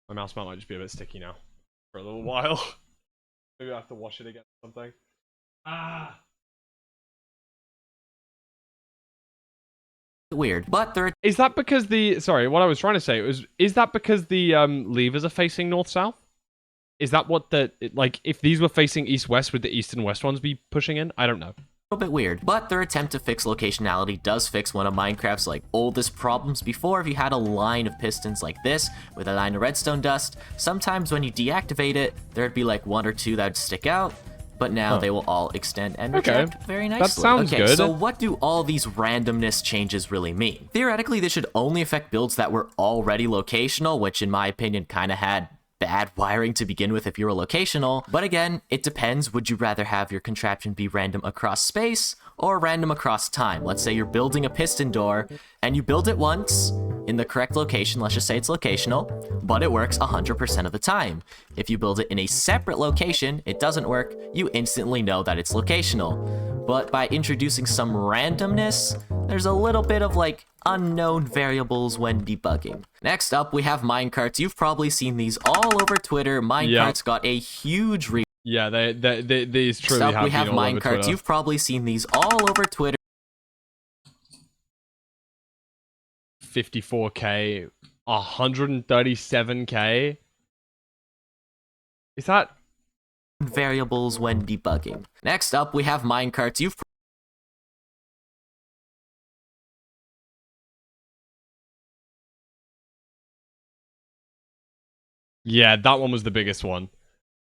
Speaker 1: My mouse might just be a bit sticky now for a little while. Maybe I have to wash it again or something. Ah.
Speaker 20: Weird, but there
Speaker 1: is that because the what I was trying to say is that because the levers are facing north south? Is that what like if these were facing east west, would the east and west ones be pushing in? I don't know.
Speaker 20: A bit weird, but their attempt to fix locationality does fix one of Minecraft's like oldest problems. Before, if you had a line of pistons like this with a line of redstone dust, sometimes when you deactivate it, there'd be like 1 or 2 that would stick out. But now they will all extend and reject very nicely.
Speaker 1: That sounds good.
Speaker 20: So what do all these randomness changes really mean? Theoretically, this should only affect builds that were already locational, which in my opinion kind of had bad wiring to begin with if you were locational. But again, it depends. Would you rather have your contraption be random across space or random across time? Let's say you're building a piston door and you build it once in the correct location, let's just say it's locational, but it works 100% of the time. If you build it in a separate location, it doesn't work, you instantly know that it's locational. but by introducing some randomness, there's a little bit of like unknown variables when debugging. Next up, we have minecarts. You've probably seen these all over Twitter. Minecarts got a huge
Speaker 1: Yeah, these truly
Speaker 20: Next up,
Speaker 1: have
Speaker 20: we have
Speaker 1: been all over
Speaker 20: minecarts.
Speaker 1: Twitter.
Speaker 20: You've probably seen these all over Twitter.
Speaker 1: 54k, 137k. Is that
Speaker 20: variables when debugging? Next up, we have minecarts. You've
Speaker 1: Yeah, that one was the biggest one.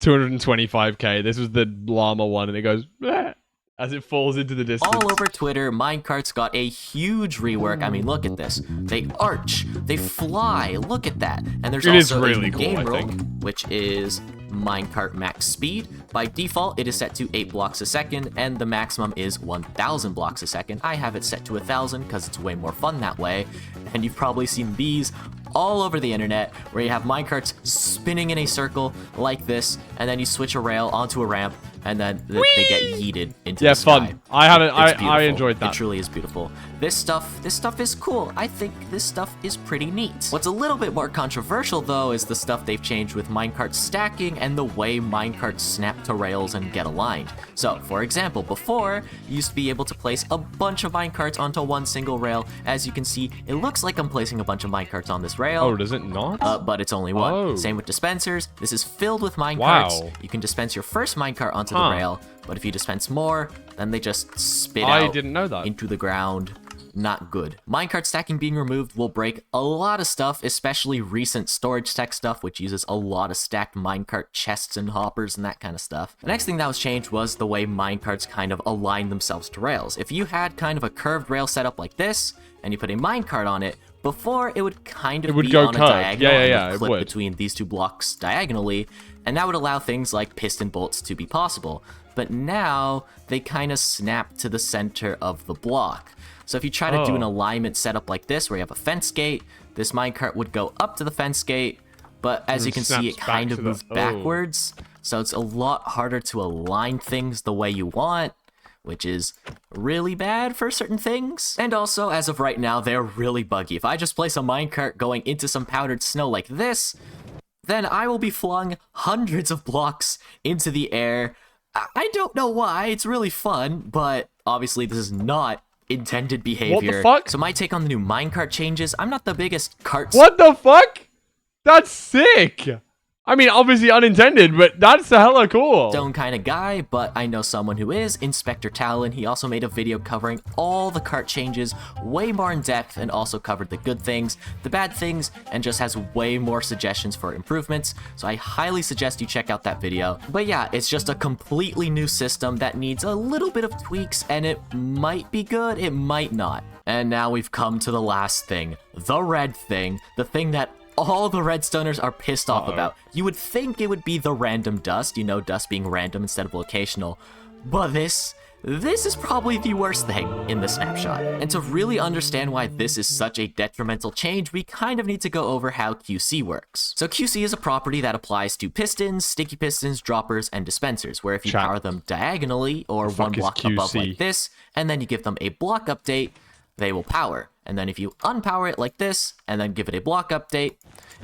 Speaker 1: 225k. This was the llama one, and it goes "Bleh," as it falls into the distance.
Speaker 20: all over Twitter, minecarts got a huge rework. I mean, look at this. They arch, they fly, look at that. And there's
Speaker 1: It is
Speaker 20: also
Speaker 1: really
Speaker 20: a
Speaker 1: cool,
Speaker 20: game
Speaker 1: I
Speaker 20: rule,
Speaker 1: think.
Speaker 20: which is minecart max speed. By default, it is set to 8 blocks a second, and the maximum is 1,000 blocks a second. I have it set to 1,000 because it's way more fun that way. And you've probably seen these all over the internet, where you have minecarts spinning in a circle like this, and then you switch a rail onto a ramp, and then they get yeeted into the sky.
Speaker 1: fun. I haven't.
Speaker 20: It's
Speaker 1: I
Speaker 20: beautiful.
Speaker 1: enjoyed that.
Speaker 20: It truly is beautiful. This stuff is cool. I think this stuff is pretty neat. What's a little bit more controversial though is the stuff they've changed with minecart stacking and the way minecarts snap to rails and get aligned. So, for example, before you used to be able to place a bunch of minecarts onto one single rail. As you can see, it looks like I'm placing a bunch of minecarts on this rail.
Speaker 1: Oh, does it not?
Speaker 20: But it's only one.
Speaker 1: Oh.
Speaker 20: Same with dispensers. This is filled with minecarts.
Speaker 1: Wow.
Speaker 20: You can dispense your first minecart onto the rail, but if you dispense more, then they just spit
Speaker 1: I
Speaker 20: out
Speaker 1: didn't know that.
Speaker 20: into the ground. Not good. Minecart stacking being removed will break a lot of stuff, especially recent storage tech stuff, which uses a lot of stacked minecart chests and hoppers and that kind of stuff. The next thing that was changed was the way minecarts kind of align themselves to rails. If you had kind of a curved rail set up like this, and you put a minecart on it, before it would kind of be
Speaker 1: go
Speaker 20: on a
Speaker 1: curved.
Speaker 20: diagonal and
Speaker 1: It
Speaker 20: clip
Speaker 1: would.
Speaker 20: between these two blocks diagonally, and that would allow things like piston bolts to be possible. But now, they kind of snap to the center of the block. So if you try to do an alignment setup like this, where you have a fence gate, this minecart would go up to the fence gate, but as you can see, it kind of moves backwards. So it's a lot harder to align things the way you want, which is really bad for certain things. And also, as of right now, they're really buggy. If I just place a minecart going into some powdered snow like this, then I will be flung hundreds of blocks into the air. I don't know why, it's really fun, but obviously this is not intended behavior.
Speaker 1: What the fuck?
Speaker 20: So my take on the new minecart changes, I'm not the biggest cart...
Speaker 1: What the fuck? That's sick! I mean, obviously unintended, but that's hella cool.
Speaker 20: Stone kind of guy, but I know someone who is, Inspector Talon. He also made a video covering all the cart changes way more in depth, and also covered the good things, the bad things, and just has way more suggestions for improvements. So I highly suggest you check out that video. But yeah, it's just a completely new system that needs a little bit of tweaks, and it might be good, it might not. And now we've come to the last thing, the red thing, the thing that all the Redstoners are pissed off about. You would think it would be the random dust, you know, dust being random instead of locational, but this is probably the worst thing in the snapshot. And to really understand why this is such a detrimental change, we kind of need to go over how QC works. So QC is a property that applies to pistons, sticky pistons, droppers, and dispensers, where if you power them diagonally or one block above like this, and then you give them a block update, they will power. And then if you unpower it like this, and then give it a block update,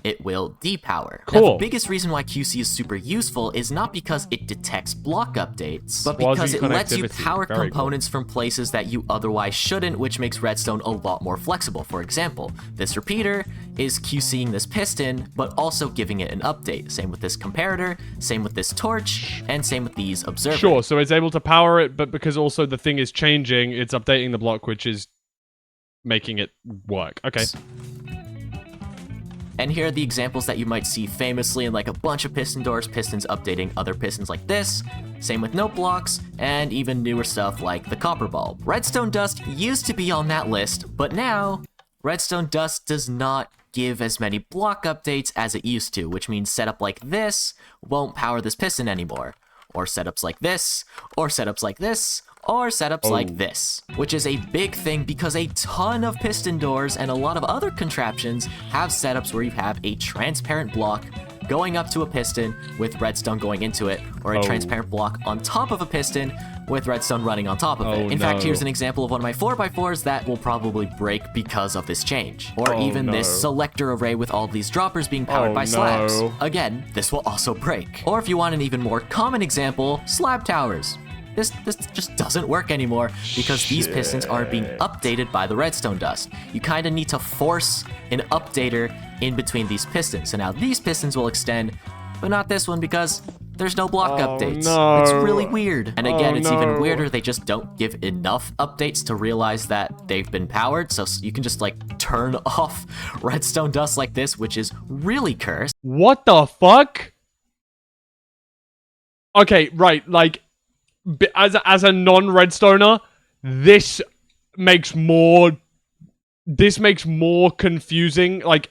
Speaker 20: it will depower.
Speaker 1: Cool.
Speaker 20: Now, the biggest reason why QC is super useful is not because it detects block updates, but because it lets you power components from places that you otherwise shouldn't, which makes Redstone a lot more flexible. For example, this repeater is QCing this piston, but also giving it an update. Same with this comparator, same with this torch, and same with these observers.
Speaker 1: Sure, so it's able to power it, but because also the thing is changing, it's updating the block, which is making it work. Okay.
Speaker 20: And here are the examples that you might see famously in like a bunch of piston doors, pistons updating other pistons like this, same with note blocks, and even newer stuff like the copper bulb. Redstone dust used to be on that list, but now redstone dust does not give as many block updates as it used to, which means setup like this won't power this piston anymore, or setups like this, or setups like this, or setups like this, which is a big thing because a ton of piston doors and a lot of other contraptions have setups where you have a transparent block going up to a piston with redstone going into it, or a transparent block on top of a piston with redstone running on top of it. In fact, here's an example of one of my 4x4s that will probably break because of this change. Or even this selector array with all these droppers being powered by slabs. Again, this will also break. Or if you want an even more common example, slab towers. This just doesn't work anymore because these pistons are being updated by the redstone dust. You kind of need to force an updater in between these pistons. So now these pistons will extend, but not this one because there's no block updates. It's really weird. And again, it's even weirder. They just don't give enough updates to realize that they've been powered. So you can just like turn off redstone dust like this, which is really cursed.
Speaker 1: What the fuck? Okay, right, like, as a non-redstoner, this makes more confusing. Like,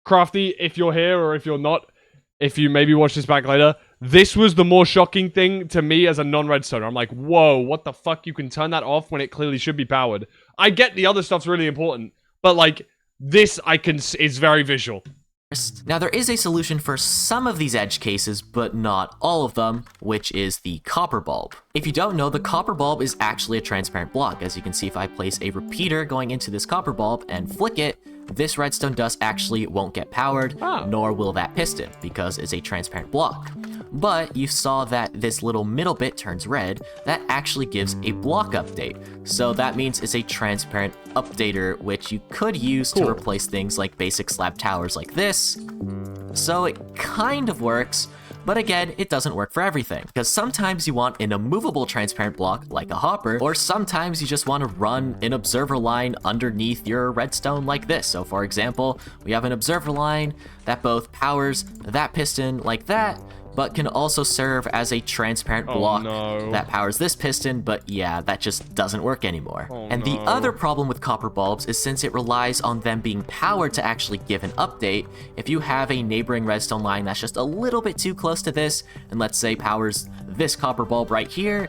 Speaker 1: Crafty, if you're here or if you're not, if you maybe watch this back later, this was the more shocking thing to me as a non-redstoner. I'm like, whoa, what the fuck? You can turn that off when it clearly should be powered. I get the other stuff's really important, but like, this is very visual.
Speaker 20: Now, there is a solution for some of these edge cases, but not all of them, which is the copper bulb. If you don't know, the copper bulb is actually a transparent block. As you can see, if I place a repeater going into this copper bulb and flick it, this redstone dust actually won't get powered, nor will that piston, because it's a transparent block. But you saw that this little middle bit turns red. That actually gives a block update. So that means it's a transparent updater, which you could use to replace things like basic slab towers like this. So it kind of works, but again, it doesn't work for everything. Because sometimes you want an immovable transparent block like a hopper, or sometimes you just want to run an observer line underneath your redstone like this. So for example, we have an observer line that both powers that piston like that, but can also serve as a transparent block that powers this piston, but yeah, that just doesn't work anymore. And the other problem with copper bulbs is since it relies on them being powered to actually give an update, if you have a neighboring redstone line that's just a little bit too close to this, and let's say powers this copper bulb right here,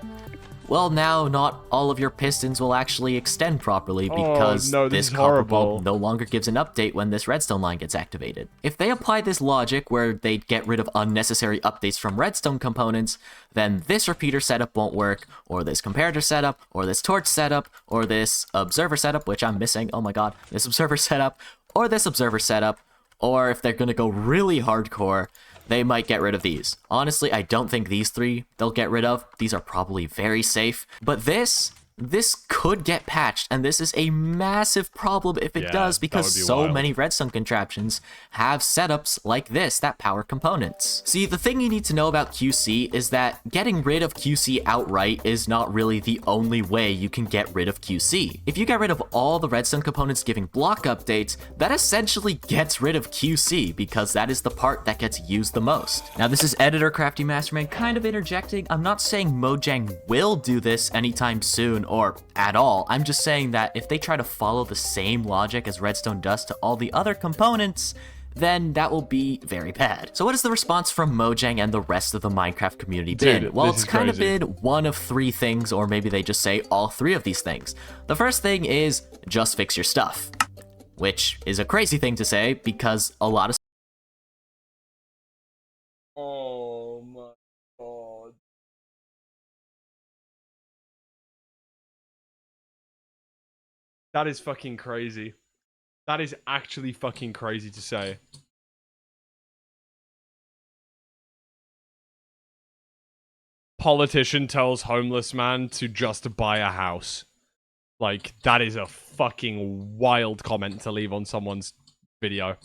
Speaker 20: well, now not all of your pistons will actually extend properly because this copper bulb no longer gives an update when this redstone line gets activated. If they apply this logic where they get rid of unnecessary updates from redstone components, then this repeater setup won't work, or this comparator setup, or this torch setup, or this observer setup, which I'm missing, oh my god, this observer setup, or this observer setup, or if they're gonna go really hardcore, they might get rid of these. Honestly, I don't think these three they'll get rid of. These are probably very safe. But this could get patched, and this is a massive problem if it does, because so many redstone contraptions have setups like this that power components. See, the thing you need to know about QC is that getting rid of QC outright is not really the only way you can get rid of QC. If you get rid of all the redstone components giving block updates, that essentially gets rid of QC, because that is the part that gets used the most. Now, this is Editor Crafty Masterman kind of interjecting. I'm not saying Mojang will do this anytime soon, or at all. I'm just saying that if they try to follow the same logic as redstone dust to all the other components, then that will be very bad. So what has the response from Mojang and the rest of the Minecraft community been? Well, it's kind of been one of three things, or maybe they just say all three of these things. The first thing is just fix your stuff, which is a crazy thing to say because a lot of
Speaker 1: that is fucking crazy. That is actually fucking crazy to say. Politician tells homeless man to just buy a house. Like, that is a fucking wild comment to leave on someone's video.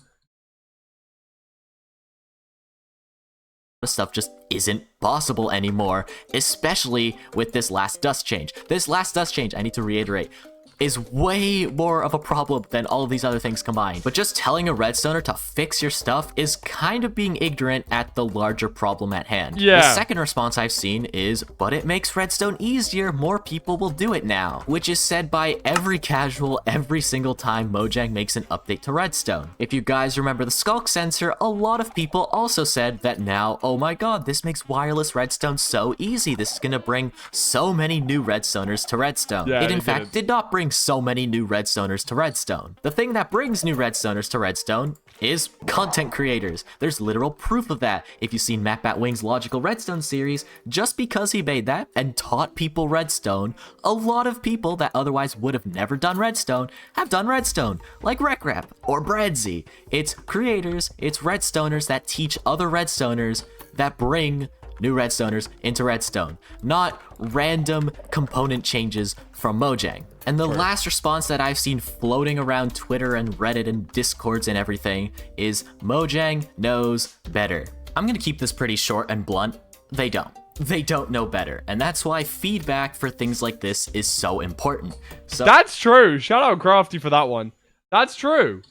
Speaker 20: Stuff just isn't possible anymore, especially with this last dust change. This last dust change, I need to reiterate, is way more of a problem than all of these other things combined. But just telling a redstoner to fix your stuff is kind of being ignorant at the larger problem at hand.
Speaker 1: Yeah.
Speaker 20: The second response I've seen is, but it makes redstone easier, more people will do it now. Which is said by every casual every single time Mojang makes an update to redstone. If you guys remember the skulk sensor, a lot of people also said that now, oh my god, this makes wireless redstone so easy. This is gonna bring so many new redstoners to redstone.
Speaker 1: Yeah,
Speaker 20: it in fact did not bring bring so many new Redstoners to Redstone? The thing that brings new Redstoners to Redstone is content creators. There's literal proof of that. If you've seen MacBatWing's Logical Redstone series, just because he made that and taught people Redstone, a lot of people that otherwise would have never done Redstone have done Redstone, like RecRap or Breadsy. It's creators, it's Redstoners that teach other Redstoners that bring new Redstoners into Redstone, not random component changes from Mojang. And the last response that I've seen floating around Twitter and Reddit and Discords and everything is Mojang knows better. I'm gonna keep this pretty short and blunt. They don't. They don't know better. And that's why feedback for things like this is so important. So
Speaker 1: that's true. Shout out Crafty for that one. That's true.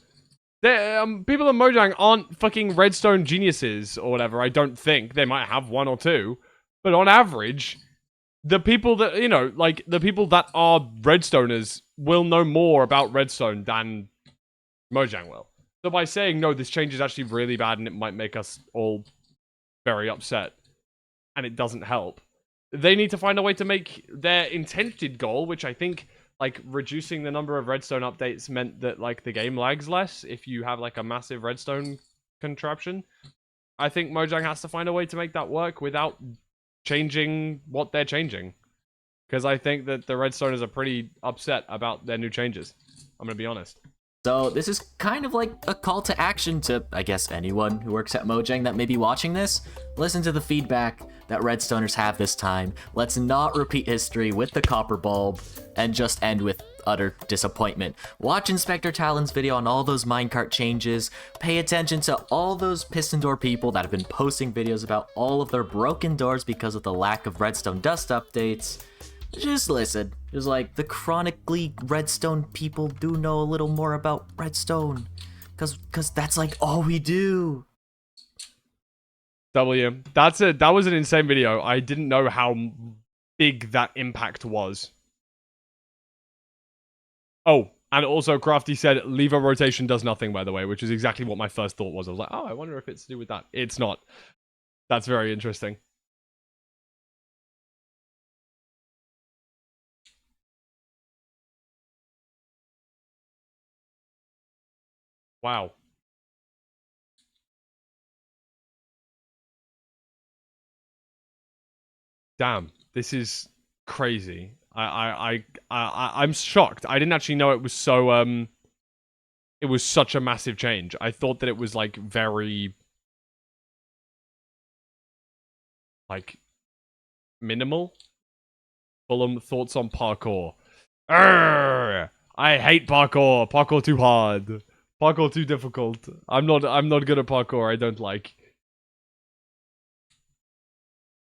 Speaker 1: People in Mojang aren't fucking Redstone geniuses or whatever, I don't think. They might have one or two. But on average, the people that, you know, like, the people that are Redstoners will know more about Redstone than Mojang will. So by saying, no, this change is actually really bad and it might make us all very upset, and it doesn't help, they need to find a way to make their intended goal, which I think, like, reducing the number of Redstone updates meant that, like, the game lags less if you have, like, a massive Redstone contraption. I think Mojang has to find a way to make that work without changing what they're changing. Because I think that the Redstoners are pretty upset about their new changes. I'm gonna be honest.
Speaker 20: So this is kind of like a call to action to, I guess, anyone who works at Mojang that may be watching this. Listen to the feedback that Redstoners have this time. Let's not repeat history with the copper bulb and just end with utter disappointment. Watch Inspector Talon's video on all those minecart changes. Pay attention to all those piston door people that have been posting videos about all of their broken doors because of the lack of Redstone dust updates. Just listen. Just like, the chronically Redstone people do know a little more about Redstone. Cause that's like all we do.
Speaker 1: W. That was an insane video. I didn't know how big that impact was. Oh, and also Crafty said lever rotation does nothing, by the way, which is exactly what my first thought was. I was like, oh, I wonder if it's to do with that. It's not. That's very interesting. Wow. Damn, this is crazy. I'm shocked. I didn't actually know it was so it was such a massive change. I thought that it was like very like minimal. Fulham, thoughts on parkour. Arrgh! I hate parkour. Parkour too hard. Parkour too difficult. I'm not good at parkour. I don't like.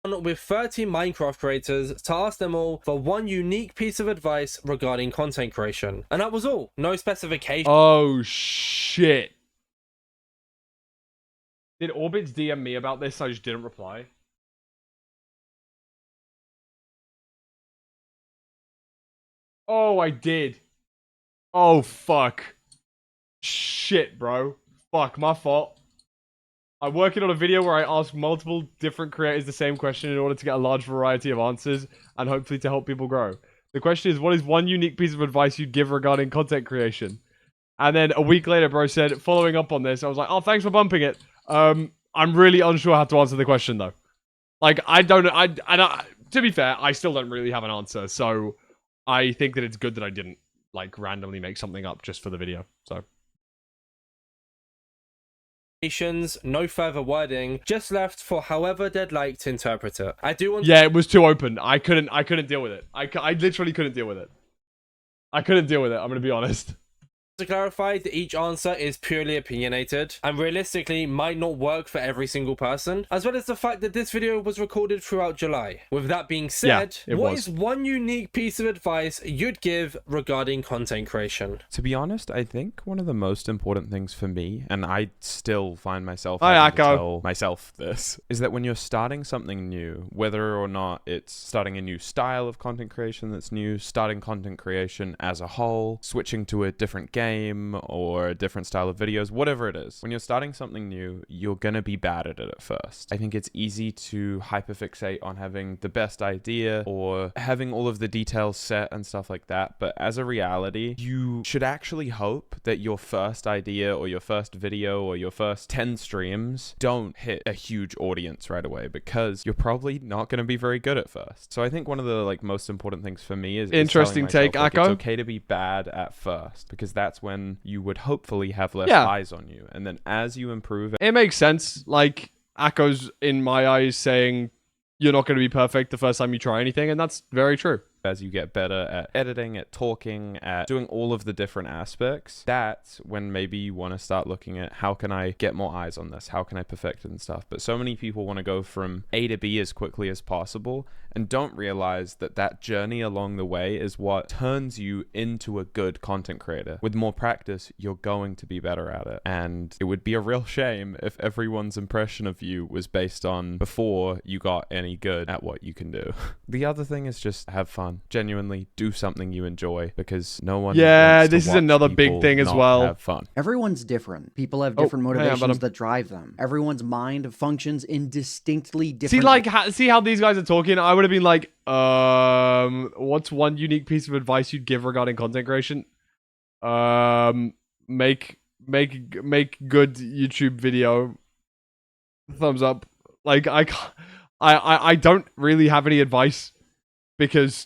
Speaker 19: With 30 Minecraft creators to ask them all for one unique piece of advice regarding content creation. And that was all. No specification.
Speaker 1: Oh, shit. Did Orbits DM me about this? I just didn't reply. Oh, I did. Oh, fuck. Shit, bro. Fuck, my fault. I'm working on a video where I ask multiple different creators the same question in order to get a large variety of answers and hopefully to help people grow. The question is, what is one unique piece of advice you'd give regarding content creation? And then a week later, bro said, following up on this, I was like, oh, thanks for bumping it. I'm really unsure how to answer the question, though. Like, to be fair, I still don't really have an answer, so I think that it's good that I didn't, like, randomly make something up just for the video, so...
Speaker 19: No further wording, just left for however they'd like to interpret it. I do want.
Speaker 1: Yeah, it was too open. I couldn't deal with it. I literally couldn't deal with it. I couldn't deal with it. I'm gonna be honest.
Speaker 19: To clarify that each answer is purely opinionated and realistically might not work for every single person, as well as the fact that this video was recorded throughout July. With that being said, what is one unique piece of advice you'd give regarding content creation?
Speaker 21: To be honest, I think one of the most important things for me, and I still find myself having to tell myself this, is that when you're starting something new, whether or not it's starting a new style of content creation that's new, starting content creation as a whole, switching to a different game, name or a different style of videos, whatever it is. When you're starting something new, you're gonna be bad at it at first. I think it's easy to hyperfixate on having the best idea or having all of the details set and stuff like that, but as a reality, you should actually hope that your first idea or your first video or your first 10 streams don't hit a huge audience right away, because you're probably not going to be very good at first. So I think one of the most important things for me is
Speaker 1: interesting take, Akko.
Speaker 21: It's okay to be bad at first, because that's when you would hopefully have less eyes on you, and then as you improve,
Speaker 1: it makes sense. Like Akko's in my eyes saying you're not going to be perfect the first time you try anything, and that's very true.
Speaker 21: As you get better at editing, at talking, at doing all of the different aspects, that's when maybe you want to start looking at how can I get more eyes on this? How can I perfect it and stuff? But so many people want to go from A to B as quickly as possible and don't realize that that journey along the way is what turns you into a good content creator. With more practice, you're going to be better at it. And it would be a real shame if everyone's impression of you was based on before you got any good at what you can do. The other thing is just have fun. Genuinely do something you enjoy, because no one wants
Speaker 1: this
Speaker 21: to
Speaker 1: is another big thing as well.
Speaker 21: Have fun.
Speaker 2: Everyone's different. People have different motivations that drive them. Everyone's mind functions in distinctly different...
Speaker 1: See how these guys are talking? I would have been like, what's one unique piece of advice you'd give regarding content creation? Make good YouTube video. Thumbs up. Like I don't really have any advice, because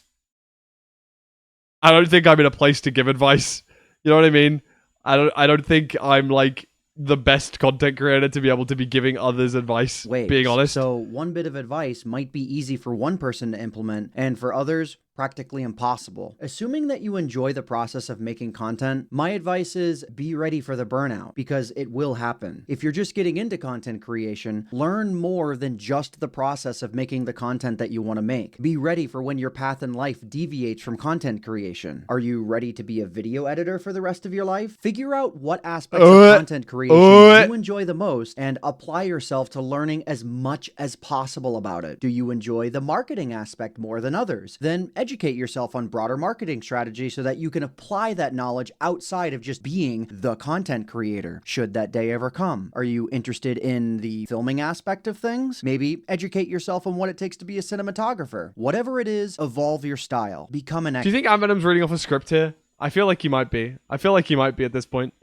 Speaker 1: I don't think I'm in a place to give advice. You know what I mean? I don't think I'm like the best content creator to be able to be giving others advice. Being honest.
Speaker 2: So one bit of advice might be easy for one person to implement, and for others, practically impossible. Assuming that you enjoy the process of making content, my advice is be ready for the burnout, because it will happen. If you're just getting into content creation, learn more than just the process of making the content that you want to make. Be ready for when your path in life deviates from content creation. Are you ready to be a video editor for the rest of your life? Figure out what aspects of content creation you enjoy the most and apply yourself to learning as much as possible about it. Do you enjoy the marketing aspect more than others? Then educate yourself on broader marketing strategy so that you can apply that knowledge outside of just being the content creator, should that day ever come. Are you interested in the filming aspect of things? Maybe educate yourself on what it takes to be a cinematographer. Whatever it is, evolve your style. Become an expert.
Speaker 1: Do you think Venom's reading off a script here? I feel like he might be. I feel like he might be at this point.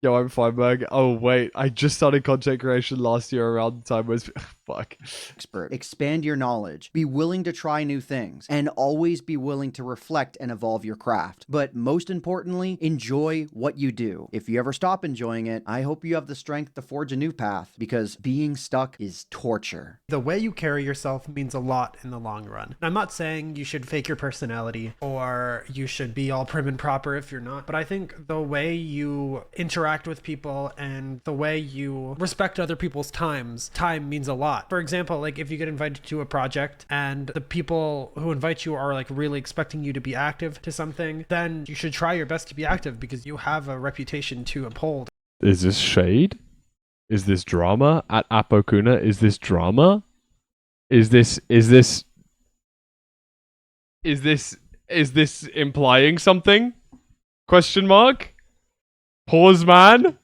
Speaker 1: Yo, I'm Feinberg. Oh, wait. I just started content creation last year around the time was... Fuck.
Speaker 2: Expert. Expand your knowledge. Be willing to try new things. And always be willing to reflect and evolve your craft. But most importantly, enjoy what you do. If you ever stop enjoying it, I hope you have the strength to forge a new path, because being stuck is torture.
Speaker 22: The way you carry yourself means a lot in the long run. I'm not saying you should fake your personality or you should be all prim and proper if you're not, but I think the way you interact with people and the way you respect other people's time means a lot. For example, like if you get invited to a project and the people who invite you are like really expecting you to be active to something, then you should try your best to be active, because you have a reputation to uphold.
Speaker 1: Is this shade? Is this drama at Apokuna? Is this drama? Is this implying something? Question mark? Pause, man.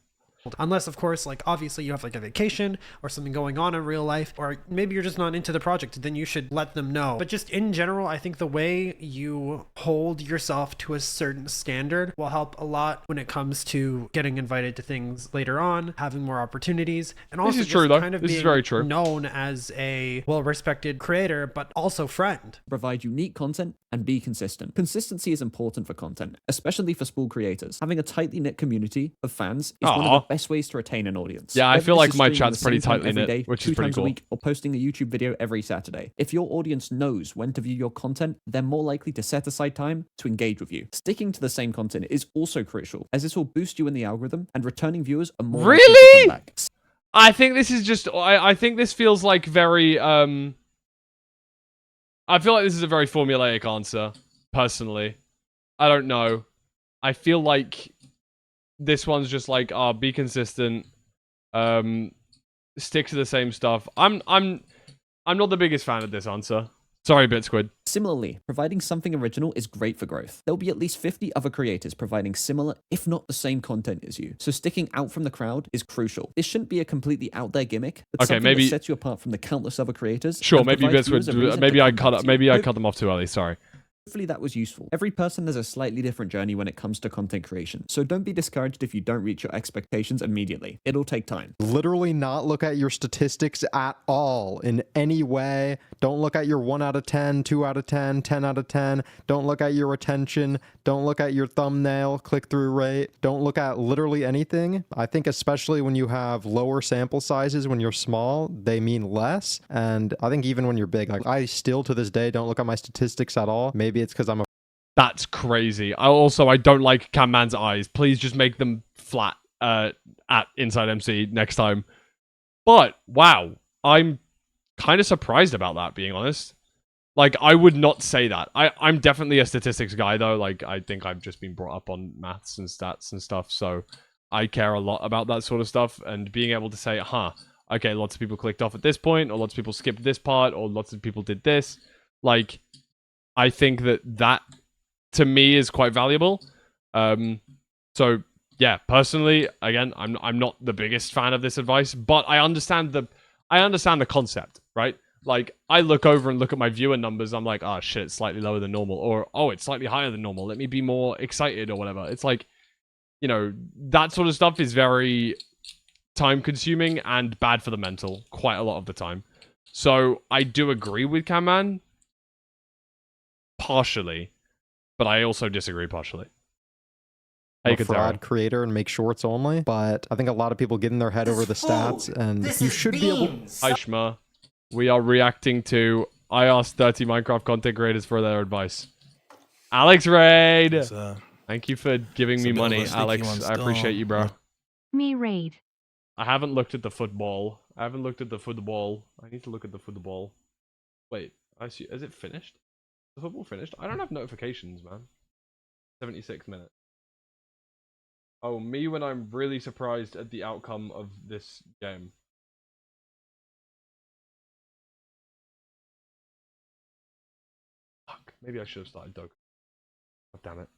Speaker 22: Unless, of course, like obviously you have like a vacation or something going on in real life, or maybe you're just not into the project, then you should let them know. But just in general, I think the way you hold yourself to a certain standard will help a lot when it comes to getting invited to things later on, having more opportunities, and also
Speaker 1: this is true, though.
Speaker 22: kind of
Speaker 1: this
Speaker 22: being
Speaker 1: is very true.
Speaker 22: known as a well-respected creator, but also friend.
Speaker 23: Provide unique content and be consistent. Consistency is important for content, especially for small creators. Having a tightly knit community of fans is one of the best ways to retain an audience.
Speaker 1: Yeah, I
Speaker 23: Whether
Speaker 1: feel
Speaker 23: this
Speaker 1: like
Speaker 23: is
Speaker 1: my
Speaker 23: streaming
Speaker 1: chat's
Speaker 23: the same
Speaker 1: pretty
Speaker 23: time
Speaker 1: tightly
Speaker 23: every
Speaker 1: knit,
Speaker 23: day,
Speaker 1: which
Speaker 23: 2
Speaker 1: is pretty
Speaker 23: times
Speaker 1: cool.
Speaker 23: a week, or posting a YouTube video every Saturday. If your audience knows when to view your content, they're more likely to set aside time to engage with you. Sticking to the same content is also crucial, as this will boost you in the algorithm, and returning viewers are more likely to come back.
Speaker 1: I think this is just... I think this feels like very... I feel like this is a very formulaic answer, personally. I don't know. I feel like this one's just like, be consistent. Stick to the same stuff. I'm not the biggest fan of this answer. Sorry, BitSquid.
Speaker 23: Similarly, providing something original is great for growth. There'll be at least 50 other creators providing similar, if not the same content as you, so sticking out from the crowd is crucial. This shouldn't be a completely out there gimmick, but something that sets you apart from the countless other creators.
Speaker 1: Sure, maybe this would. Maybe I cut them off too early. Sorry.
Speaker 23: Hopefully that was useful. Every person has a slightly different journey when it comes to content creation, so don't be discouraged if you don't reach your expectations immediately. It'll take time.
Speaker 5: Literally not look at your statistics at all in any way. Don't look at your 1 out of 10, 2 out of 10, 10 out of 10. Don't look at your retention. Don't look at your thumbnail, click-through rate. Don't look at literally anything. I think especially when you have lower sample sizes, when you're small, they mean less. And I think even when you're big, like I still to this day don't look at my statistics at all. Maybe it's because I'm a...
Speaker 1: That's crazy. I don't like Cam Man's eyes. Please just make them flat at Inside MC next time. But, wow. I'm kind of surprised about that, being honest. Like, I would not say that. I'm definitely a statistics guy, though. Like, I think I've just been brought up on maths and stats and stuff, so I care a lot about that sort of stuff. And being able to say, okay, lots of people clicked off at this point, or lots of people skipped this part, or lots of people did this. Like, I think that to me is quite valuable. So yeah, personally, again, I'm not the biggest fan of this advice, but I understand the concept, right? Like, I look over and look at my viewer numbers, I'm like, oh shit, it's slightly lower than normal, or oh, it's slightly higher than normal, let me be more excited or whatever. It's like, you know, that sort of stuff is very time consuming and bad for the mental quite a lot of the time. So I do agree with Cam Man partially, but I also disagree partially.
Speaker 5: a fraud creator and make shorts only, but I think a lot of people get in their head over the stats, and you should be able...
Speaker 1: Hi Shma, we are reacting to I asked 30 Minecraft content creators for their advice. Alex Raid! Thank you for giving me money, Alex. I appreciate you, bro.
Speaker 6: Me Raid.
Speaker 1: I haven't looked at the football. I need to look at the football. Wait, is it finished? The football finished? I don't have notifications, man. 76 minutes. Oh, me when I'm really surprised at the outcome of this game. Fuck, maybe I should have started Doug. God damn it.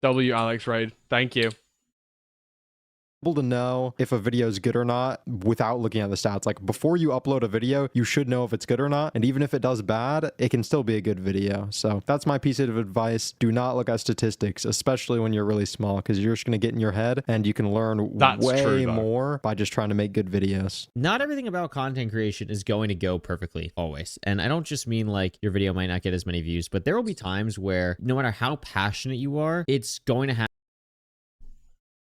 Speaker 1: W Alex Raid, thank you.
Speaker 5: Able to know if a video is good or not without looking at the stats. Like, before you upload a video, you should know if it's good or not, and even if it does bad, it can still be a good video. So that's my piece of advice. Do not look at statistics, especially when you're really small, because you're just going to get in your head and you can learn way more by just trying to make good videos.
Speaker 8: Not everything about content creation is going to go perfectly always, and I don't just mean like your video might not get as many views, but there will be times where no matter how passionate you are, it's going to have...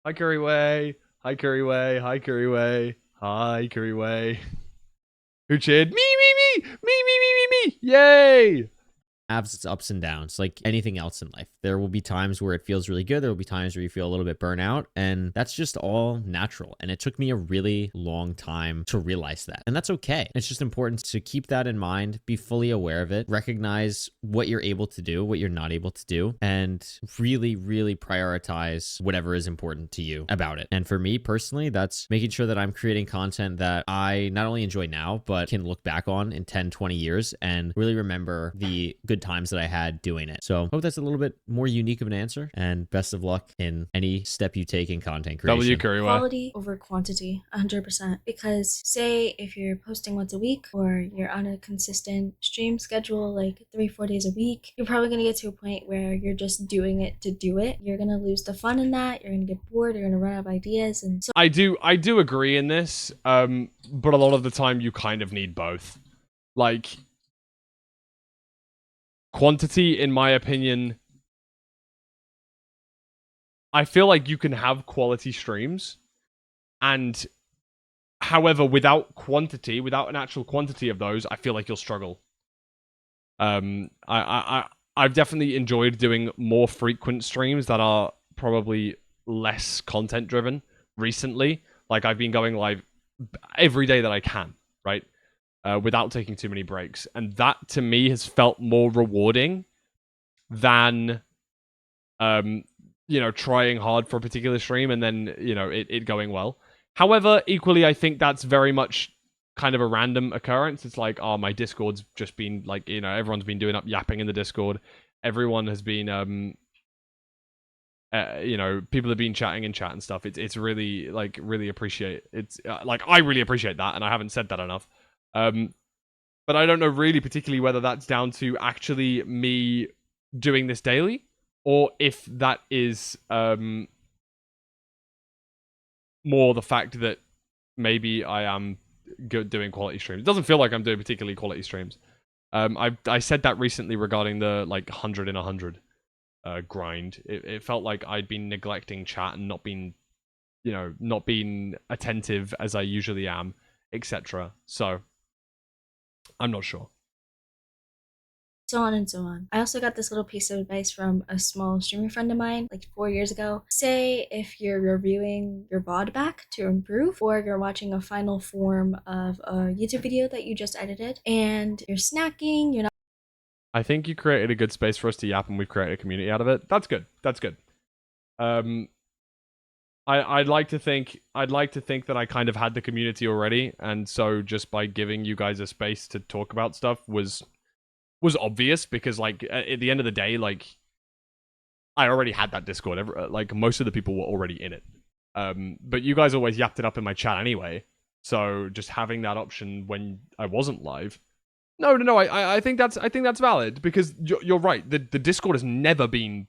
Speaker 1: Hi Curryway. Hi Curryway. Hi Curryway. Hi Curryway. Who cheered? Me. Yay!
Speaker 8: Has its ups and downs like anything else in life. There will be times where it feels really good. There will be times where you feel a little bit burnout, and that's just all natural. And it took me a really long time to realize that, and that's okay. It's just important to keep that in mind, be fully aware of it, recognize what you're able to do, what you're not able to do, and really, really prioritize whatever is important to you about it. And for me personally, that's making sure that I'm creating content that I not only enjoy now, but can look back on in 10, 20 years and really remember the good times that I had doing it. So I hope that's a little bit more unique of an answer, and best of luck in any step you take in content creation.
Speaker 6: Quality over quantity, 100%. Because say if you're posting once a week or you're on a consistent stream schedule, like 3-4 days a week, you're probably going to get to a point where you're just doing it to do it. You're going to lose the fun in that. You're going to get bored. You're going to run out of ideas. And so
Speaker 1: I do agree in this, but a lot of the time you kind of need both. Like, quantity, in my opinion, I feel like you can have quality streams, and however, without quantity, without an actual quantity of those, I feel like you'll struggle. I've definitely enjoyed doing more frequent streams that are probably less content driven recently. Like, I've been going live every day that I can, right? Without taking too many breaks. And that, to me, has felt more rewarding than, trying hard for a particular stream and then, it going well. However, equally, I think that's very much kind of a random occurrence. It's like, oh, my Discord's just been like, you know, everyone's been doing up yapping in the Discord. Everyone has been, you know, people have been chatting in chat and stuff. It's really like really appreciate it's like I really appreciate that, and I haven't said that enough. But I don't know really particularly whether that's down to actually me doing this daily, or if that is more the fact that maybe I am good doing quality streams. It doesn't feel like I'm doing particularly quality streams. I said that recently regarding the like 100 in 100 grind. It felt like I'd been neglecting chat and not been, you know, not being attentive as I usually am, etc. So I'm not sure.
Speaker 6: So on and so on. I also got this little piece of advice from a small streamer friend of mine like 4 years ago. Say if you're reviewing your VOD back to improve, or you're watching a final form of a YouTube video that you just edited, and you're snacking, you're not.
Speaker 1: I think you created a good space for us to yap, and we've created a community out of it. That's good. That's good. I'd like to think that I kind of had the community already, and so just by giving you guys a space to talk about stuff was obvious, because like at the end of the day, like I already had that Discord. Like most of the people were already in it. But you guys always yapped it up in my chat anyway. So just having that option when I wasn't live. No. I think that's valid, because you're right. The Discord has never been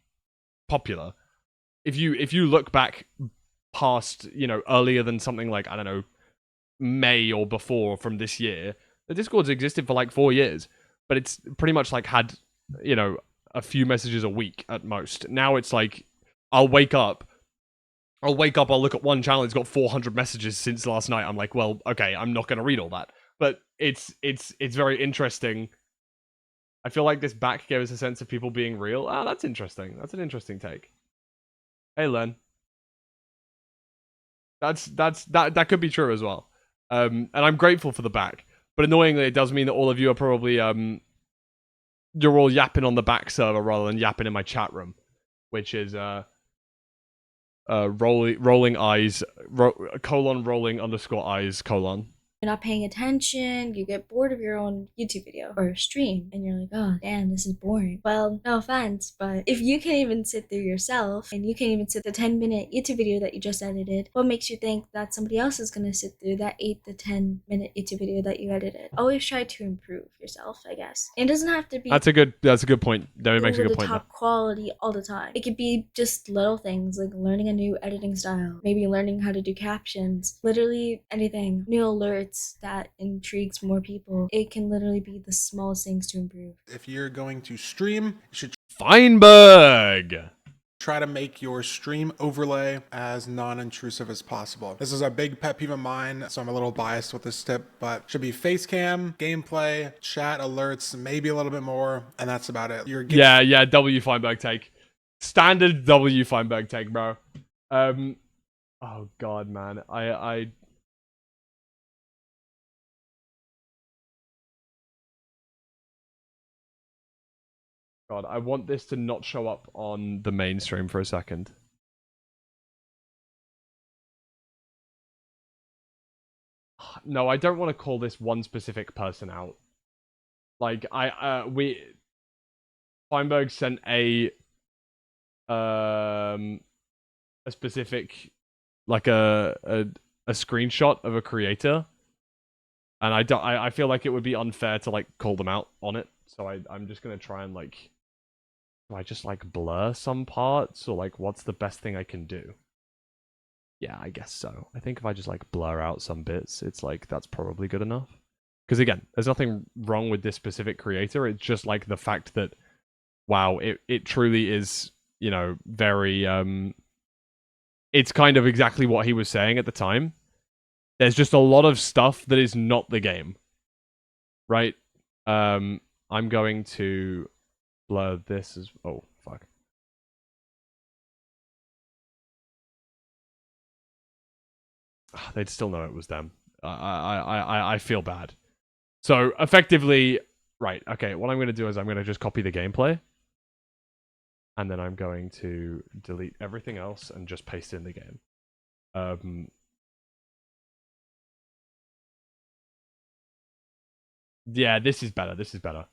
Speaker 1: popular. If you look back past, you know, earlier than something like, I don't know, May or before from this year, the Discord's existed for like 4 years. But it's pretty much like had, you know, a few messages a week at most. Now it's like, I'll wake up, I'll look at one channel, it's got 400 messages since last night. I'm like, well, okay, I'm not going to read all that. But it's very interesting. I feel like this back gave us a sense of people being real. Ah, that's interesting. That's an interesting take. Hey, Len. That could be true as well. And I'm grateful for the back. But annoyingly, it does mean that all of you are probably, you're all yapping on the back server rather than yapping in my chat room, which is, rolling eyes, rolling underscore eyes,
Speaker 6: You're not paying attention, you get bored of your own YouTube video or stream, and you're like, oh, damn, this is boring. Well, no offense, but if you can't even sit through yourself, and you can't even sit the 10-minute YouTube video that you just edited, what makes you think that somebody else is gonna sit through that 8 to 10-minute YouTube video that you edited? Always try to improve yourself, I guess. It doesn't have to be
Speaker 1: That's a good point. That makes a good point.
Speaker 6: Top quality all the time. It could be just little things like learning a new editing style, maybe learning how to do captions, literally anything, new alerts that intrigues more people. It can literally be the smallest things to improve.
Speaker 7: If you're going to stream, you should
Speaker 1: Feinberg!
Speaker 7: try to make your stream overlay as non-intrusive as possible. This is a big pet peeve of mine, so I'm a little biased with this tip, but should be face cam, gameplay, chat alerts, maybe a little bit more, and that's about it.
Speaker 1: Yeah, W Feinberg take. Standard W Feinberg take, bro. Oh god, man. God, I want this to not show up on the mainstream for a second. No, I don't want to call this one specific person out. Like, Feinberg sent a specific, like a screenshot of a creator, and I feel like it would be unfair to like call them out on it. So I'm just gonna try and like, do I just like blur some parts, or like what's the best thing I can do? Yeah, I guess so. I think if I just like blur out some bits, it's like that's probably good enough. Because again, there's nothing wrong with this specific creator. It's just like the fact that, wow, it truly is, you know, very it's kind of exactly what he was saying at the time. There's just a lot of stuff that is not the game. Right? I'm going to blur this as... Oh, fuck. They'd still know it was them. I feel bad. So, effectively... Right, okay, what I'm going to do is I'm going to just copy the gameplay. And then I'm going to delete everything else and just paste in the game. Yeah, this is better. This is better.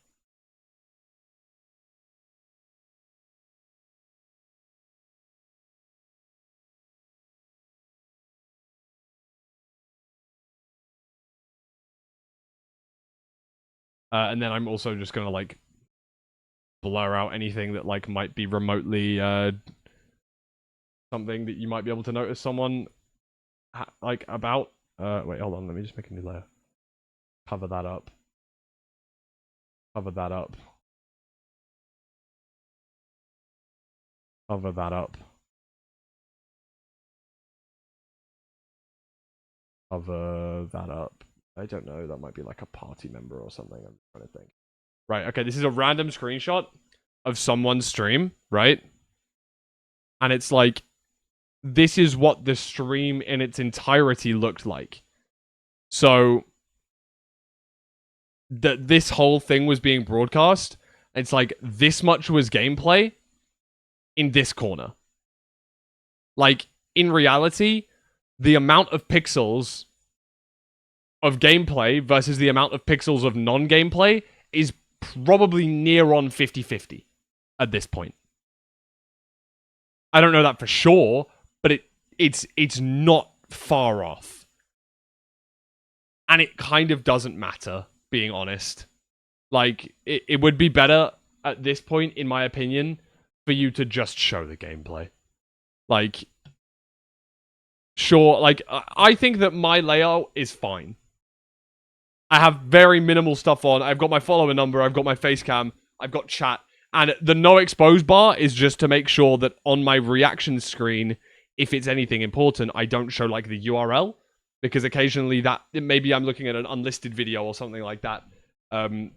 Speaker 1: And then I'm also just gonna like blur out anything that like might be remotely something that you might be able to notice someone like about. Wait, hold on. Let me just make a new layer. Cover that up. Cover that up. Cover that up. Cover that up. I don't know. That might be like a party member or something. I'm trying to think. Right. Okay. This is a random screenshot of someone's stream, right? And it's like, this is what the stream in its entirety looked like. So that this whole thing was being broadcast. It's like this much was gameplay in this corner. Like in reality, the amount of pixels of gameplay versus the amount of pixels of non-gameplay is probably near on 50-50 at this point. I don't know that for sure, but it's not far off. And it kind of doesn't matter, being honest. Like, it would be better at this point, in my opinion, for you to just show the gameplay. Like, sure, like, I think that my layout is fine. I have very minimal stuff on. I've got my follower number, I've got my face cam, I've got chat, and the no expose bar is just to make sure that on my reaction screen, if it's anything important, I don't show, like, the URL, because occasionally that, maybe I'm looking at an unlisted video or something like that.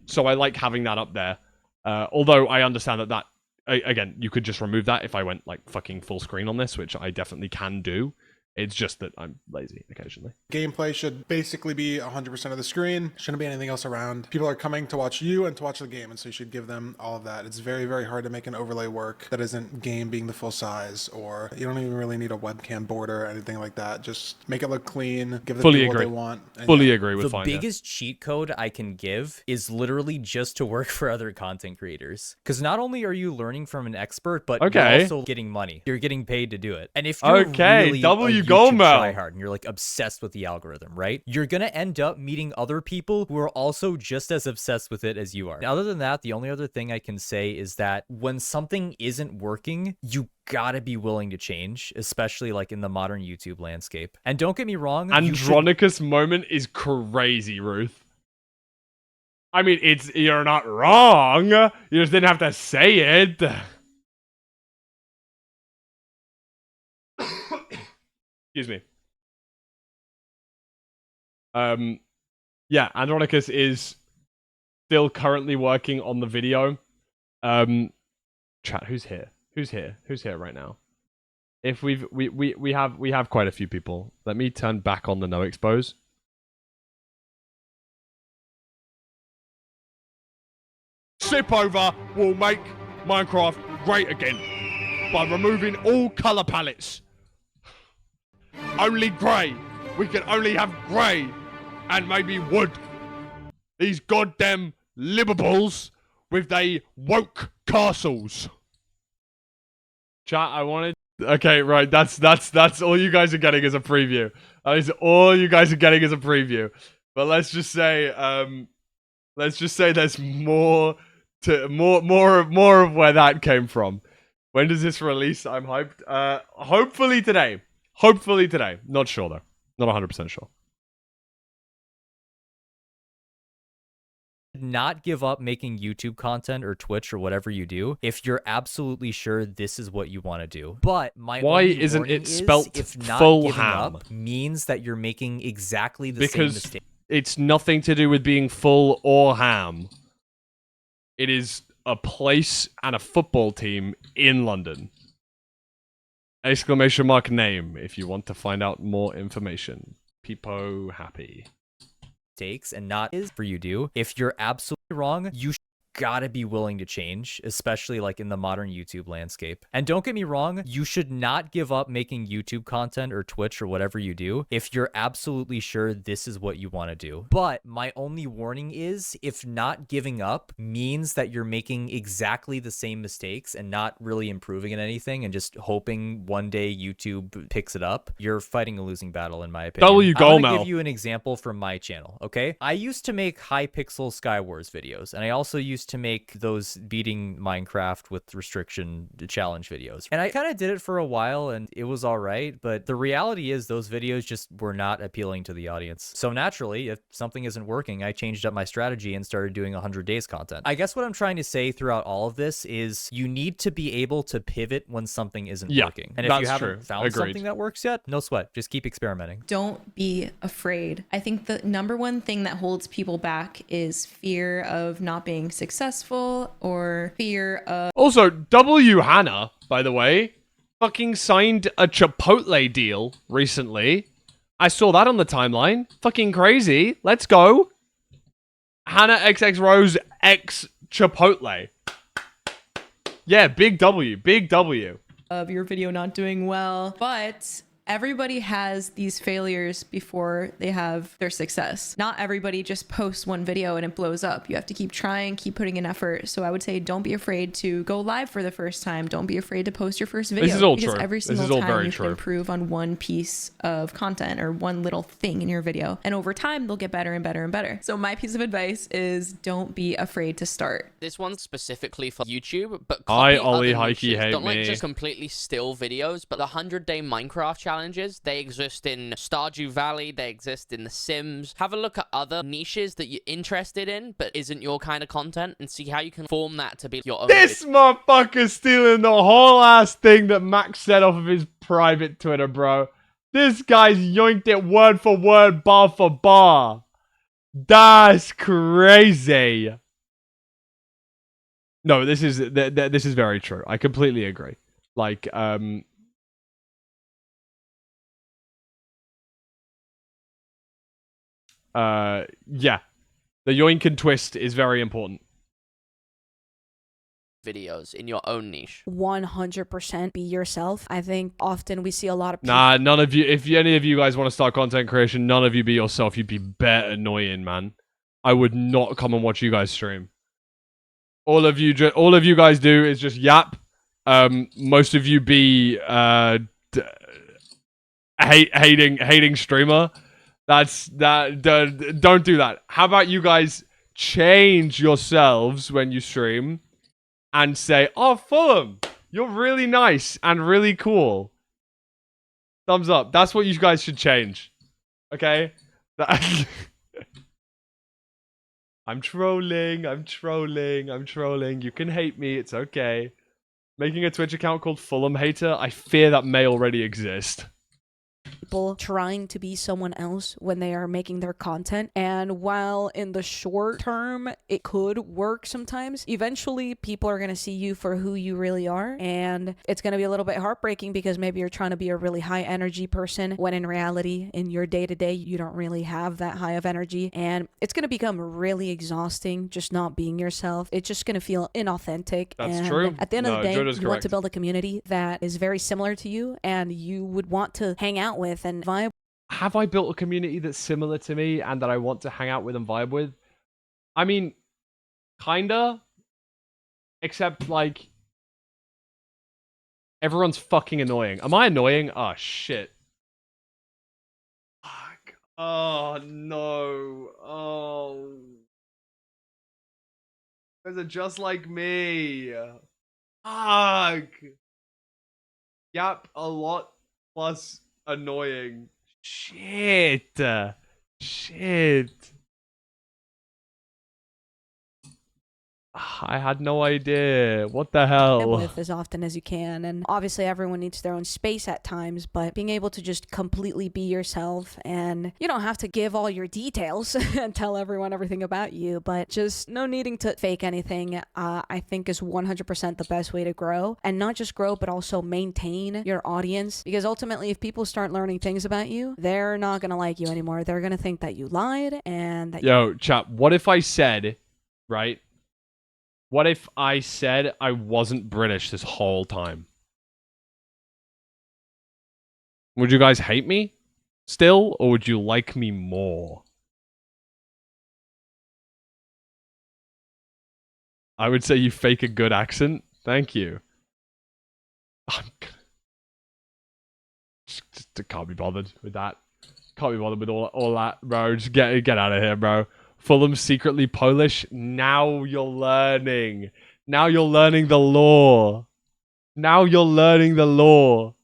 Speaker 1: So I like having that up there. Although I understand that again, you could just remove that if I went, like, fucking full screen on this, which I definitely can do. It's just that I'm lazy occasionally.
Speaker 7: Gameplay should basically be 100% of the screen. Shouldn't be anything else around. People are coming to watch you and to watch the game, and so you should give them all of that. It's very, very hard to make an overlay work that isn't game being the full size, or you don't even really need a webcam border or anything like that. Just make it look clean, give the people what they want.
Speaker 1: Fully agree with
Speaker 4: The
Speaker 1: Finder.
Speaker 4: biggest cheat code I can give is literally just to work for other content creators. Because not only are you learning from an expert, but you're also getting money. You're getting paid to do it. And if you're really a YouTube tryhard and you're like obsessed with the algorithm, right? You're gonna end up meeting other people who are also just as obsessed with it as you are. And other than that, the only other thing I can say is that when something isn't working, you gotta be willing to change, especially like in the modern YouTube landscape. And don't get me wrong,
Speaker 1: Andronicus moment is crazy, Ruth. I mean, you're not wrong. You just didn't have to say it. Excuse me. Yeah, Andronicus is still currently working on the video. Chat, who's here? Who's here? Who's here right now? If we have quite a few people. Let me turn back on the no expose. Slipover will make Minecraft great again by removing all color palettes. Only grey. We can only have grey and maybe wood. These goddamn liberables with they woke castles. Chat, I wanted. Okay, right. That's all you guys are getting as a preview. That is all you guys are getting as a preview. But let's just say there's more of where that came from. When does this release? I'm hyped. Hopefully today. Hopefully today. Not sure though. Not 100% sure.
Speaker 4: Not give up making YouTube content or Twitch or whatever you do if you're absolutely sure this is what you want to do. But
Speaker 1: why isn't it spelt
Speaker 4: if not
Speaker 1: Fulham?
Speaker 4: giving up means that you're making exactly the same mistake.
Speaker 1: It's nothing to do with being full or ham. It is a place and a football team in London. Exclamation mark name if you want to find out more information. Peepo happy.
Speaker 4: Mistakes and not is for you do. If you're absolutely wrong, you gotta be willing to change, especially like in the modern YouTube landscape. And don't get me wrong, you should not give up making YouTube content or Twitch or whatever you do if you're absolutely sure this is what you want to do. But my only warning is, if not giving up means that you're making exactly the same mistakes and not really improving in anything and just hoping one day YouTube picks it up, you're fighting a losing battle in my opinion. I'm gonna give you an example from my channel, okay? I used to make high pixel Skywars videos, and I also used to make those beating Minecraft with restriction challenge videos. And I kind of did it for a while and it was all right, but the reality is those videos just were not appealing to the audience. So naturally, if something isn't working, I changed up my strategy and started doing 100 days content. I guess what I'm trying to say throughout all of this is you need to be able to pivot when something isn't working. And if you haven't found something that works yet, no sweat, just keep experimenting.
Speaker 3: Don't be afraid. I think the number one thing that holds people back is fear of not being successful or fear of...
Speaker 1: Also, W. Hannah, by the way, fucking signed a Chipotle deal recently. I saw that on the timeline. Fucking crazy. Let's go. Hannah XX Rose X Chipotle. Yeah, big W. Big W.
Speaker 3: Of your video not doing well, but everybody has these failures before they have their success. Not everybody just posts one video and it blows up. You have to keep trying, keep putting in effort. So I would say don't be afraid to go live for the first time. Don't be afraid to post your first video.
Speaker 1: This is all
Speaker 3: because
Speaker 1: true.
Speaker 3: Every single time you can improve on one piece of content or one little thing in your video. And over time, they'll get better and better and better. So my piece of advice is don't be afraid to start.
Speaker 9: This one's specifically for YouTube, but
Speaker 1: I,
Speaker 9: copy
Speaker 1: Ollie
Speaker 9: other
Speaker 1: Heike,
Speaker 9: niches.
Speaker 1: hate
Speaker 9: Don't like
Speaker 1: me.
Speaker 9: just completely still videos, but the 100-day Minecraft challenges, they exist in Stardew Valley, they exist in The Sims. Have a look at other niches that you're interested in, but isn't your kind of content, and see how you can form that to be your own.
Speaker 1: This motherfucker's stealing the whole ass thing that Max said off of his private Twitter, bro. This guy's yoinked it word for word, bar for bar. That's crazy. No, this is very true. I completely agree. Like, yeah. The yoink and twist is very important.
Speaker 9: Videos in your own niche.
Speaker 10: 100% be yourself. I think often we see a lot of people.
Speaker 1: Nah, none of you, if any of you guys want to start content creation, none of you be yourself. You'd be bare annoying, man. I would not come and watch you guys stream. All of you guys do is just yap. Most of you be hating streamer. Don't do that. How about you guys change yourselves when you stream and say, "Oh, Fulham, you're really nice and really cool." Thumbs up. That's what you guys should change. Okay? I'm trolling. You can hate me. It's okay. Making a Twitch account called Fulham Hater? I fear that may already exist.
Speaker 10: People trying to be someone else when they are making their content, and while in the short term it could work sometimes, eventually people are going to see you for who you really are, and it's going to be a little bit heartbreaking because maybe you're trying to be a really high energy person when in reality in your day-to-day you don't really have that high of energy, and it's going to become really exhausting just not being yourself. It's just going to feel inauthentic.
Speaker 1: That's
Speaker 10: and
Speaker 1: true.
Speaker 10: At the end of the day,
Speaker 1: Joda's
Speaker 10: you want
Speaker 1: correct.
Speaker 10: to build a community that is very similar to you and you would want to hang out with and vibe.
Speaker 1: Have I built a community that's similar to me and that I want to hang out with and vibe with? I mean, kinda. Except, like, everyone's fucking annoying. Am I annoying? Oh, shit. Fuck. Oh, no. Oh. You guys are just like me. Fuck. Yap, a lot plus annoying. Shit. I had no idea. What the hell?
Speaker 10: With as often as you can, and obviously everyone needs their own space at times, but being able to just completely be yourself, and you don't have to give all your details and tell everyone everything about you, but just no needing to fake anything, I think is 100% the best way to grow, and not just grow but also maintain your audience, because ultimately if people start learning things about you, they're not gonna like you anymore. They're gonna think that you lied and that
Speaker 1: Yo, chat, what if I said, right, What if I said I wasn't British this whole time? Would you guys hate me still, or would you like me more? I would say you fake a good accent. Thank you. I'm just can't be bothered with that. Can't be bothered with all that, bro. Just get out of here, bro. Fulham's secretly Polish. Now you're learning. Now you're learning the law. Now you're learning the law.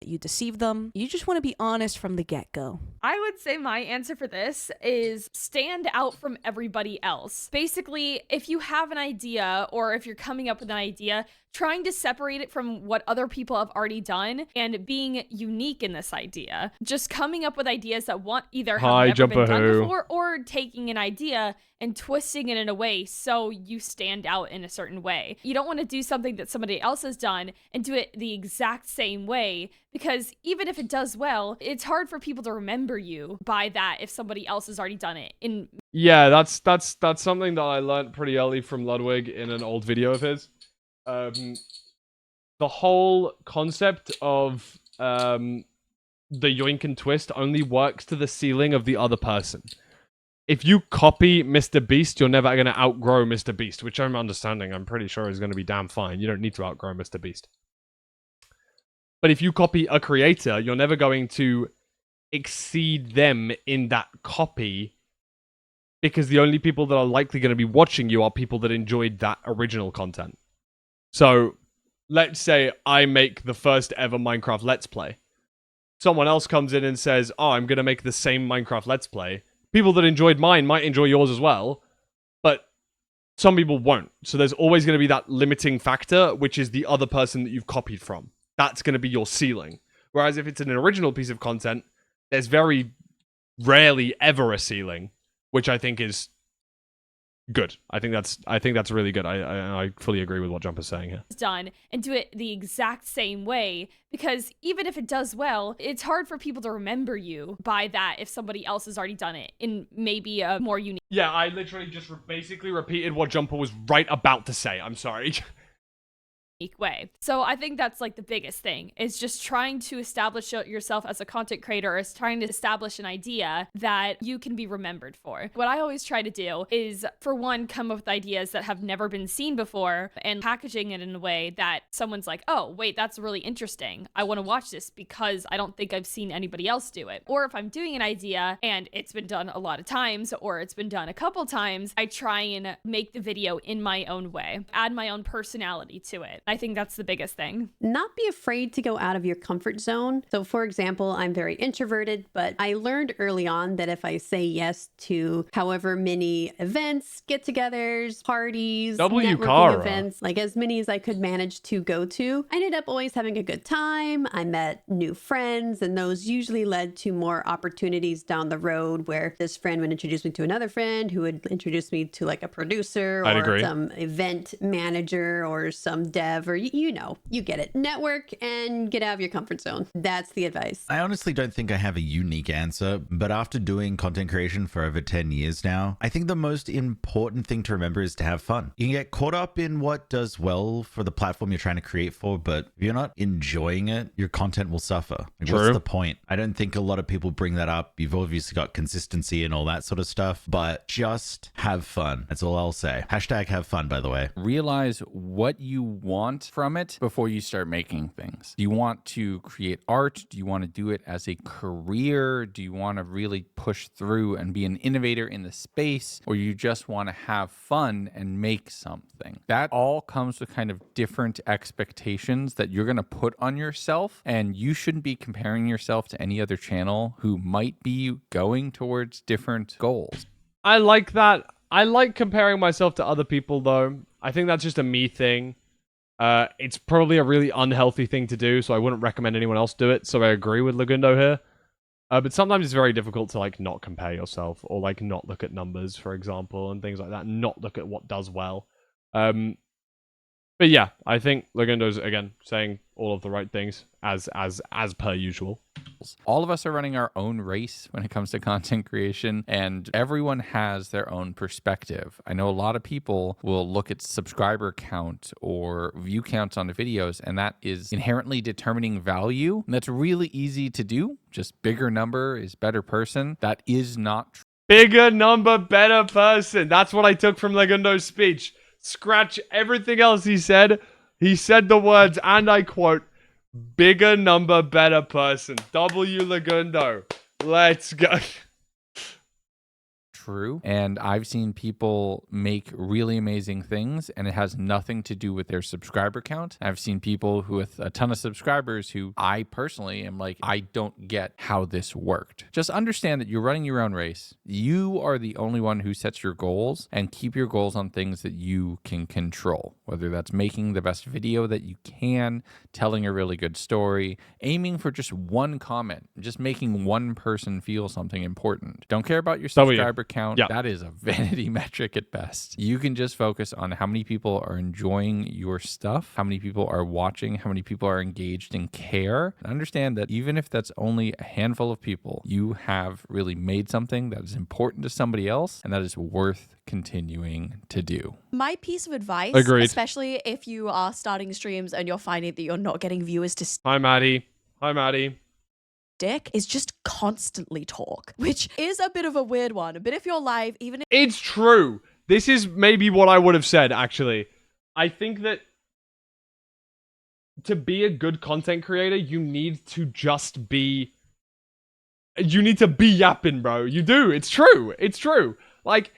Speaker 10: You deceive them. You just want to be honest from the get-go.
Speaker 12: I would say my answer for this is stand out from everybody else. Basically, if you have an idea or if you're coming up with an idea, trying to separate it from what other people have already done and being unique in this idea. Just coming up with ideas that either have never been done before, or taking an idea and twisting it in a way so you stand out in a certain way. You don't want to do something that somebody else has done and do it the exact same way, because even if it does well, it's hard for people to remember you by that if somebody else has already done it.
Speaker 1: Yeah, that's something that I learned pretty early from Ludwig in an old video of his. The whole concept of the yoink and twist only works to the ceiling of the other person. If you copy Mr. Beast, you're never going to outgrow Mr. Beast, which I'm understanding. I'm pretty sure is going to be damn fine. You don't need to outgrow Mr. Beast. But if you copy a creator, you're never going to exceed them in that copy, because the only people that are likely going to be watching you are people that enjoyed that original content. So, let's say I make the first ever Minecraft Let's Play. Someone else comes in and says, oh, I'm going to make the same Minecraft Let's Play. People that enjoyed mine might enjoy yours as well, but some people won't. So there's always going to be that limiting factor, which is the other person that you've copied from. That's going to be your ceiling. Whereas if it's an original piece of content, there's very rarely ever a ceiling, which I think is good. I think that's really good. I fully agree with what Jumper's saying here.
Speaker 12: Done and do it the exact same way, because even if it does well, it's hard for people to remember you by that if somebody else has already done it in maybe a more unique.
Speaker 1: Yeah, I literally just basically repeated what Jumper was right about to say. I'm sorry.
Speaker 12: Way. So I think that's like the biggest thing, is just trying to establish yourself as a content creator, is trying to establish an idea that you can be remembered for. What I always try to do is, for one, come up with ideas that have never been seen before and packaging it in a way that someone's like, oh, wait, that's really interesting. I want to watch this because I don't think I've seen anybody else do it. Or if I'm doing an idea and it's been done a lot of times, or it's been done a couple times, I try and make the video in my own way, add my own personality to it. I think that's the biggest thing.
Speaker 13: Not be afraid to go out of your comfort zone. So for example, I'm very introverted, but I learned early on that if I say yes to however many events, get-togethers, parties, networking events, like as many as I could manage to go to, I ended up always having a good time. I met new friends, and those usually led to more opportunities down the road, where this friend would introduce me to another friend who would introduce me to like a producer or some event manager or some dev, or you know, you get it. Network and get out of your comfort zone. That's the advice.
Speaker 14: I honestly don't think I have a unique answer, but after doing content creation for over 10 years now, I think the most important thing to remember is to have fun. You can get caught up in what does well for the platform you're trying to create for, but if you're not enjoying it, your content will suffer. Like, what's the point? I don't think a lot of people bring that up. You've obviously got consistency and all that sort of stuff, but just have fun. That's all I'll say. Hashtag have fun, by the way.
Speaker 24: Realize what you want from it before you start making things. Do you want to create art? Do you want to do it as a career? Do you want to really push through and be an innovator in the space? Or you just want to have fun and make something? That all comes with kind of different expectations that you're going to put on yourself, and you shouldn't be comparing yourself to any other channel who might be going towards different goals.
Speaker 1: I like that. I like comparing myself to other people, though. I think that's just a me thing. It's probably a really unhealthy thing to do, so I wouldn't recommend anyone else do it. So I agree with Lagundo here. But sometimes it's very difficult to like not compare yourself, or like not look at numbers, for example, and things like that, and not look at what does well. But yeah, I think Legundo's again saying all of the right things as per usual.
Speaker 24: All of us are running our own race when it comes to content creation, and everyone has their own perspective. I know a lot of people will look at subscriber count or view counts on the videos, and that is inherently determining value. And that's really easy to do. Just bigger number is better person. That is not true.
Speaker 1: Bigger number, better person. That's what I took from Legundo's speech. Scratch everything else he said. He said the words, and I quote, bigger number, better person. W. Legundo. Let's go.
Speaker 24: True. And I've seen people make really amazing things, and it has nothing to do with their subscriber count. I've seen people who with a ton of subscribers who I personally am like, I don't get how this worked. Just understand that you're running your own race. You are the only one who sets your goals, and keep your goals on things that you can control, whether that's making the best video that you can, telling a really good story, aiming for just one comment, just making one person feel something important. Don't care about your subscriber count.
Speaker 1: Yeah.
Speaker 24: That is a vanity metric at best. You can just focus on how many people are enjoying your stuff, how many people are watching, how many people are engaged and care. And understand that even if that's only a handful of people, you have really made something that is important to somebody else and that is worth continuing to do.
Speaker 15: My piece of advice,
Speaker 1: Agreed.
Speaker 15: especially if you are starting streams and you're finding that you're not getting viewers to
Speaker 1: Hi, Maddie. Hi, Maddie.
Speaker 15: stick, is just constantly talk, which is a bit of a weird one. But if you're live, even if
Speaker 1: It's true. This is maybe what I would have said, actually. I think that to be a good content creator, you need to just be... You need to be yapping, bro. You do. It's true. It's true. Like,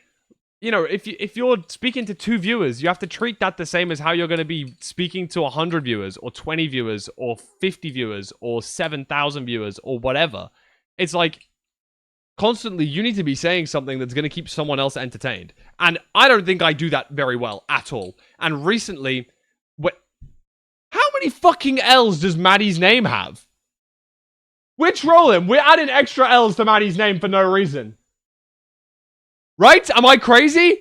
Speaker 1: you know, if you're speaking to 2 viewers, you have to treat that the same as how you're going to be speaking to 100 viewers, or 20 viewers, or 50 viewers, or 7,000 viewers, or whatever. It's like, constantly, you need to be saying something that's going to keep someone else entertained. And I don't think I do that very well at all. And recently, how many fucking L's does Maddie's name have? We're trolling. We're adding extra L's to Maddie's name for no reason. Right? Am I crazy?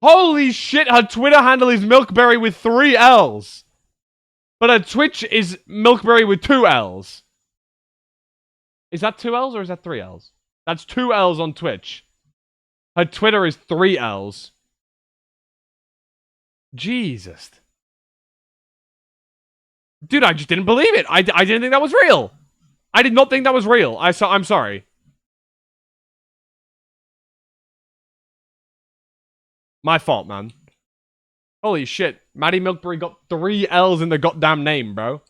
Speaker 1: Holy shit, her Twitter handle is Milkberry with 3 L's. But her Twitch is Milkberry with 2 L's. Is that 2 L's or is that 3 L's? That's 2 L's on Twitch. Her Twitter is 3 L's. Jesus. Dude, I just didn't believe it. I didn't think that was real. I did not think that was real. I'm sorry. My fault, man. Holy shit. Maddie Milkberry got 3 L's in the goddamn name, bro.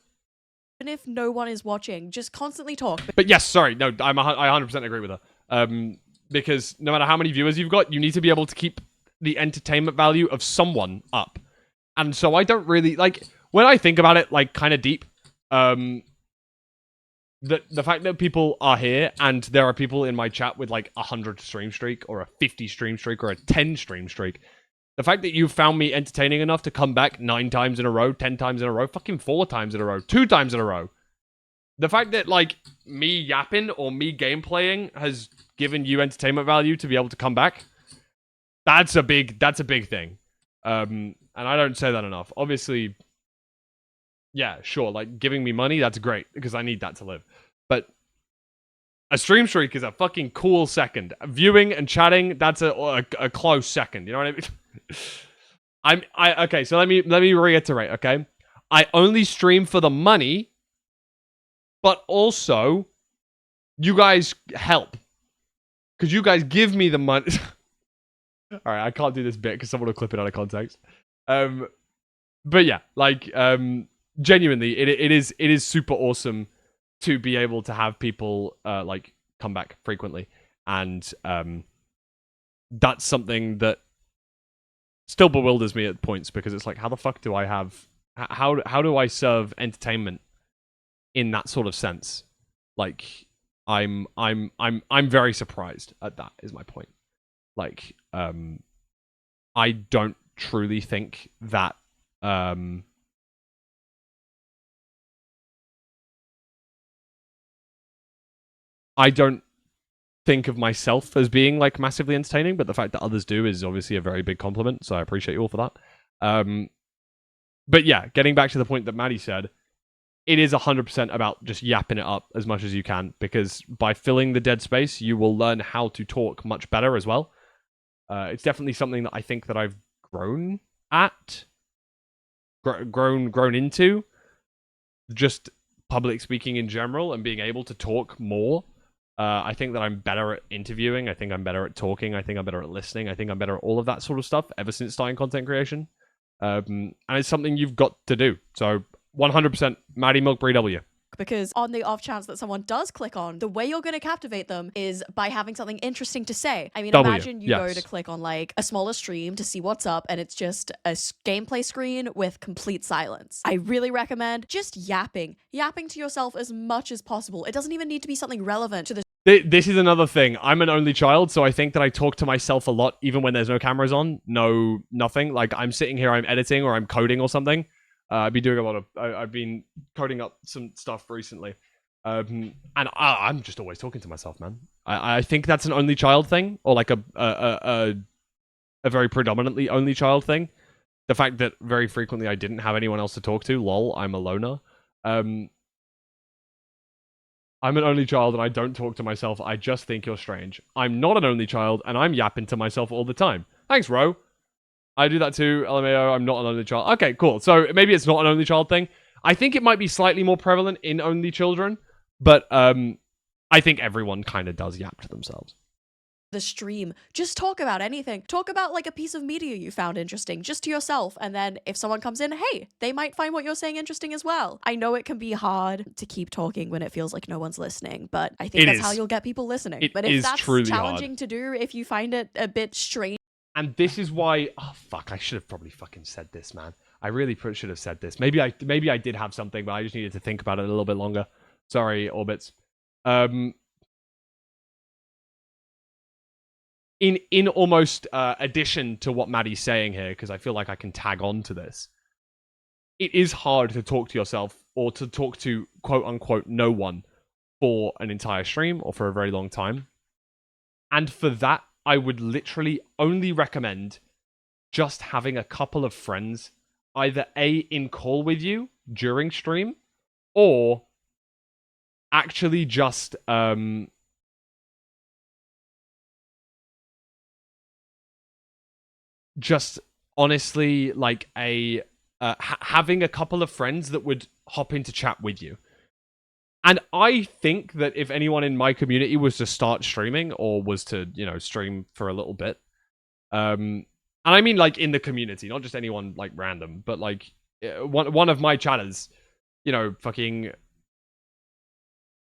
Speaker 15: even if no one is watching, just constantly talk.
Speaker 1: But yes, sorry. No, I 100% agree with her. Because no matter how many viewers you've got, you need to be able to keep the entertainment value of someone up. And so I don't really, like, when I think about it, like, kind of deep, the fact that people are here and there are people in my chat with like 100 stream streak or a 50 stream streak or a 10 stream streak, the fact that you found me entertaining enough to come back 9 times in a row, 10 times in a row, fucking 4 times in a row, 2 times in a row, the fact that like me yapping or me gameplaying has given you entertainment value to be able to come back, that's a big thing. And I don't say that enough. Obviously, yeah, sure, like, giving me money, that's great, because I need that to live. But a stream streak is a fucking cool second. Viewing and chatting, that's a close second, you know what I mean? Okay, so let me reiterate, okay? I only stream for the money, but also, you guys help. Because you guys give me the money. Alright, I can't do this bit, because someone will clip it out of context. But yeah, like, genuinely, it is super awesome to be able to have people like come back frequently, and that's something that still bewilders me at points, because it's like, how the fuck do I have how do I serve entertainment in that sort of sense? Like, I'm very surprised at that, is my point. Like, I don't truly think that I don't think of myself as being like massively entertaining, but the fact that others do is obviously a very big compliment, so I appreciate you all for that. But yeah, getting back to the point that Maddie said, it is 100% about just yapping it up as much as you can, because by filling the dead space, you will learn how to talk much better as well. It's definitely something that I think that I've grown at, grown into, just public speaking in general and being able to talk more. I think that I'm better at interviewing. I think I'm better at talking. I think I'm better at listening. I think I'm better at all of that sort of stuff ever since starting content creation. And it's something you've got to do. So 100% Maddie Milkberry W.
Speaker 15: Because on the off chance that someone does click on, the way you're going to captivate them is by having something interesting to say. I mean, imagine you go to click on like a smaller stream to see what's up and it's just a gameplay screen with complete silence. I really recommend just yapping to yourself as much as possible. It doesn't even need to be something relevant to the
Speaker 1: This is another thing. I'm an only child, so I think that I talk to myself a lot, even when there's no cameras on, nothing. Like, I'm sitting here, I'm editing, or I'm coding or something. I've been doing a lot of... I've been coding up some stuff recently. And I'm just always talking to myself, man. I think that's an only child thing, or like a very predominantly only child thing. The fact that very frequently I didn't have anyone else to talk to. Lol, I'm a loner. I'm an only child and I don't talk to myself. I just think you're strange. I'm not an only child and I'm yapping to myself all the time. Thanks, Ro. I do that too, LMAO. I'm not an only child. Okay, cool. So maybe it's not an only child thing. I think it might be slightly more prevalent in only children, but I think everyone kind of does yap to themselves.
Speaker 15: the stream. Just talk about anything. Talk about like a piece of media you found interesting, just to yourself. And then if someone comes in, hey, they might find what you're saying interesting as well. I know it can be hard to keep talking when it feels like no one's listening, but I think that's how you'll get people listening. But if that's challenging to do, if you find it a bit strange.
Speaker 1: And this is why, oh fuck, I should have probably fucking said this, man. I really should have said this. Maybe I did have something, but I just needed to think about it a little bit longer. Sorry, Orbits. In almost addition to what Maddie's saying here, because I feel like I can tag on to this, it is hard to talk to yourself or to talk to quote unquote no one for an entire stream or for a very long time. And for that, I would literally only recommend just having a couple of friends either in call with you during stream or actually just honestly like having a couple of friends that would hop into chat with you. And I think that if anyone in my community was to start streaming or was to, stream for a little bit, and I mean like in the community, not just anyone like random, but like one of my chatters, fucking,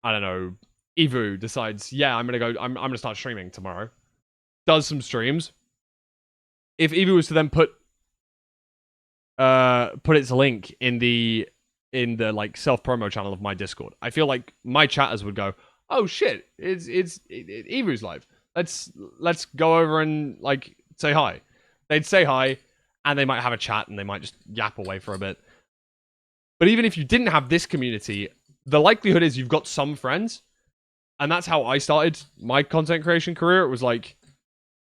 Speaker 1: I don't know, Evu decides, yeah, I'm gonna start streaming tomorrow. Does some streams. If Evu was to then put its link in the like self promo channel of my Discord, I feel like my chatters would go, "Oh shit, it's Evu's live. Let's go over and like say hi." They'd say hi, and they might have a chat, and they might just yap away for a bit. But even if you didn't have this community, the likelihood is you've got some friends, and that's how I started my content creation career. It was like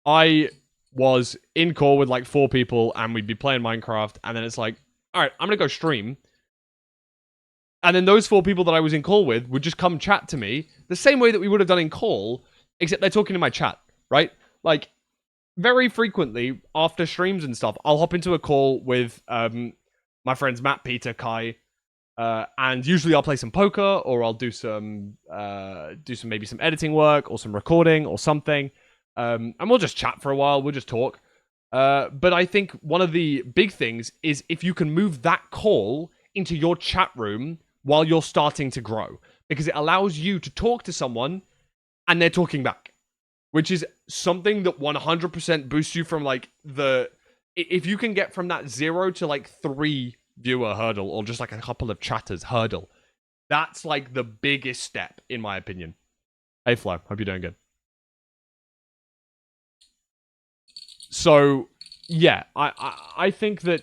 Speaker 1: I was in call with like 4 people, and we'd be playing Minecraft, and then it's like, all right, I'm gonna go stream. And then those 4 people that I was in call with would just come chat to me the same way that we would have done in call, except they're talking in my chat, right? Like, very frequently, after streams and stuff, I'll hop into a call with my friends Matt, Peter, Kai, and usually I'll play some poker, or I'll do some maybe some editing work, or some recording, or something. And we'll just chat for a while, we'll just talk. But I think one of the big things is if you can move that call into your chat room while you're starting to grow, because it allows you to talk to someone and they're talking back, which is something that 100% boosts you from like if you can get from that 0 to like 3 viewer hurdle, or just like a couple of chatters hurdle, that's like the biggest step in my opinion. Hey Flo, hope you're doing good. So yeah, I think that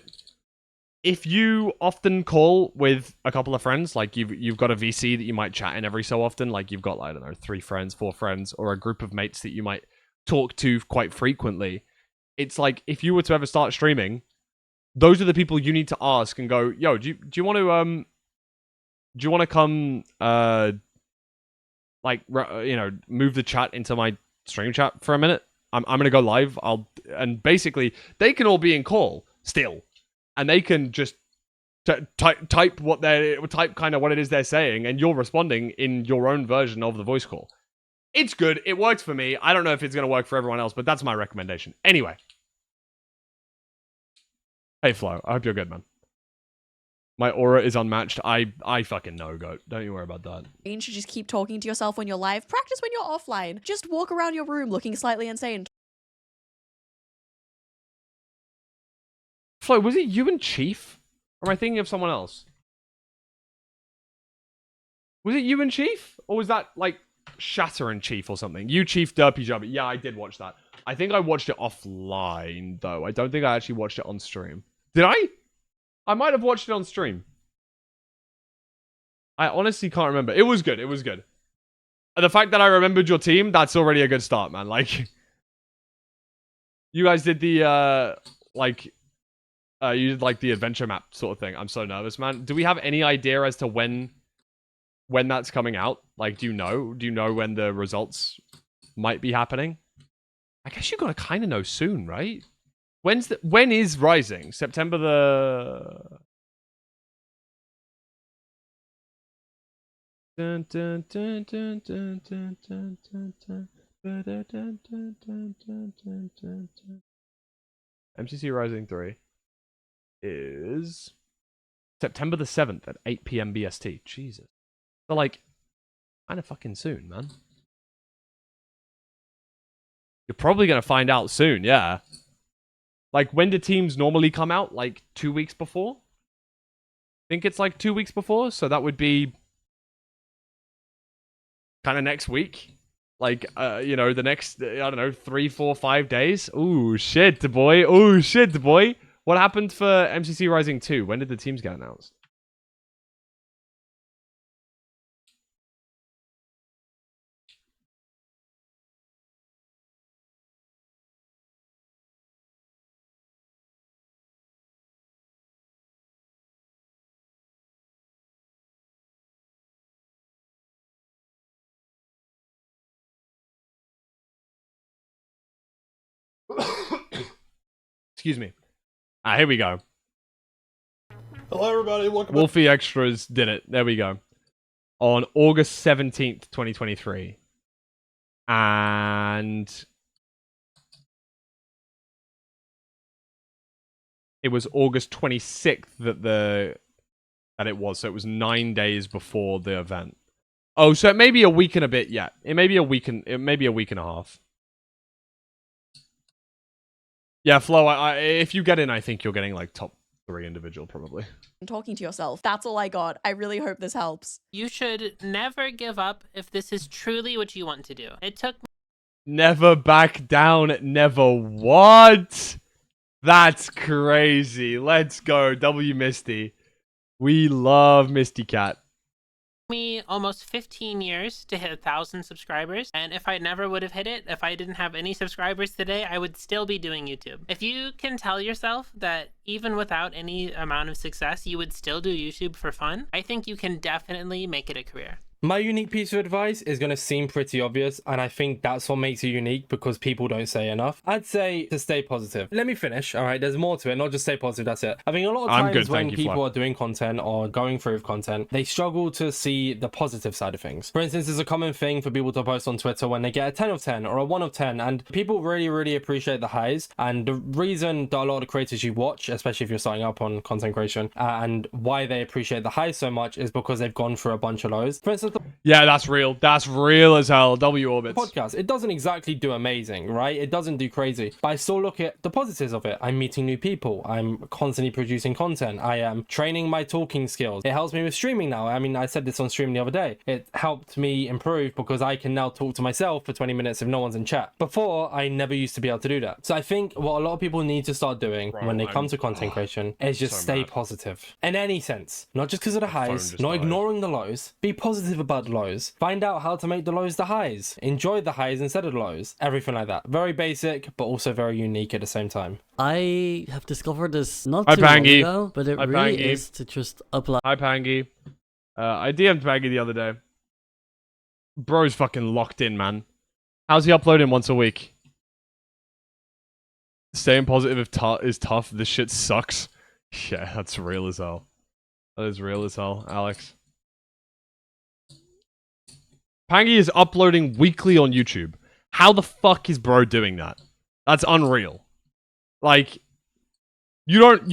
Speaker 1: if you often call with a couple of friends, like you've got a VC that you might chat in every so often, like you've got, I don't know, 3 friends, 4 friends, or a group of mates that you might talk to quite frequently, it's like, if you were to ever start streaming, those are the people you need to ask and go, yo, do you want to come move the chat into my stream chat for a minute? I'm gonna go live. And basically they can all be in call still, and they can just type kind of what it is they're saying, and you're responding in your own version of the voice call. It's good. It worked for me. I don't know if it's gonna work for everyone else, but that's my recommendation. Anyway, hey Flo, I hope you're good, man. My aura is unmatched. I fucking know, Goat. Don't you worry about that.
Speaker 15: You should just keep talking to yourself when you're live. Practice when you're offline. Just walk around your room looking slightly insane.
Speaker 1: Flo, was it you and Chief? Or am I thinking of someone else? Was it you and Chief? Or was that, like, Shatter and Chief or something? You, Chief, Derpy Jubby. Yeah, I did watch that. I think I watched it offline, though. I don't think I actually watched it on stream. Did I? I might have watched it on stream. I honestly can't remember. It was good. It was good. And the fact that I remembered your team, that's already a good start, man. Like, you guys did the, you did, like, the adventure map sort of thing. I'm so nervous, man. Do we have any idea as to when that's coming out? Like, do you know? Do you know when the results might be happening? I guess you gotta kind of know soon, right? When is Rising? September the... MCC Rising 3 is September the 7th at 8 p.m. BST. Jesus. So, like, kind of fucking soon, man. You're probably going to find out soon, yeah. Like, when do teams normally come out? Like, 2 weeks before? I think it's like 2 weeks before, so that would be kind of next week. Like, the next, I don't know, 3, 4, 5 days. Ooh, shit, boy. Ooh, shit, boy. What happened for MCC Rising 2? When did the teams get announced? Excuse me. Here we go.
Speaker 7: Hello, everybody. Welcome.
Speaker 1: Wolfie Extras did it. There we go. On August 17th, 2023. And it was August 26th that it was. So it was 9 days before the event. Oh, so it may be a week and a bit yet. It may be a week and a half. Yeah, Flo, if you get in, I think you're getting, like, top 3 individual, probably.
Speaker 15: Talking to yourself. That's all I got. I really hope this helps.
Speaker 11: You should never give up if this is truly what you want to do. It took...
Speaker 1: Never back down, never what? That's crazy. Let's go. W Misty. We love Misty Cat.
Speaker 11: Me almost 15 years to hit 1,000 subscribers, and if I never would have hit it, if I didn't have any subscribers today, I would still be doing YouTube. If you can tell yourself that even without any amount of success, you would still do YouTube for fun, I think you can definitely make it a career.
Speaker 19: My unique piece of advice is going to seem pretty obvious, and I think that's what makes it unique because people don't say enough. I'd say to stay positive. Let me finish, all right? There's more to it, not just stay positive, that's it. I think a lot of times when people are doing content or going through content, they struggle to see the positive side of things. For instance, there's a common thing for people to post on Twitter when they get a 10 of 10 or a 1 of 10, and people really, really appreciate the highs. And the reason that a lot of creators you watch, especially if you're starting up on content creation, and why they appreciate the highs so much is because they've gone through a bunch of lows. For instance, of the
Speaker 1: Yeah, that's real. That's real as hell. W orbits.
Speaker 19: podcast, it doesn't exactly do amazing, right? It doesn't do crazy, but I still look at the positives of it. I'm meeting new people. I'm constantly producing content. I am training my talking skills. It helps me with streaming now. I mean, I said this on stream the other day. It helped me improve because I can now talk to myself for 20 minutes if no one's in chat. Before, I never used to be able to do that. So I think what a lot of people need to start doing when they come to content creation is just stay positive. In any sense. Not just because of the highs, not ignoring the lows. Be positive about the lows. Find out how to make the lows the highs. Enjoy the highs instead of the lows. Everything like that. Very basic, but also very unique at the same time.
Speaker 16: I have discovered this not too long ago, but it really is to just upload.
Speaker 1: Hi, Pangy. I DM'd Pangy the other day. Bro's fucking locked in, man. How's he uploading once a week? Staying positive is tough. This shit sucks. Yeah, that's real as hell. That is real as hell, Alex. Pangy is uploading weekly on YouTube. How the fuck is bro doing that? That's unreal. Like, you just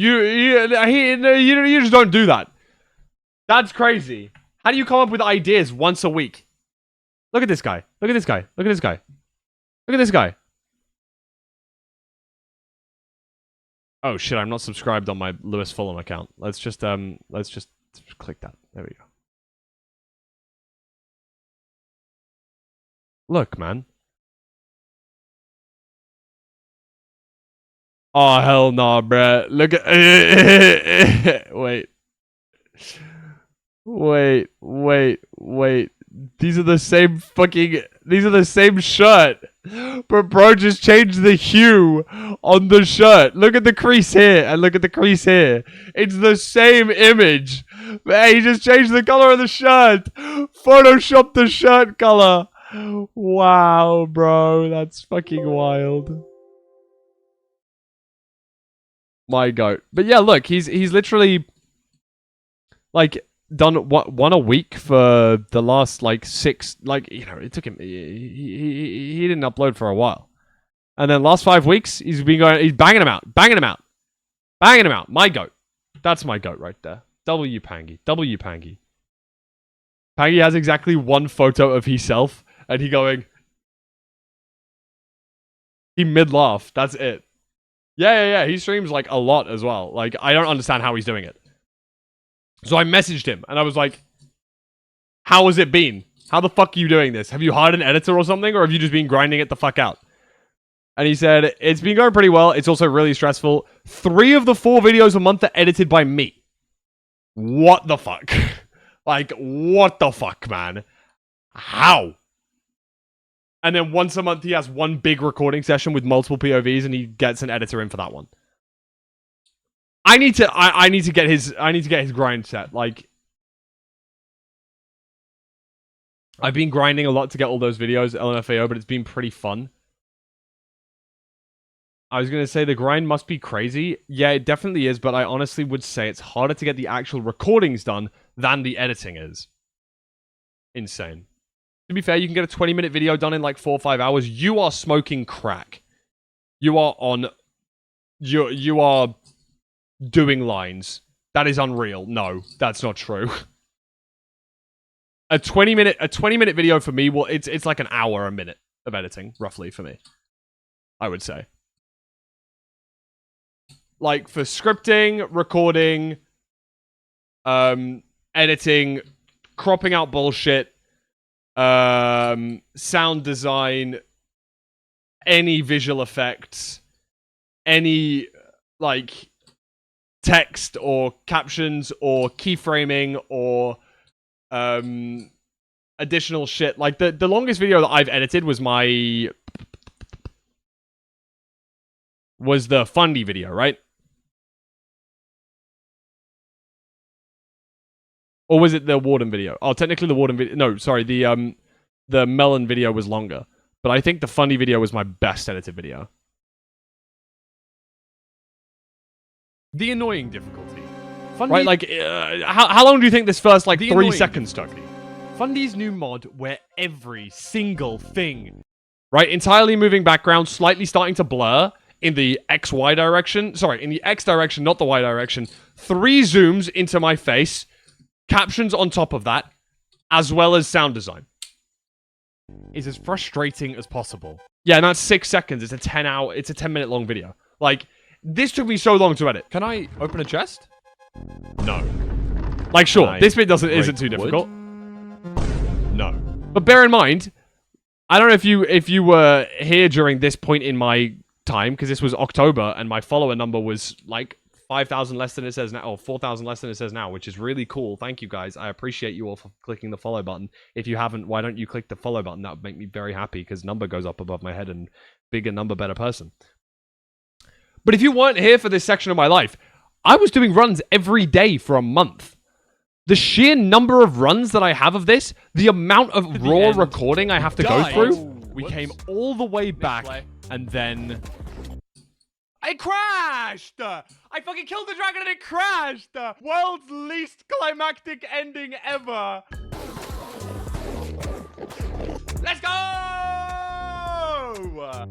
Speaker 1: don't do that. That's crazy. How do you come up with ideas once a week? Look at this guy. Look at this guy. Look at this guy. Look at this guy. Oh shit, I'm not subscribed on my Lewis Fulham account. Let's just click that. There we go. Look, man. Oh, hell nah, bruh. Look at... Wait. These are the same fucking... These are the same shirt. But bro just changed the hue on the shirt. Look at the crease here and look at the crease here. It's the same image. He just changed the color of the shirt. Photoshopped the shirt color. Wow, bro. That's fucking wild. My goat. But yeah, look, he's literally like done one a week for the last like 6, like, you know, it took him he didn't upload for a while. And then last 5 weeks he's banging them out. My goat. That's my goat right there. W Pangy. Pangy has exactly one photo of himself and he mid-laugh. That's it. Yeah. He streams like a lot as well. Like, I don't understand how he's doing it. So I messaged him and I was like, how has it been? How the fuck are you doing this? Have you hired an editor or something? Or have you just been grinding it the fuck out? And he said, it's been going pretty well. It's also really stressful. 3 of the 4 videos a month are edited by me. What the fuck? Like, what the fuck, man? How? And then once a month he has one big recording session with multiple POVs and he gets an editor in for that one. I need to get his grind set. Like, I've been grinding a lot to get all those videos LMFAO, but it's been pretty fun. I was going to say the grind must be crazy. Yeah, it definitely is, but I honestly would say it's harder to get the actual recordings done than the editing is. Insane. To be fair, you can get a 20-minute video done in like 4 or 5 hours. You are smoking crack. You are on... You are doing lines. That is unreal. No, that's not true. A 20-minute video for me, well, it's like an hour a minute of editing, roughly, for me. I would say. Like, for scripting, recording, editing, cropping out bullshit, sound design, any visual effects, any, like, text or captions or keyframing or additional shit. Like, the longest video that I've edited was the Fundy video, right? Or was it the Warden video? Oh, technically the Warden video... No, sorry, the Melon video was longer. But I think the Fundy video was my best edited video. The annoying difficulty. Fundy... Right, like, how long do you think this first, like, 3 seconds took? Fundy's new mod, where every single thing... Right, entirely moving background, slightly starting to blur in the XY direction. Sorry, in the X direction, not the Y direction. 3 zooms into my face. Captions on top of that. as well as sound design, is as frustrating as possible. Yeah, and that's 6 seconds. It's a 10-minute long video. Like, this took me so long to edit. Can I open a chest? No. Like, sure, this bit isn't too difficult. No. But bear in mind, I don't know if you were here during this point in my time, because this was October, and my follower number was, like, 5,000 less than it says now, or 4,000 less than it says now, which is really cool. Thank you, guys. I appreciate you all for clicking the follow button. If you haven't, why don't you click the follow button? That would make me very happy, because number goes up above my head, and bigger number, better person. But if you weren't here for this section of my life, I was doing runs every day for a month. The sheer number of runs that I have of this, the amount of raw recording I have to go through, we came all the way back, and then... I crashed! I fucking killed the dragon and it crashed! World's least climactic ending ever! Let's go!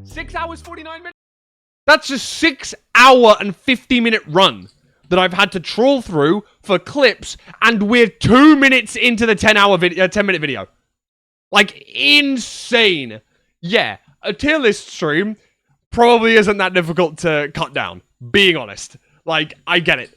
Speaker 1: 6 hours, 49 minutes? That's a 6 hour and 50-minute run that I've had to trawl through for clips, and we're 2 minutes into the 10-minute video. Like, insane. Yeah, a tier list stream probably isn't that difficult to cut down, being honest. Like, I get it.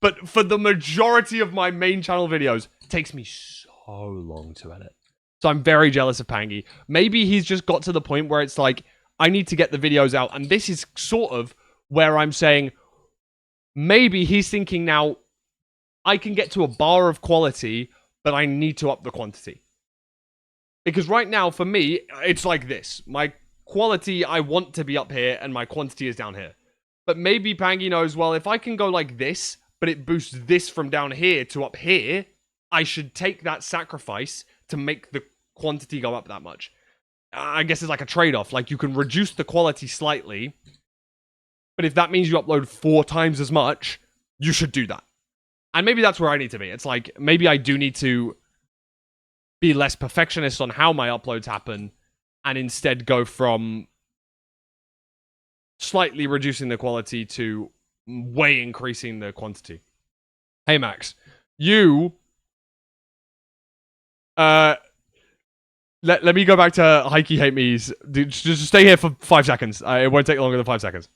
Speaker 1: But for the majority of my main channel videos, it takes me so long to edit. So I'm very jealous of Pangy. Maybe he's just got to the point where it's like, I need to get the videos out. And this is sort of where I'm saying, maybe he's thinking now, I can get to a bar of quality, but I need to up the quantity. Because right now, for me, it's like this. My quality, I want to be up here, and my quantity is down here. But maybe Pangy knows, well, if I can go like this, but it boosts this from down here to up here, I should take that sacrifice to make the quantity go up that much. I guess it's like a trade-off. Like, you can reduce the quality slightly, but if that means you upload 4 times as much, you should do that. And maybe that's where I need to be. It's like, maybe I do need to be less perfectionist on how my uploads happen, and instead go from slightly reducing the quality to way increasing the quantity. Hey, Max. You... Let me go back to Heike Hate Me's. Dude, just stay here for 5 seconds. It won't take longer than 5 seconds.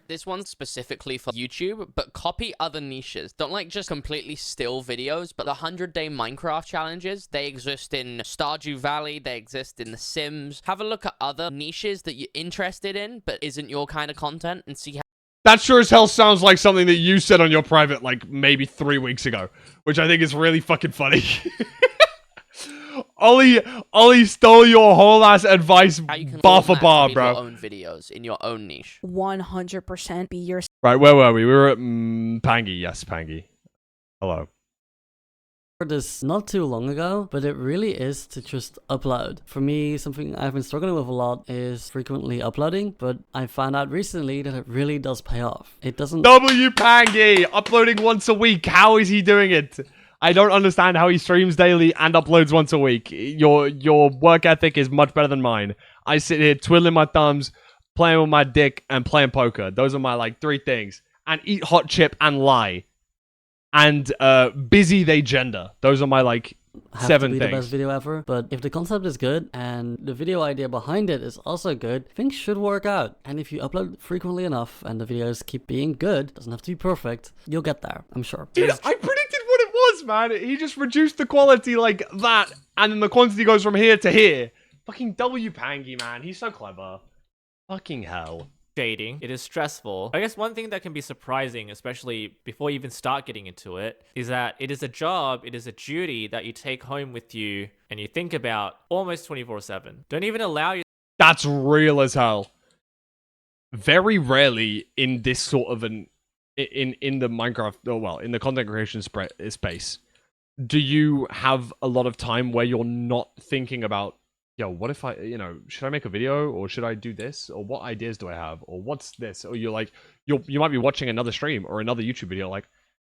Speaker 9: This one's specifically for YouTube, but copy other niches. Don't like just completely still videos, but the 100-day Minecraft challenges, they exist in Stardew Valley, they exist in The Sims. Have a look at other niches that you're interested in, but isn't your kind of content, and see how...
Speaker 1: That sure as hell sounds like something that you said on your private, like, maybe 3 weeks ago, which I think is really fucking funny. Ollie stole your whole ass advice bar for bar, bro.
Speaker 9: Your own videos in your own niche.
Speaker 10: 100% be your...
Speaker 1: Right, where were we? We were at Pangy. Yes, Pangy. Hello.
Speaker 16: This not too long ago, but it really is to just upload. For me, something I've been struggling with a lot is frequently uploading, but I found out recently that it really does pay off. It doesn't...
Speaker 1: Pangy! Uploading once a week. How is he doing it? I don't understand how he streams daily and uploads once a week. Your work ethic is much better than mine. I sit here twiddling my thumbs, playing with my dick, and playing poker. Those are my, like, 3 things. And eat hot chip and lie. And busy they gender. Those are my, like, 7
Speaker 16: things.
Speaker 1: things.
Speaker 16: The best video ever, but if the concept is good and the video idea behind it is also good, things should work out. And if you upload frequently enough and the videos keep being good, doesn't have to be perfect, you'll get there, I'm sure.
Speaker 1: Dude, I predicted what it was, man. He just reduced the quality like that, and then the quantity goes from here to here. Fucking Pangy, man. He's so clever. Fucking hell.
Speaker 17: Shading. It is stressful. I guess one thing that can be surprising, especially before you even start getting into it, is that it is a job, it is a duty that you take home with you and you think about almost 24/7. Don't even allow you.
Speaker 1: That's real as hell. Very rarely in this sort of an in the Minecraft, oh well, in the content creation space, do you have a lot of time where you're not thinking about, yo, what if I, should I make a video, or should I do this, or what ideas do I have, or what's this, or you're like, you might be watching another stream or another YouTube video, like,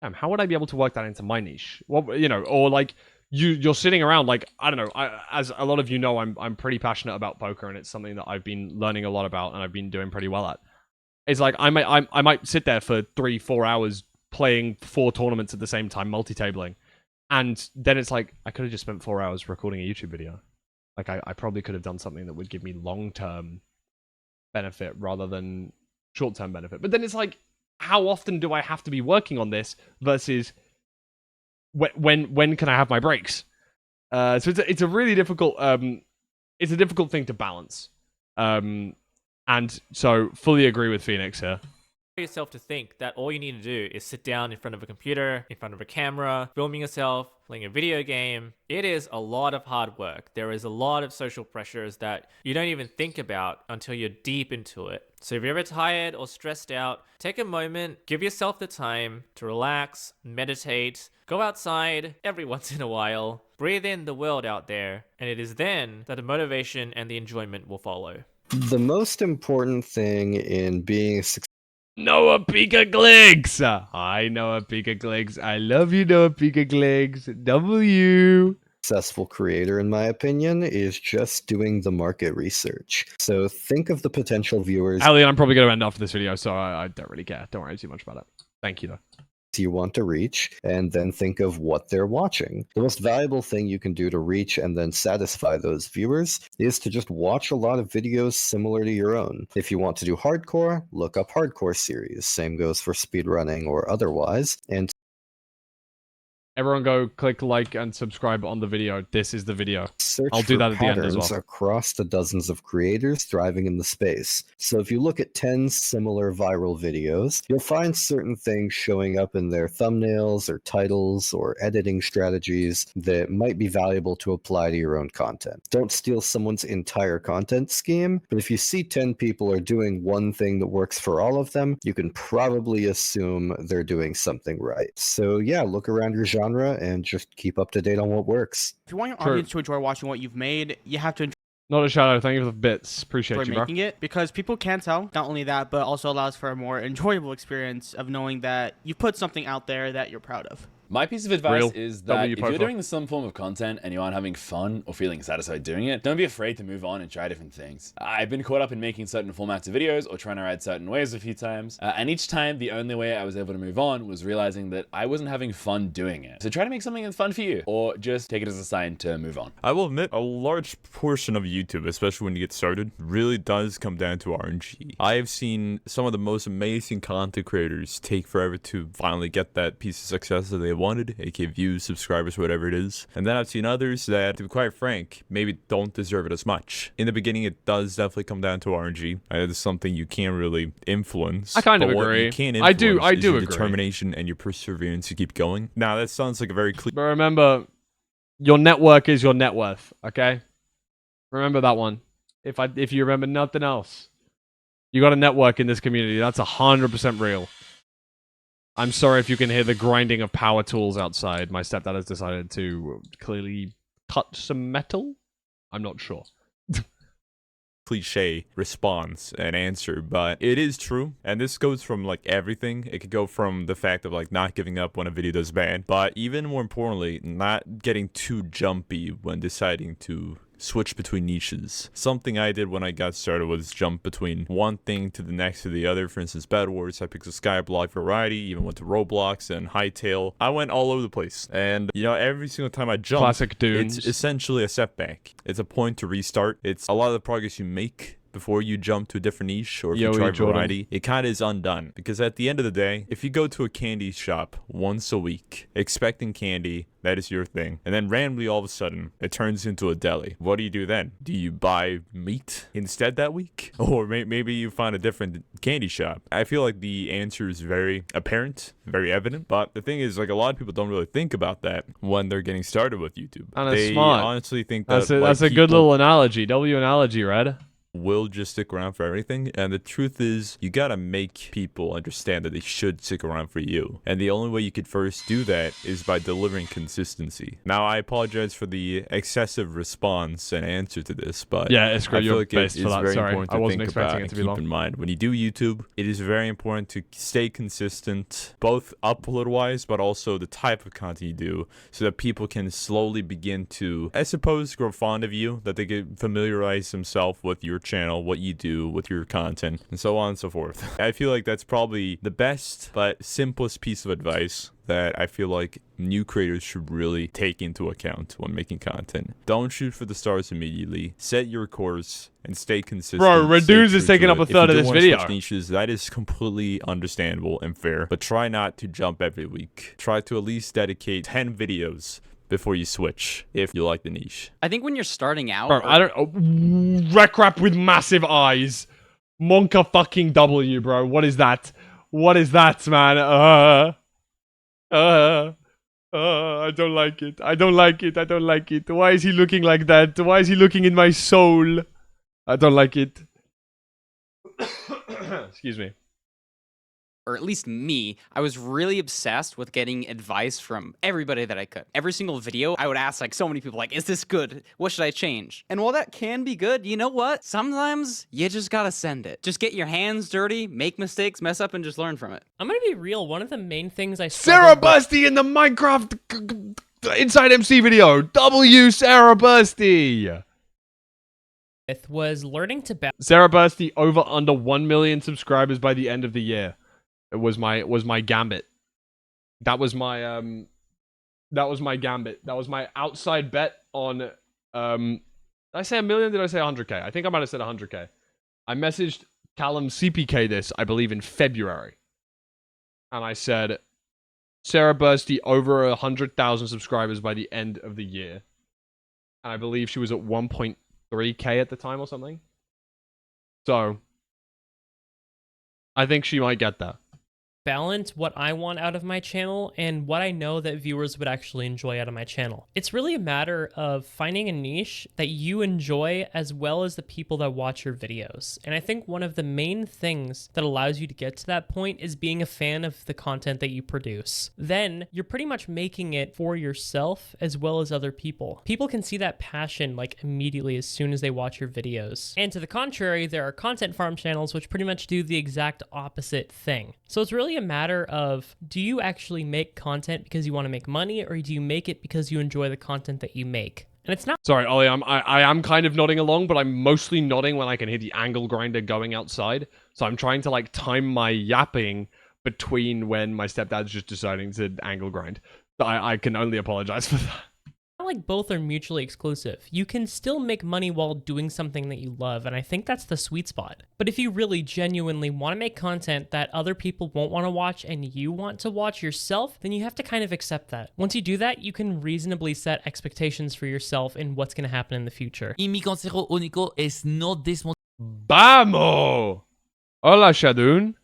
Speaker 1: damn, how would I be able to work that into my niche? What, or like you're sitting around, like, I don't know, as a lot of you know, I'm pretty passionate about poker, and it's something that I've been learning a lot about, and I've been doing pretty well at. It's like I might sit there for 3-4 hours playing 4 tournaments at the same time, multi-tabling. And then it's like, I could have just spent 4 hours recording a YouTube video. Like, I probably could have done something that would give me long-term benefit rather than short-term benefit. But then it's like, how often do I have to be working on this versus when can I have my breaks? So it's a really difficult it's a difficult thing to balance. And so fully agree with Phoenix here.
Speaker 17: Yourself to think that all you need to do is sit down in front of a computer, in front of a camera, filming yourself, playing a video game. It is a lot of hard work. There is a lot of social pressures that you don't even think about until you're deep into it. So if you're ever tired or stressed out, take a moment, give yourself the time to relax, meditate, go outside every once in a while, breathe in the world out there, and it is then that the motivation and the enjoyment will follow.
Speaker 2: The most important thing in being successful.
Speaker 1: Noah Pika Gligs! Hi, Noah Pika Gligs. I love you, Noah Pika Gligs. W.
Speaker 2: Successful creator, in my opinion, is just doing the market research. So think of the potential viewers.
Speaker 1: Elliot, I'm probably going to end after this video, so I don't really care. Don't worry too much about it. Thank you, though.
Speaker 2: You want to reach, and then think of what they're watching. The most valuable thing you can do to reach and then satisfy those viewers is to just watch a lot of videos similar to your own. If you want to do hardcore, look up hardcore series. Same goes for speedrunning or otherwise. And
Speaker 1: everyone go click like and subscribe on the video. This is the video.
Speaker 2: Search
Speaker 1: I'll do that at the end as
Speaker 2: patterns
Speaker 1: well.
Speaker 2: Across the dozens of creators thriving in the space. So if you look at 10 similar viral videos, you'll find certain things showing up in their thumbnails or titles or editing strategies that might be valuable to apply to your own content. Don't steal someone's entire content scheme, but if you see 10 people are doing one thing that works for all of them, you can probably assume they're doing something right. So yeah, look around your genre and just keep up to date on what works.
Speaker 18: If you want your audience to enjoy watching what you've made, you have to enjoy
Speaker 1: Not a shadow. Thank you for the bits. Appreciate you, bro.
Speaker 18: making it, because people can tell. Not only that, but also allows for a more enjoyable experience of knowing that you've put something out there that you're proud of.
Speaker 20: My piece of advice is that if you're doing some form of content and you aren't having fun or feeling satisfied doing it, don't be afraid to move on and try different things. I've been caught up in making certain formats of videos or trying to write certain ways a few times, and each time the only way I was able to move on was realizing that I wasn't having fun doing it. So try to make something that's fun for you, or just take it as a sign to move on.
Speaker 21: I will admit, a large portion of YouTube, especially when you get started, really does come down to RNG. I have seen some of the most amazing content creators take forever to finally get that piece of success that they wanted, aka views, subscribers, whatever it is. And then I've seen others that, to be quite frank, maybe don't deserve it as much. In the beginning, it does definitely come down to RNG. It's something you can't really influence.
Speaker 1: I kind of
Speaker 21: what
Speaker 1: agree.
Speaker 21: You can
Speaker 1: I do
Speaker 21: your
Speaker 1: agree.
Speaker 21: determination and your perseverance to keep going. Now, that sounds like a very clear.
Speaker 1: But remember, your network is your net worth. Okay, remember that one. If you remember nothing else, you got a network in this community. That's 100% real. I'm sorry if you can hear the grinding of power tools outside. My stepdad has decided to clearly cut some metal. I'm not sure.
Speaker 21: Cliche response and answer, but it is true. And this goes from like everything. It could go from the fact of like not giving up when a video does bad, but even more importantly, not getting too jumpy when deciding to switch between niches. Something I did when I got started was jump between one thing to the next to the other. For instance, Bed Wars, I picked a Skyblock variety, even went to Roblox and Hightail. I went all over the place. And, you know, every single time I jump,
Speaker 1: Classic dunes.
Speaker 21: It's essentially a setback. It's a point to restart. It's a lot of the progress you make before you jump to a different niche, or if you try variety, it kind of is undone. Because at the end of the day, if you go to a candy shop once a week, expecting candy, that is your thing, and then randomly all of a sudden, it turns into a deli. What do you do then? Do you buy meat instead that week? Or maybe you find a different candy shop? I feel like the answer is very apparent, very evident, but the thing is, like, a lot of people don't really think about that when they're getting started with YouTube.
Speaker 1: And
Speaker 21: they
Speaker 1: smart.
Speaker 21: honestly think that
Speaker 1: that's a good little analogy. W analogy, Red.
Speaker 21: Will just stick around for everything, and the truth is you gotta make people understand that they should stick around for you, and the only way you could first do that is by delivering consistency. Now, I apologize for the excessive response and answer to this, but
Speaker 1: yeah, it's great.
Speaker 21: I feel like it is
Speaker 1: very
Speaker 21: important to think about
Speaker 1: it
Speaker 21: and
Speaker 1: to be
Speaker 21: keep
Speaker 1: long.
Speaker 21: in mind when you do YouTube. It is very important to stay consistent, both upload wise but also the type of content you do, so that people can slowly begin to, I suppose, grow fond of you, that they can familiarize themselves with your your channel, what you do with your content, and so on and so forth. I feel like that's probably the best but simplest piece of advice that I feel like new creators should really take into account when making content. Don't shoot for the stars immediately. Set your course and stay consistent.
Speaker 1: Bro, Reduce is taking up a third of this video.
Speaker 21: Niches, that is completely understandable and fair, but try not to jump every week. Try to at least dedicate 10 videos before you switch, if you like the niche.
Speaker 5: I think when you're starting out...
Speaker 1: Bro, I don't... Rec rap with massive eyes. Monka fucking W, bro. What is that? What is that, man? I don't like it. I don't like it. I don't like it. Why is he looking like that? Why is he looking in my soul? I don't like it. Excuse me.
Speaker 5: Or at least me, I was really obsessed with getting advice from everybody that I could. Every single video, I would ask like so many people like, is this good? What should I change? And while that can be good, you know what? Sometimes you just gotta send it. Just get your hands dirty, make mistakes, mess up, and just learn from it.
Speaker 8: I'm gonna be real. One of the main things I
Speaker 1: Sarah Bursty in the Minecraft Inside MC video. W Sarah Bursty.
Speaker 8: Was learning to balance.
Speaker 1: Sarah Bursty over under 1 million subscribers by the end of the year. It was my gambit. That was my gambit. That was my outside bet on did I say 1 million? Did I say 100k? I think I might have said 100k. I messaged Callum CPK this, I believe, in February. And I said Sarah Bursty over 100,000 subscribers by the end of the year. And I believe she was at 1.3k at the time or something. So I think she might get that.
Speaker 8: Balance what I want out of my channel and what I know that viewers would actually enjoy out of my channel. It's really a matter of finding a niche that you enjoy as well as the people that watch your videos. And I think one of the main things that allows you to get to that point is being a fan of the content that you produce. Then you're pretty much making it for yourself as well as other people. People can see that passion like immediately as soon as they watch your videos. And to the contrary, there are content farm channels which pretty much do the exact opposite thing. So it's really a matter of, do you actually make content because you want to make money, or do you make it because you enjoy the content that you make? And it's not...
Speaker 1: Sorry, Ollie, I am kind of nodding along, but I'm mostly nodding when I can hear the angle grinder going outside. So I'm trying to like time my yapping between when my stepdad's just deciding to angle grind. I can only apologize for that.
Speaker 8: Like both are mutually exclusive. You can still make money while doing something that you love, and I think that's the sweet spot. But if you really genuinely want to make content that other people won't want to watch and you want to watch yourself, then you have to kind of accept that. Once you do that, you can reasonably set expectations for yourself in what's going to happen in the future.
Speaker 22: Y mi consejo único es no
Speaker 1: Vamos! Hola, Shadun.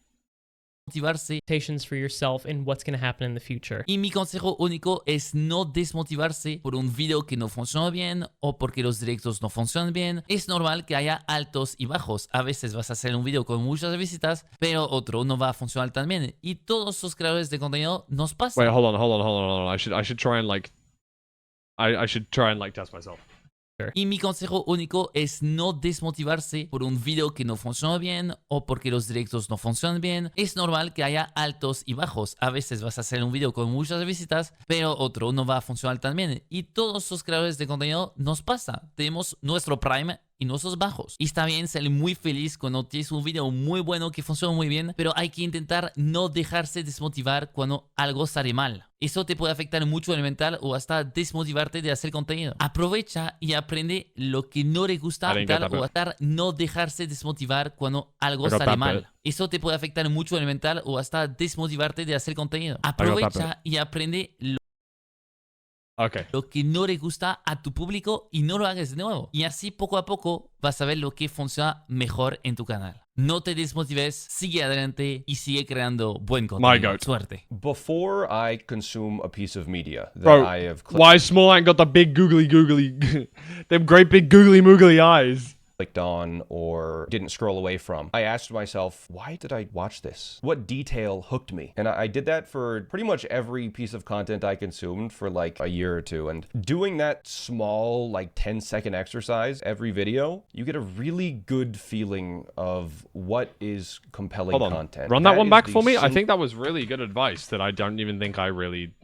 Speaker 22: Motivarse
Speaker 8: for yourself and what's going to happen in the future.
Speaker 22: Y mi consejo único es no desmotivarse por un video que no funciona bien o porque los directos no funcionan bien. Es normal que haya altos y bajos. A veces vas a hacer un video con muchas visitas, pero otro no va a funcionar tan bien. Y todos los creadores de contenido nos pasa.
Speaker 1: Wait, hold on. I should try and like I should try and like test myself.
Speaker 22: Y mi consejo único es no desmotivarse por un video que no funciona bien o porque los directos no funcionan bien. Es normal que haya altos y bajos. A veces vas a hacer un video con muchas visitas, pero otro no va a funcionar tan bien. Y todos los creadores de contenido nos pasa. Tenemos nuestro prime y nuestros bajos. Y está bien ser muy feliz cuando tienes un video muy bueno que funciona muy bien, pero hay que intentar no dejarse desmotivar cuando algo sale mal. Eso te puede afectar mucho en el mental o hasta desmotivarte de hacer contenido. Aprovecha y aprende lo que no le gusta o hasta no dejarse desmotivar cuando algo sale mal. Eso te puede afectar mucho en el mental o hasta desmotivarte de hacer contenido. Aprovecha y aprende lo que no le gusta a tu público y no lo hagas de nuevo. Y así poco a poco vas a ver lo que funciona mejor en tu canal. No te desmotives, sigue adelante y sigue creando buen contenido. Suerte.
Speaker 23: Before I consume a piece of media that
Speaker 1: Bro,
Speaker 23: I have
Speaker 1: why Small Ant got the big googly them great big googly moogly eyes.
Speaker 23: Clicked on or didn't scroll away from, I asked myself, why did I watch this? What detail hooked me? And I did that for pretty much every piece of content I consumed for like a year or two. And doing that small, like 10-second exercise every video, you get a really good feeling of what is compelling content.
Speaker 1: Run that one back for me. I think that was really good advice that I don't even think I really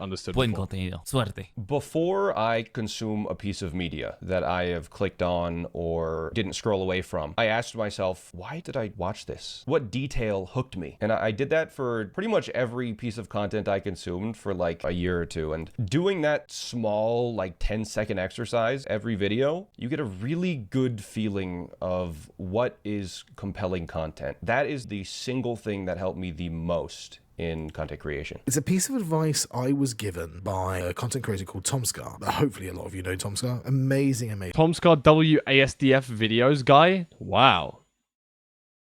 Speaker 1: understood
Speaker 22: Buen
Speaker 1: before.
Speaker 22: contenido. Suerte.
Speaker 23: Before I consume a piece of media that I have clicked on or didn't scroll away from, I asked myself, why did I watch this? What detail hooked me? And I did that for pretty much every piece of content I consumed for like a year or two. And doing that small, like 10-second exercise every video, you get a really good feeling of what is compelling content. That is the single thing that helped me the most in content creation.
Speaker 3: It's a piece of advice I was given by a content creator called Tomscar. Hopefully a lot of you know Tomscar. Amazing.
Speaker 1: Tomscar WASDF videos guy? Wow.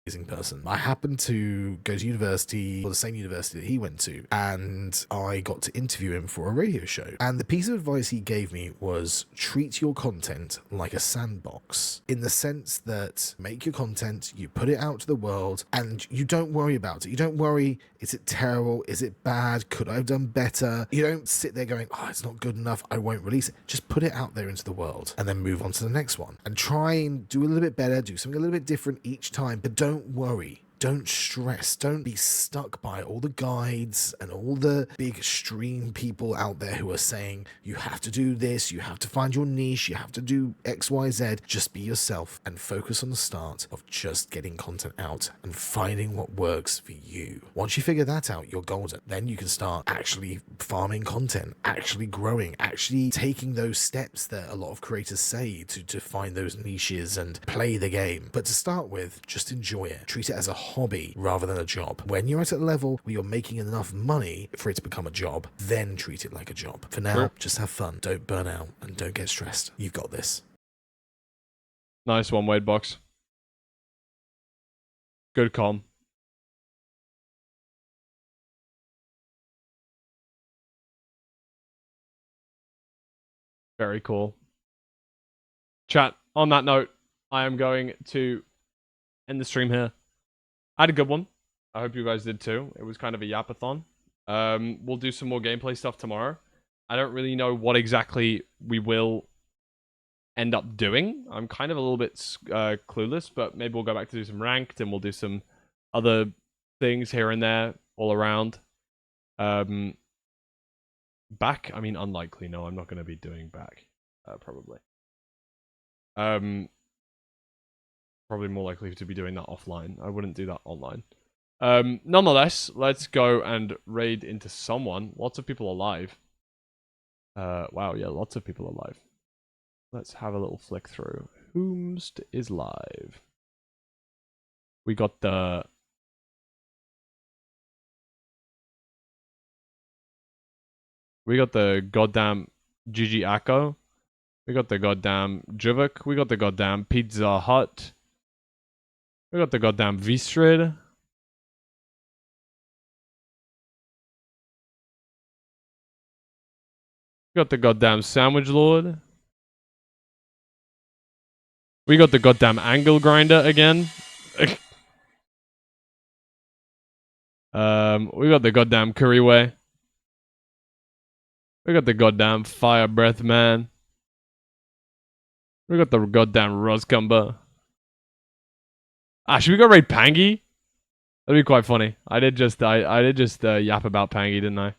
Speaker 3: Amazing person. I happened to go to university, or the same university that he went to, and I got to interview him for a radio show. And the piece of advice he gave me was treat your content like a sandbox, in the sense that make your content, you put it out to the world, and you don't worry about it. You don't worry, is it terrible? Is it bad? Could I have done better? You don't sit there going, oh, it's not good enough, I won't release it. Just put it out there into the world and then move on to the next one. And try and do a little bit better, do something a little bit different each time, but don't worry. Don't stress. Don't be stuck by all the guides and all the big stream people out there who are saying, you have to do this, you have to find your niche, you have to do X, Y, Z. Just be yourself and focus on the start of just getting content out and finding what works for you. Once you figure that out, you're golden. Then you can start actually farming content, actually growing, actually taking those steps that a lot of creators say to find those niches and play the game. But to start with, just enjoy it. Treat it as a hobby rather than a job. When you're at a level where you're making enough money for it to become a job, then treat it like a job. For now, just have fun. Don't burn out and don't get stressed. You've got this.
Speaker 1: Nice one, Wade Box. Good calm. Very cool. Chat, on that note, I am going to end the stream here. I had a good one. I hope you guys did too. It was kind of a yapathon. We'll do some more gameplay stuff tomorrow. I don't really know what exactly we will end up doing. I'm kind of a little bit clueless, but maybe we'll go back to do some ranked and we'll do some other things here and there all around. Back? I mean, unlikely. No, I'm not going to be doing back. Probably. Probably more likely to be doing that offline. I wouldn't do that online. Nonetheless, let's go and raid into someone. Lots of people alive. Wow, yeah, lots of people alive. Let's have a little flick through. Whomst is live? We got the... goddamn Gigi Akko. We got the goddamn Juvik. We got the goddamn Pizza Hut. We got the goddamn Vistrid. We got the goddamn Sandwich Lord. We got the goddamn Angle Grinder again. We got the goddamn Curryway. We got the goddamn Fire Breath Man. We got the goddamn Roscumber. Should we go raid Pangy? That'd be quite funny. I did just yap about Pangy, didn't I?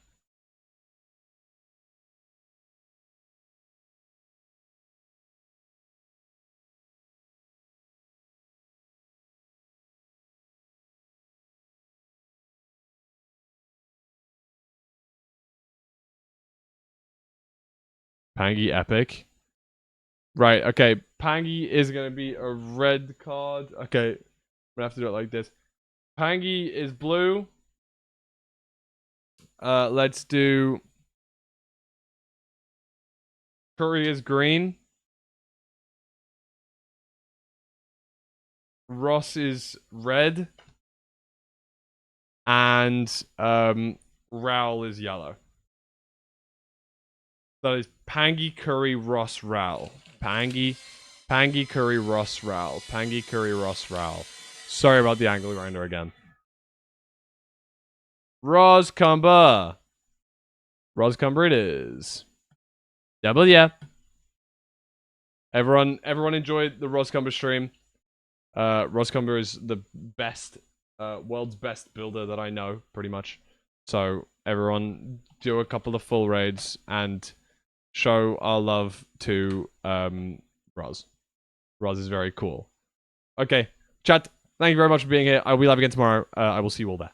Speaker 1: Pangy epic. Right, okay. Pangy is going to be a red card. Okay, I'm going to have to do it like this. Pangy is blue. Let's do... Curry is green. Ross is red. And Raoul is yellow. That is Pangy, Curry, Ross, Raoul. Pangy, Curry, Ross, Raoul. Pangy, Curry, Ross, Raoul. Sorry about the angle grinder again. Roscumber. Roscumber it is. Double yeah. Everyone enjoyed the Roscumber stream. Roscumber is the best, world's best builder that I know, pretty much. So everyone do a couple of full raids and show our love to Roz. Roz is very cool. Okay, chat. Thank you very much for being here. I'll be live again tomorrow. I will see you all there.